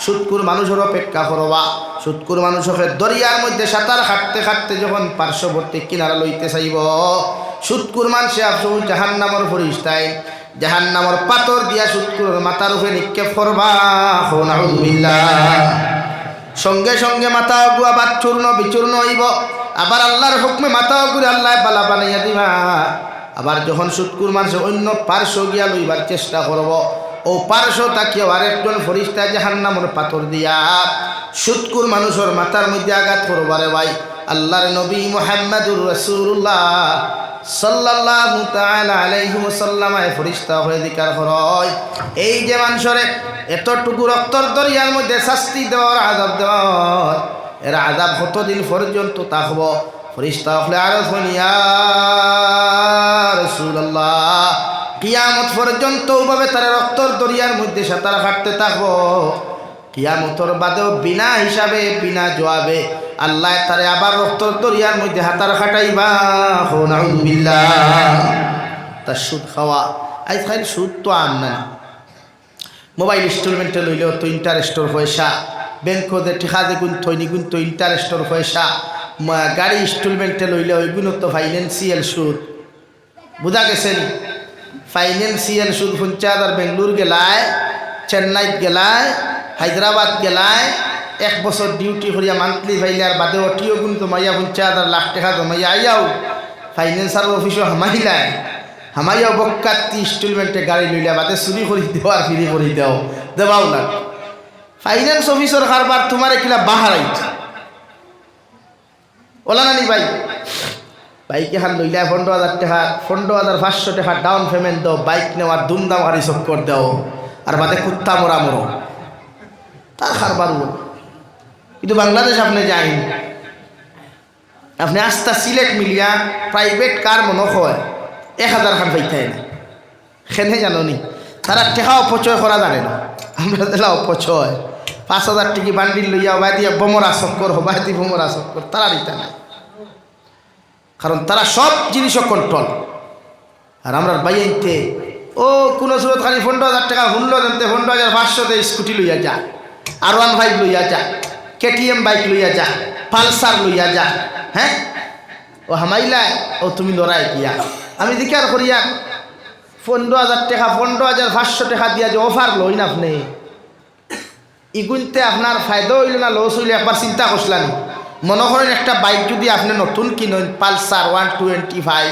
A: সুদকুর মানুষের অপেক্ষা করবা। সুদকুর মানুষকে দরিয়ার মধ্যে সাঁতার কাটতে কাটতে যখন পার্শ্ববর্তী কিনারা লইতে চাইব, সুদকুর মানুষে আফসোস জাহান্নামের ফরিস্তায় জাহান্নামের পাথর দিয়া সুদকুরের মাথার উপরে নিক্ষেপ করবা। নাউযুবিল্লাহ। সঙ্গে সঙ্গে মাথা অগু আবার চূর্ণ বিচূর্ণ হইব, আবার আল্লাহর হুকমে মাথা অগুরে আল্লাহ বালা বানাইয়া দিবা। আবার যখন সুদকুর মানুষ অন্য পার্শ্ব গিয়া লইবার চেষ্টা করব, ও পার্শ্ব তাকিয়ে আরেকজন ফরিস্তা জাহান্নামের পাথর দিয়া সুৎকুর মানুষের মাথার মধ্যে আঘাত করবারে ভাই আল্লাহর নবী মুহাম্মদুর রাসূলুল্লাহ সাল্লাল্লাহু তাআলা আলাইহি ওয়াসাল্লাম ফরিস্তা হয়ে দিকার হয় এই যে মানুষরে এতটুকু রক্তর দরিয়ার মধ্যে শাস্তি দেওয়ার আযাব দেওয়ার এর আযাব কতদিন পর্যন্ত থাকব ফরিস্তা হলে আরো শুনিয়া রাসূলুল্লাহ কিয়ামত পর্যন্ত ওভাবে তারা রক্তর দরিয়ার মধ্যে সাঁতার কাটতে থাকবো কিয়ামতর বাদেও বিনা হিসাবে বিনা জবাবে আল্লাহ তারে আবার রক্তর দরিয়ার মধ্যে হাতার খাটাইবা নাউযুবিল্লাহ তা সুদ খাওয়া আজকাল সুদ তো আন না মোবাইল ইনস্টলমেন্টে লইলেও তো ইন্টারেস্টর পয়সা ব্যাংকতে ঠেকা দেখুন থৈনিগুন তো ইন্টারেস্টর পয়সা গাড়ি ইনস্টলমেন্টে লইলে ওইগুলো তো ফাইন্যান্সিয়াল সুদ বুঝা গেছেন ফাইন্যান্সিয়াল সুদ পঞ্চায়েত আর বেঙ্গলুর গেলায় চেন্নাইত গেলায় হায়দ্রাবাদ গেলায় 1 বছর ডিউটি করিয়া মান্থলি ফাইলে আর বাদে অটিও কিন্তু মাইয়া পঞ্চায়েত আর লাখ টাকা জমাইয়া আইয়াও ফাইন্যান্সার অফিসও হামাইলায় হামাইয়াও বক্কাতি ইনস্টলমেন্টে গাড়ি লইলা বাদে চুরি করে দেওয়া আর ফিরি করে দেওয়াও না ফাইন্যান্স অফিসর কারবার তোমার কিলা বাহারাইত ওলা নানি ভাই বাইকে হার লইলা 15,000 টাকা 15,500 টাকা ডাউন পেমেন্ট দাও বাইক নেওয়ার দুমদাম হারি চক্কর দাও আর বাদে কুত্তা মরা মরো তার কারবার কিন্তু বাংলাদেশ আপনি যাইন আপনি আস্তা সিলেট মিলিয়া প্রাইভেট কার মনে হয় 1,000 খান পাইতে না সেনে জানি তারা টেকা অপচয় করা জানে না আমরা দিলা অপচয় 5,000 টিকি বান্ডিল লইয়া হবাই দিয়ে বোমরা চক্কর হবাই দিয়ে বোমরা চক্কর তারা দিতে না কারণ তারা সব জিনিসও কন্ট্রোল আর আমরা বাইতে ও কোনো সুরত খালি 15,000 টাকা হুনলো জানতে 15,500 স্কুটি লইয়া যা R15 লইয়া যা KTM বাইক লইয়া যা পালসার লইয়া যা হ্যাঁ ও হামাইলা ও তুমি লড়াই কিয়া আমি দিকার করিয়া 15,000 টাকা 15,500 টাকা দিয়া যে অফার লই না আপনি ইগুনতে আপনার ফায়দা হইল না লস হইলে একবার চিন্তা করছিলেন মনে করেন একটা বাইক যদি আপনি নতুন কিনেন পালসার 125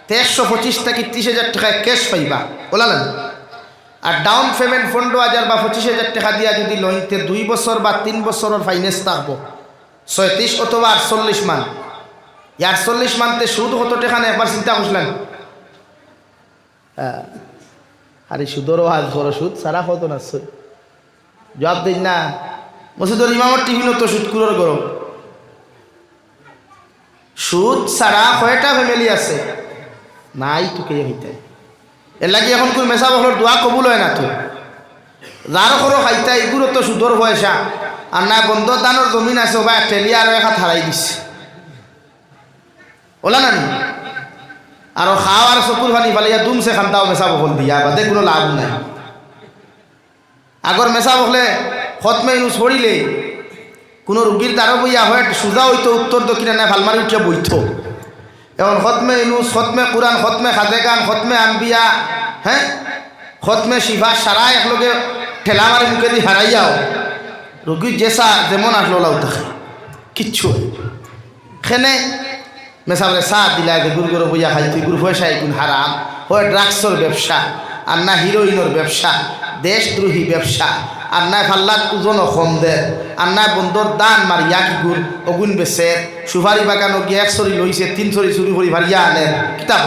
A: 125 থেকে 30,000 টাকায় ক্যাশ পাইবা বলালেন আর ডাউন পেমেন্ট 15,000 বা 25,000 টাকা দিয়া যদি লইতে 2 বছর বা 3 বছরের ফাইন্যান্স থাকবো 36 অথবা 48 মান 48 মানতে সুদ কত টাকা না একবার চিন্তা করছিলেন আরে সুদরও হাত বড় সুদ সারা কত না সুদ জবাব দিন না মসজিদের ইমামর টিফিনও তো সুদ কুলোর গরম সুদ সারা কয়টা ফ্যামিলি আছে নাই তোকে হইতে এর লাগে এখন কোন মেসা বহর দোয়া কবুল হয় না তো যার করো খাইতা এগুলো তো সুদর পয়সা আর না বন্ধ দানোর জমিন আছে বা টেলিয়া আর একা হারাই দিছে ওলা না আর খাওয়ার চকুর পানি ফালিয়া দুমছে খান্তাও মেসা বহল দিয়া বাদে কোনো লাভ নাই আগর মেসা বহলে খতমে ইনু ছড়িলে কোনো রুগীর দ্বারা বইয়া হয় সোজা হইতো উত্তর দক্ষিণে নাই ভালমারি উঠিয়া বইত এখন খতমে ইনুস খতমে কুরআন খতমে খাজেগান খতমে আম্বিয়া হ্যাঁ খতমে শিফা সারা একলগে ঠেলা মারি মুখে দিয়ে হারাই যাও রুগীর জেসা যেমন আসলো লাউ থাকে কিচ্ছু খেনে মেসাবরে চা দিলা গুড় গুড়ো বইয়া খাই তুই গুড় পয়সা এগুন হারাম হয় ড্রাগসর ব্যবসা আর না হিরোইনের ব্যবসা দেশদ্রোহী ব্যবসা আর নাই ফাল্লাত ওজন কম দে আর নাই বন্ধর দান মারিয়া কি গুড় অগুন বেছে সুপারি বাগানো গিয়ে 1 ছড়ি লইছে 3 ছড়ি চুরি করি ভারিয়া আনে কিতাব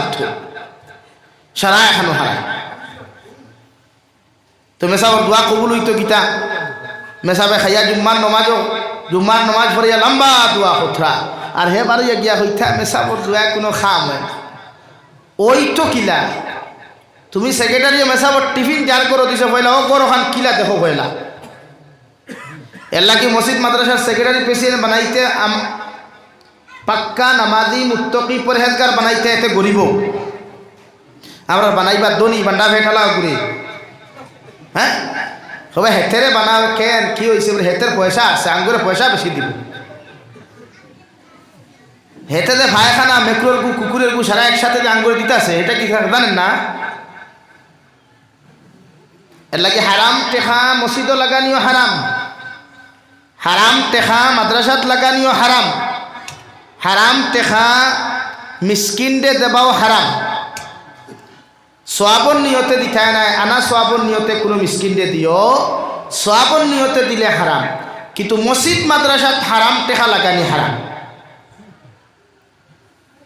A: সারা এখনো হারায় তো মেসাবর দোয়া কবুল হইতো গীতা মেসাবে খাইয়া জুম্মার নমাজ পড়িয়া লম্বা দোয়া হথরা আর হে বাড়িয়া গিয়া হইতা মেসাবর দোয়া কোনো খাম ওই তো কিলা তুমি সেক্রেটারি মেসাবর টিফিন জার করো দিছো পয়লা ও করো খান কিলা দেখো পয়লা এর লাগি মসজিদ মাদ্রাসার সেক্রেটারি প্রেসিডেন্ট বানাইতে পাক্কা নামাজি মুত্তকি পরহেজগার বানাইতে এতে গরিব আমরা বানাইবা দনি বান্ডা ভেটালা ঘুরে হ্যাঁ সবাই হেতেরে বানাও কেন কি হয়েছে হেতের পয়সা আছে আঙ্গুরে পয়সা বেশি দিব হেতে যে ভাইখানা মেকুরের গু কুকুরের গু সারা একসাথে যে আঙ্গুরে দিতে আছে এটা কি জানেন না এর লাগে হারাম টেকা মসজিদও লাগানিও হারাম হারাম টেকা মাদ্রাসাত লাগানিও হারাম হারাম টেকা মিসকিন দে দেবাও হারাম সোয়াবন নিয়তে দিতায় নাই, আনা সোয়াবন নিয়তে কোনো মিসকিনরে দিও, সোয়াবন নিয়তে দিলে হারাম। কিন্তু মসজিদ মাদ্রাসাত হারাম টেকা লাগানি হারাম।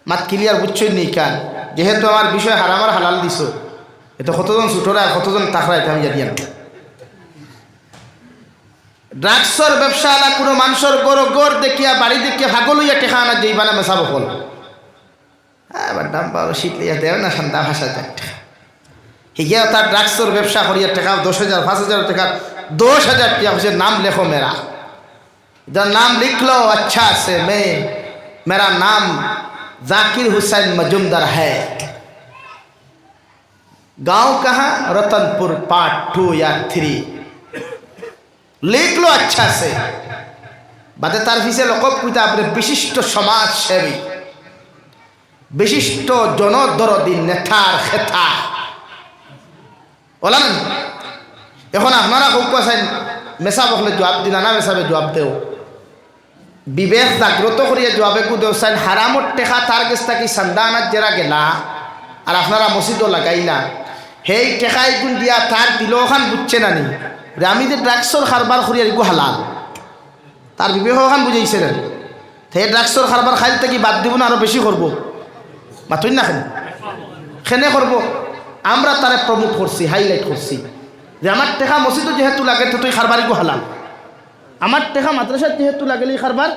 A: মাত ক্লিয়ার বুঝছই নি কান? যেহেতু আমার বিষয় হারাম আর হালাল দিছ, এত কতজন ছুটরা আর কতজন তাকরা এটা আমি জানি না। ড্রাগসর ব্যবসা আলা কোনো মানুষের গড় দেখিয়া বাড়ি দেখিয়া ভাগল হইয়া টেকা আনা যেই বানা মেশা বকল এবার দাম পাবো শীত লইয়া দেও না শান্তা 5,000 টাকা হিগিয়া তার ড্রাগসর ব্যবসা করিয়া টাকা 10,000 5,000 টাকা 10,000 টাকা হচ্ছে নাম লেখো মেরা इधर नाम लिख लो अच्छा से मैं मेरा नाम जाकिर हुसैन मजुमदार है गांव कहाँ रतनपुर पार्ट 2 या 3 लिख लो अच्छा से बातें तारफी से लकब कुछ अपने विशिष्ट समाज सेवी विशिष्ट जनदरदी नेतार खेता बोला ना এখন আপনারা খুব কোসাইন মেসা বকলে জবাব দিনা না মেসাবে জবাব দেও বিবেক জাগ্রত করিয়া জবাবে কু দেও সাইন হারামত টেকা তার কাছ থেকে সন্ধানাত জেরা গেলা আর আপনারা মসজিদও লাগাইলা হেই টেকাই গুণ দিয়া তার দিলখান বুঝছে না নি যে আমি যে ড্রাগসর কারবার করিয়া এগু হালাল তার বিবেকখান বুঝাইছে না সেই ড্রাগসর কারবার খাইল থেকে বাদ দিব না আরো বেশি করবো মাতুই না খেনে করবো আমরা তারে প্রমোট করছি হাইলাইট করছি যে আমার টেকা মসজিদও যেহেতু লাগে তো তুই খারবারই গো হালাল আমার টেকা মাদ্রাসার যেহেতু লাগেলি খারবার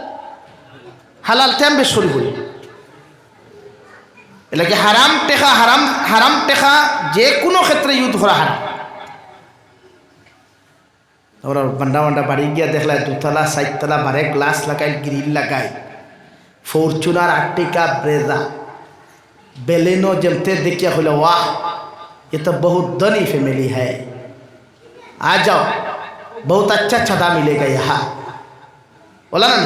A: হালাল তেম বেশ করি বলি এলাকি হারাম টেকা হারাম টেকা যে কোনো ক্ষেত্রে ইউজ করা হারাম ওরা বান্ডা বান্ডা বাড়ি গিয়া দেখলায় 2তলা 4তলা বারে গ্লাস লাগাই গ্রিল লাগাই ফরচুনার আর্টিকা ব্রেজা बेलेनो जमते देखिए बोले वाह ये तो बहुत धनी फैमिली है आ जाओ बहुत अच्छा छदा मिलेगा यहाँ बोला ना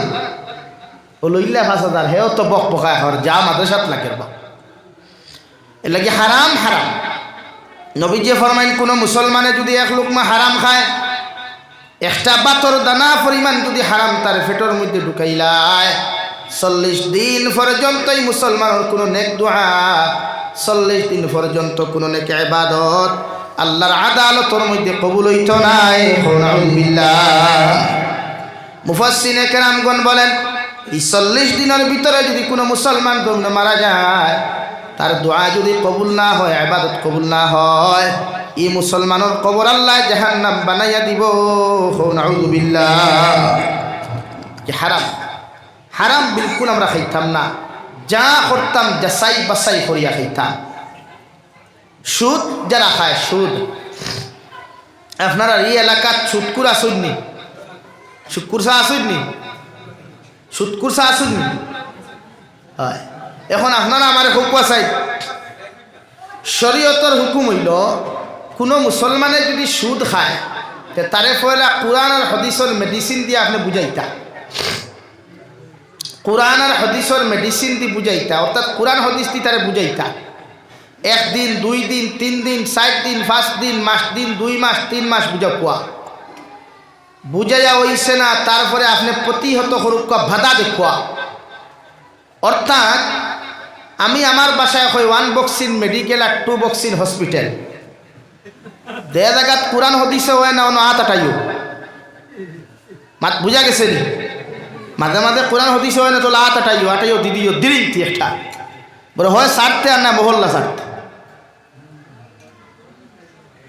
A: बोलो इल्ला 5,000 है तो बक बका और जा मदरसात लगे लगे हराम हराम नबी जी फरमाइन कोनो मुसलमाने যদি এক লুকমা হারাম খায় একটা বাতর দানা পরিমাণ যদি হারাম তার পেটের মধ্যে ঢুকাইলায় 40 দিন পর্যন্ত এই মুসলমানের কোনো নেক দোয়া 40 দিন পর্যন্ত কোনো নেক ইবাদত আল্লাহর আদালতের মধ্যে কবুল হইতো না আলহামদুলিল্লাহ মুফাসসিরে কেরামগণ বলেন এই 40 দিনের ভিতরে যদি কোনো মুসলমান দমে মারা যায় তার দোয়া যদি কবুল না হয় ইবাদত কবুল না হয় এই মুসলমানের কবর আল্লাহ জাহান্নাম বানাইয়া দিব আলহামদুলিল্লাহ কি হারাম হারাম বিলকুল আমরা খাইতাম না যা করতাম যাচাই বাছাই করিয়া খাইতাম সুদ যারা খায় সুদ আপনারা এই এলাকার সুদকুর আসুননি সুদকুরসা আসুননি সুদকুরসা আসুননি হয় এখন আপনারা আমার হুকুম চাই শরীয়তের হুকুম হইল কোনো মুসলমানে যদি সুদ খায় তারে পয়লা কোরআন আর হাদিসের মেডিসিন দিয়ে আপনি বুঝাইতা কোরআন আর হাদিসের মেডিসিন দি বুঝাইতা অর্থাৎ কোরআন হাদিস দি তারে বুঝাইতা 1 দিন 2 দিন 3 দিন 7 দিন 5 দিন মাস দিন 2 মাস 3 মাস বুঝা কোয়া বুঝাইয়া হইছে না তারপরে আপনি প্রতিহত হরুক বাধা দেখুয়া অর্থাৎ আমি আমার বাসায় কই 1 বক্সিং মেডিকেল আর 2 বক্সিং হসপিটাল দে জায়গাত কোরআন হাদিসে হয় না অন্য হাত আটাইও মাত বুঝা গেছে নি মাঝে মাঝে কোরআন হাদিস হয় না তো লাত আটাইও দিদিও দিরিংতি একটা বলে হয় সারতে আর না মহল্লা সারতে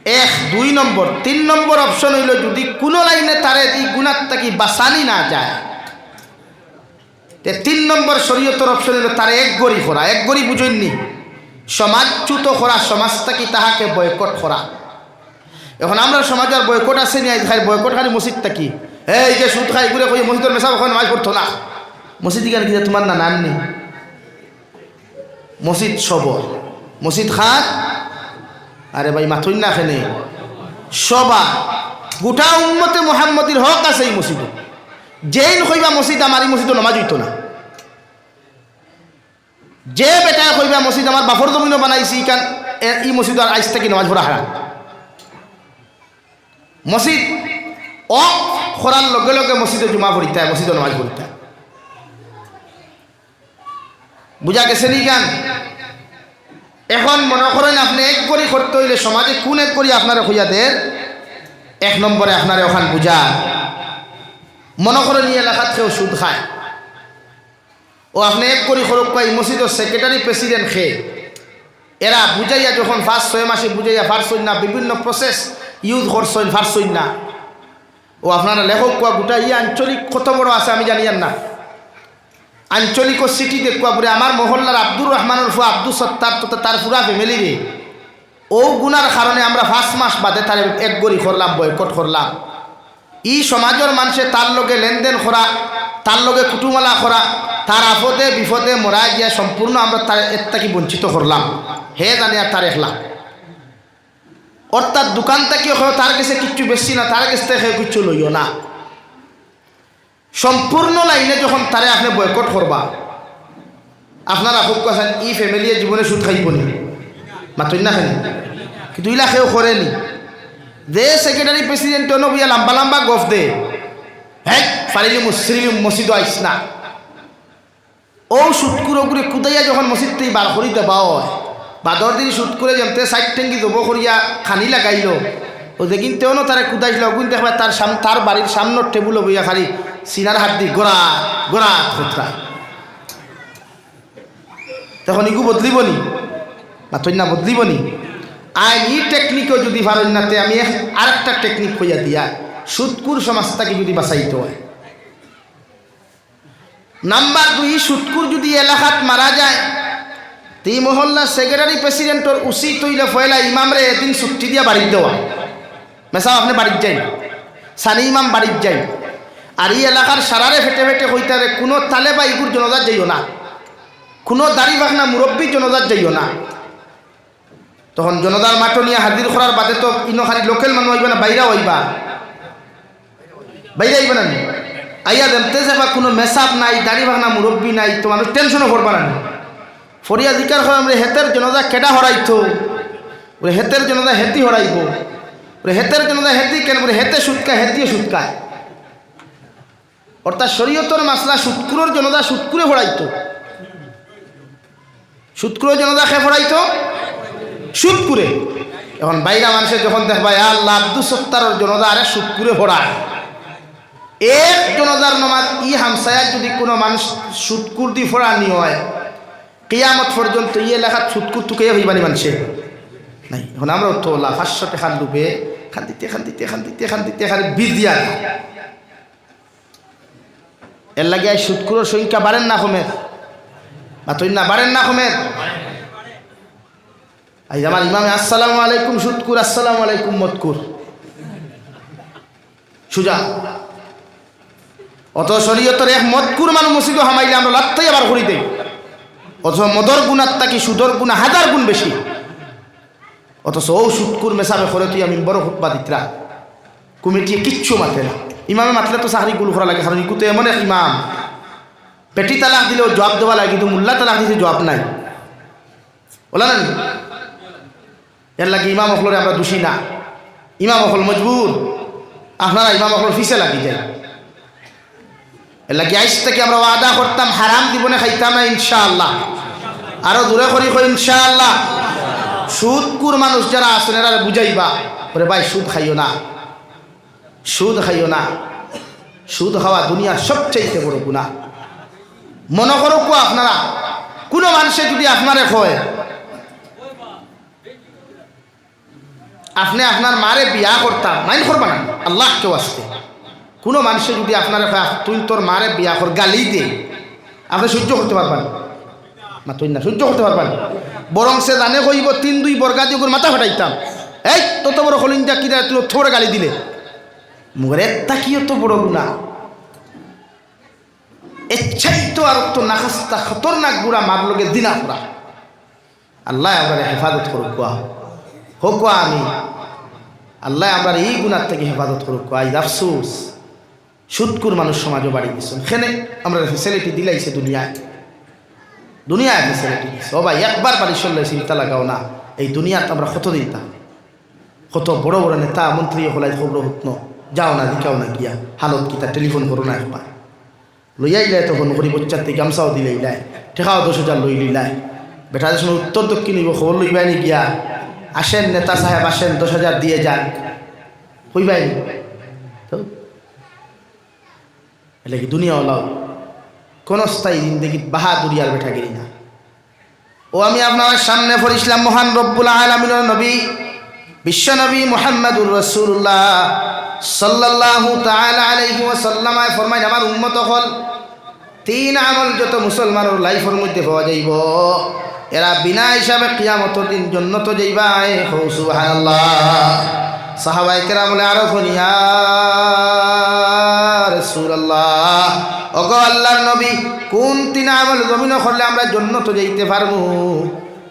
A: 1 2 নম্বর 3 নম্বর অপশন হইল যদি কোনো লাইনে তারে এই গুনাহ থেকে বাঁচানি না যায় তে 3 নম্বর শরীয়তের অপশন হইল তারে এক গরি করা এক গরি বুঝইনি সমাজচ্যুত করা সমাজ থেকে তাহাকে বয়কট করা এখন আমরা সমাজের বয়কট আছে নি খালি বয়কট খালি মসজিদ থাকি এই যে সুদ খাই ঘুরে কই মসজিদের মেশা ওখানে নামাজ পড়তো না মসজিদ কেন কি তোমার না নাম নেই মসজিদ সবর মসজিদ খাত আরে ভাই মাথুই না খেনে সবা গোটা উম্মতে মুহাম্মদীর হক আছে এই মসজিদে যেই কইবা মসজিদ আমার এই মসজিদে নামাজ হইতো না যে বেটা কইবা মসজিদ আমার বাফর জমিনও বানাইছি কারণ এই মসজিদ আর আইস থেকে নামাজ পড়া হারাম মসজিদ অ খরার লগে লগে মসজিদে জুমা পড়িতে হয় মসজিদে নামাজ পড়িতে হয় বুঝা গেছে নি গান এখন মনে করেন আপনি এক করি করতে হইলে সমাজে কোন এক করি আপনারা হইয়া দেন। এক নম্বরে আপনারা ওখান বুঝা মনে করেন এই এলাকাত কেউ সুদ খায়, ও আপনি এক করি খরক পাই মসজিদের সেক্রেটারি প্রেসিডেন্ট খেয়ে এরা বুঝাইয়া যখন 5-6 মাসে বুঝাইয়া ফারসইন না, বিভিন্ন প্রসেস ইউজ করছেন ফারসইন না, ও আপনারা লেখক কোয়া গোটা ই আঞ্চলিক কত বড় আছে আমি জানিয়ান না। আঞ্চলিক ও সিটি দেখুয়া পরে আমার মহল্লার আব্দুর রহমানের ফুয়া আব্দুল সত্তার তো তার পুরা ফ্যামিলি রে ও গুনার কারণে আমরা 5 মাস বাদে তার এক গড়ি করলাম, বয়কট করলাম। ই সমাজের মানুষে তার লগে লেনদেন করা, তার লগে কুটুমালা করা, তার আপদে বিপদে মরা গিয়া সম্পূর্ণ আমরা তার এর থেকে বঞ্চিত করলাম। হে জানি আর তার একলা অর্থাৎ দোকান থেকে তার কাছে কিচ্ছু বেশি না, তার কাছ থেকে কিচ্ছু লইও না। সম্পূর্ণ লাইনে যখন তারে আপনি বয়কট করবা, আপনারা খুব কথা ই ফ্যামিলি জীবনে সুদ খাইব নি মাত্র না খানি, কিন্তু ইলা কেউ করেনি। যে সেক্রেটারি প্রেসিডেন্ট নবিয়া লম্বা লম্বা গফ দে, হ্যাঁ ফারিলি মুসলিম মসজিদ আইস না, ও সুদ করে কুদাইয়া যখন মসজিদ থেকে বার করি দেবা হয়, বাদর দিন সুদ করে যেমতে সাইড টেঙ্গি দেবো করিয়া খানি লাগাইল, ও দেখিন তেও তারা কুদাইছিল গুণ দেখবা তার বাড়ির সামনের টেবুল বইয়া খালি সিনার হাত দি গোড়া গোড়া খোঁতরা, তখন ইগু বদলিব নি মাত্র না বদলিব নি। আইন ই টেকনিকও যদি পারেন নাতে আমি আর একটা টেকনিক হইয়া দিয়া সুদকুর সমাজটাকে যদি বাঁচাইতে হয়। নাম্বার 2, সুদকুর যদি এলাকাত মারা যায়, তি মহল্লার সেক্রেটারি প্রেসিডেন্টর উচিত হইলে ফয়লা ইমামরে এদিন ছুটি দিয়া বাড়ির দেওয়া, মেসাও আপনি বাড়ির যাই, সানি ইমাম বাড়ির যাই, আর এই এলাকার সারারে ফেটে ফেটে হইতারে কোনো তালে বা ইগুর জনজাত যাইও না, কোনো দাড়ি ভাগনা মুরব্বী জনজাত যাইও না। তখন জনতার মাঠ নিয়ে হাজির করার বাদে তো ইনখানি লোকাল মানুষ হইবা না, বাইরা হইবা, বাইরে আইবা না আইয়া দেমতে যাবা, কোনো মেসাপ নাই, দাড়ি ভাগনা মুরব্বী নাই, তো মানুষ টেনশনও করবা না। ফরিয়া জিকার হয় আমরা হেতের জনতা কেডা হরাইতো, বলে হেতের জনতা হেতি হরাইব, বলে হেতের জনতা হেতি কেন, বলে হেতে সুৎকায় হেতিও সুৎকায়। অর্থাৎ শরীয়তর মাসলা সুৎকুরের জনতা সুৎকুরে হরাইতো, সুৎকুরের জনতা খে হরাইতো সুৎকুরে। এখন বাইরা মানুষের যখন দেখবা আল্লাহ আব্দুল সত্তারের জনতা আরে সুৎকুরে ভরায়, এক জনতার নমাজ ই হামসায়াত যদি কোনো মানুষ সুৎকুর দি ফোড়ানি হয়, কিয়ামত পর্যন্ত ইয়ে লেখা সুৎকুর তুকে হইবানি মানুষে নাই। এখন আমরা তো 500 টাকা ডুবে খান্দিতে খান্দিতে খান্দিতে খান্দিতে খালি বীজ দিয়া, এর লাগে সুৎকুরের সংখ্যা বাড়েন না কমের, বা তুই না বাড়েন না কমের। আজ আমার ইমামে আসসালামু আলাইকুম সুৎকুর, আসসালামু আলাইকুম মতকুর, সুজা অত শরীয়তের এক মতকুর মানুষ মসজিদ হামাইলে আমরা লাত্তাই আবার করি দেই, অথচ মদর গুণার তাকি সুদর গুণা 1000 গুণ বেশি। অথচ ও সুৎকুর মেসাবে করে তুই আমি বড় খুতবা দিতরা, কমিটি কিচ্ছু মাতে না। ইমামে মাতলে তো চাকরি গুলো করা লাগে, কারণ ইকুতে এমন এক ইমাম পেটি তালাক দিলেও জবাব দেওয়া লাগে, কিন্তু মোল্লা তালাক দিতে জবাব নাই, বলা না। এর লাগে ইমাম অকলরে আমরা দোষী না, ইমাম অকল মজবুর, আপনারা ইমাম অকল ফিসে লাগি যায়। এর লাগে আইস থেকে আমরা ওয়াদা করতাম হারাম জীবনে খাইতাম না ইনশাআল্লাহ, আরো দূরে করি ইনশাআল্লাহ। সুদকুর মানুষ যারা আছেন এরা বুঝাইবা, বলে ভাই সুদ খাইও না, সুদ খাইও না, সুদ খাওয়া দুনিয়ার সবচেয়ে বড় গুনাহ। মনে করো কো আপনারা কোনো মানুষে যদি আপনারে কয় আপনি আপনার মারে বিয়া করতাম, মাইন করবা না আল্লাহ কেউ আসতে, কোনো মানুষে যদি আপনারে কয় তুই তোর মারে বিয়া কর, গালি দে, আপনি সহ্য করতে পারবেন না, তুই না সহ্য করতে পারবেন। বরং সে জানে কইব 3-2 বর্গা দিয়ে মাথা ফাটাইতাম, এই তত বড় হলিনটা কিনা তুই থোড়ে গালি দিলে, মুখের একটা কি তো বড় গুণা, ইচ্ছাইতো আর তো নাকাস্তা খতরনাক গুড়া মার লোকে দিনা পুরা। আল্লাহ আমরা হেফাজত করুক হোক, আমি আল্লাহ আমরা এই গুণার থেকে হেফাজত করুক। আজ আফসোস সুদকুর মানুষ সমাজও বাড়ি দিচ্ছেন, এখানে আমরা ফেসিলিটি দিলাইছে দুনিয়ায়, দুনিয়ায় ফেসিলিটি দিচ্ছে। ও ভাই একবার বাড়ি চললে চিন্তা লাগাও না, এই দুনিয়াতে আমরা কত দিতাম, কত বড় বড় নেতা মন্ত্রী হলাই খবর হত, যাও না দিকাও না গিয়া হালত কিতা টেলিফোন করো না একবার লইয়াই লাই, তখন গরিব বাচ্চার থেকে গামছাও দিলেই লাই, ঠেকাও 10,000 লই লিলাই, বেটা যে সময় উত্তর দক্ষিণ হইব খবর লইবাইনি গিয়া আসেন নেতা সাহেব আসেন 10,000 দিয়ে যান হইবাইনি তো এটা কি দুনিয়া ওলাও কোন স্থায়ী জিন্দেগি বাহাদুরি আর বেঠাগিরি না। ও আমি আপনার সামনে পড়িছিলাম মহান রব্বুল আলামিনের নবী বিশ্ব নবী মুহাম্মদুর রাসূলুল্লাহ সাল্লাল্লাহু তাআলা আলাইহি ওয়াসাল্লাম ফরমায় আমার উম্মত হল 3 আমল যত মুসলমানের লাইফের মধ্যে পাওয়া যাইব এরা বিনা হিসাবে কিয়ামতের দিন জান্নাত যাইবা। সুবহানাল্লাহ। সাহাবায়ে কেরাম বলে আরো ফনিয়া রাসূলুল্লাহ ওগো আল্লাহর নবী কোন 3 আমল জমিন করলে আমরা জান্নাত যাইতে পারবো?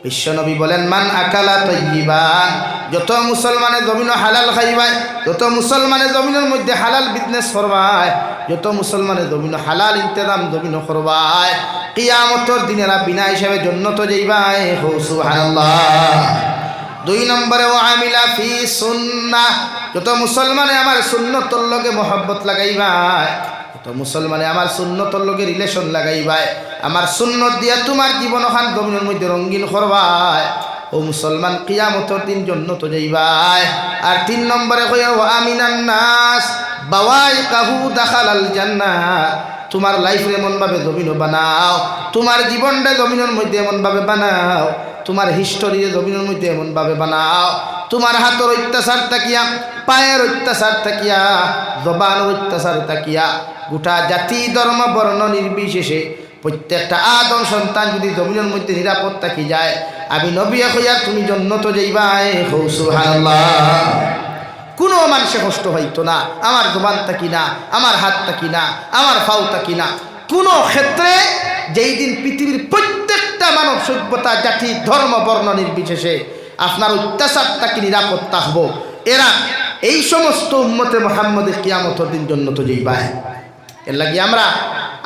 A: বিশ্ব নবী বলেন মান আকালা তাইয়িবান যত মুসলমানে জমিন হালাল খাইবায় যত মুসলমানে জমিনের মধ্যে হালাল বিজনেস করবায় যত মুসলমানে জমিন হালাল ইন্তজাম জমিন করবায় কিয়ামতের দিন এরা বিনা হিসাবে জান্নাত যাইবায়। সুবহানাল্লাহ। 2 নম্বরে ও আমিলা ফি সুন্নাহ যত মুসলমানে আমার সুন্নতর লগে মোহাব্বত লাগাইবায় তো মুসলমানে আমার সুন্নতর লগে রিলেশন লাগাইবায় আমার সুন্নত দিয়া তোমার জীবন খান জমিনের মধ্যে রঙিন করবায় ও মুসলমান কিয়ামতের দিন জান্নাত যাইবায়। আর 3 নম্বরে কই ও আমিনান নাস বাওয়াইকাহু দাখালাল জান্নাহ তোমার লাইফে এমন ভাবে জমিন বানাও তোমার জীবনটা জমিনের মধ্যে এমন ভাবে বানাও তোমার হিস্টোরি জমিনের মধ্যে এমন ভাবে বানাও তোমার হাতের অত্যাচার তাকিয়া পায়ের অত্যাচার তাকিয়া জবানের অত্যাচার তাকিয়া গোটা জাতি ধর্ম বর্ণ নির্বিশেষে প্রত্যেকটা আদম সন্তান যদি জমিনের মধ্যে নিরাপদ থাকি যায় আমি নবী হইয়া তুমি জান্নাত যাইবাই। সুবহানাল্লাহ। কোনো মানুষে কষ্ট হইতো না আমার জবান থাকি না আমার হাত থাকি না আমার পাও থাকি না কোনো ক্ষেত্রে যেই দিন পৃথিবীর প্রত্যেকটা মানব সভ্যতা জাতি ধর্ম বর্ণ নির্বিশেষে আপনার অত্যাচার থাকি নিরাপদ থাকব এরা এই সমস্ত উম্মতে মুহাম্মদের কিয়ামতের দিন জান্নাত যাইবাই। এর লাগি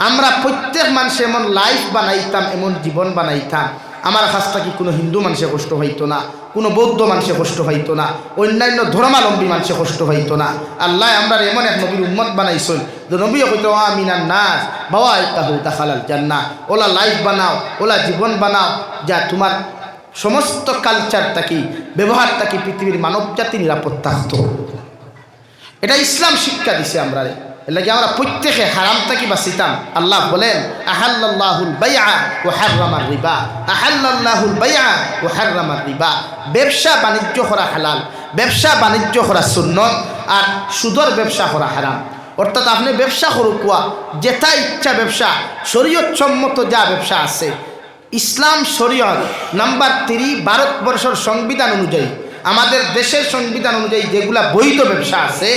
A: আমরা প্রত্যেক মানুষ এমন লাইফ বানাইতাম এমন জীবন বানাইতাম আমার কাছ থেকে কোনো হিন্দু মানুষে কষ্ট হইতো না কোনো বৌদ্ধ মানুষে কষ্ট হইতো না অন্যান্য ধর্মাবলম্বী মানুষে কষ্ট হইতো না। আল্লাহ আমরা এমন এক নবীর উম্মত বানাইছেন যে নবী হইতো আমিনান নাস বাওয়াইকাহু দাখালাল জান্নাহ ওলা লাইফ বানাও ওলা জীবন বানাও যা তোমার সমস্ত কালচার থাকি ব্যবহার থাকি পৃথিবীর মানব জাতি নিরাপদ থাকতো। এটা ইসলাম শিক্ষা দিছে আমরা এর লাগে আমরা প্রত্যেকে হারাম থাকি বাঁচিতাম। আল্লাহ বলেন আহাল্লাল্লাহুল বাইআ ওয়া হাররামার রিবা আহাল্লাল্লাহুল বাইআ ওয়া হাররামার রিবা ব্যবসা বাণিজ্য করা হালাল ব্যবসা বাণিজ্য করা সুন্নত আর সুদর ব্যবসা করা হারাম। অর্থাৎ আপনি ব্যবসা করুক যেটা ইচ্ছা ব্যবসা শরীয়ত সম্মত যা ব্যবসা আছে ইসলাম শরীয়ত নাম্বার 3 ভারতবর্ষের সংবিধান অনুযায়ী আমাদের দেশের সংবিধান অনুযায়ী যেগুলা বৈধ ব্যবসা আছে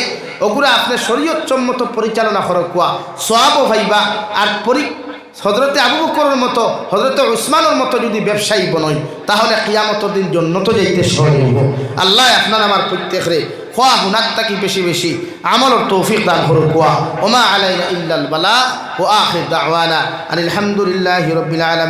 A: ওগুলো আপনি শরীয়ত সম্মত পরিচালনা করকুয়া সওয়াবও পাইবা আর হযরতে আবু বকরের মতো হযরতে উসমানের মতো যদি ব্যবসায়ী বনই তাহলে কিয়ামতের দিন জান্নাত যাইতে সহজ হইব। আল্লাহ আপনার আমার প্রত্যেকরে খোয়া হুনার থাকি বেশি বেশি আমলের তৌফিক দান করকুয়া। ওমা আলাইনা ইল্লাল বালা ওয়া আখির দাওয়ানা আলহামদুলিল্লাহি রাব্বিল আলামিন।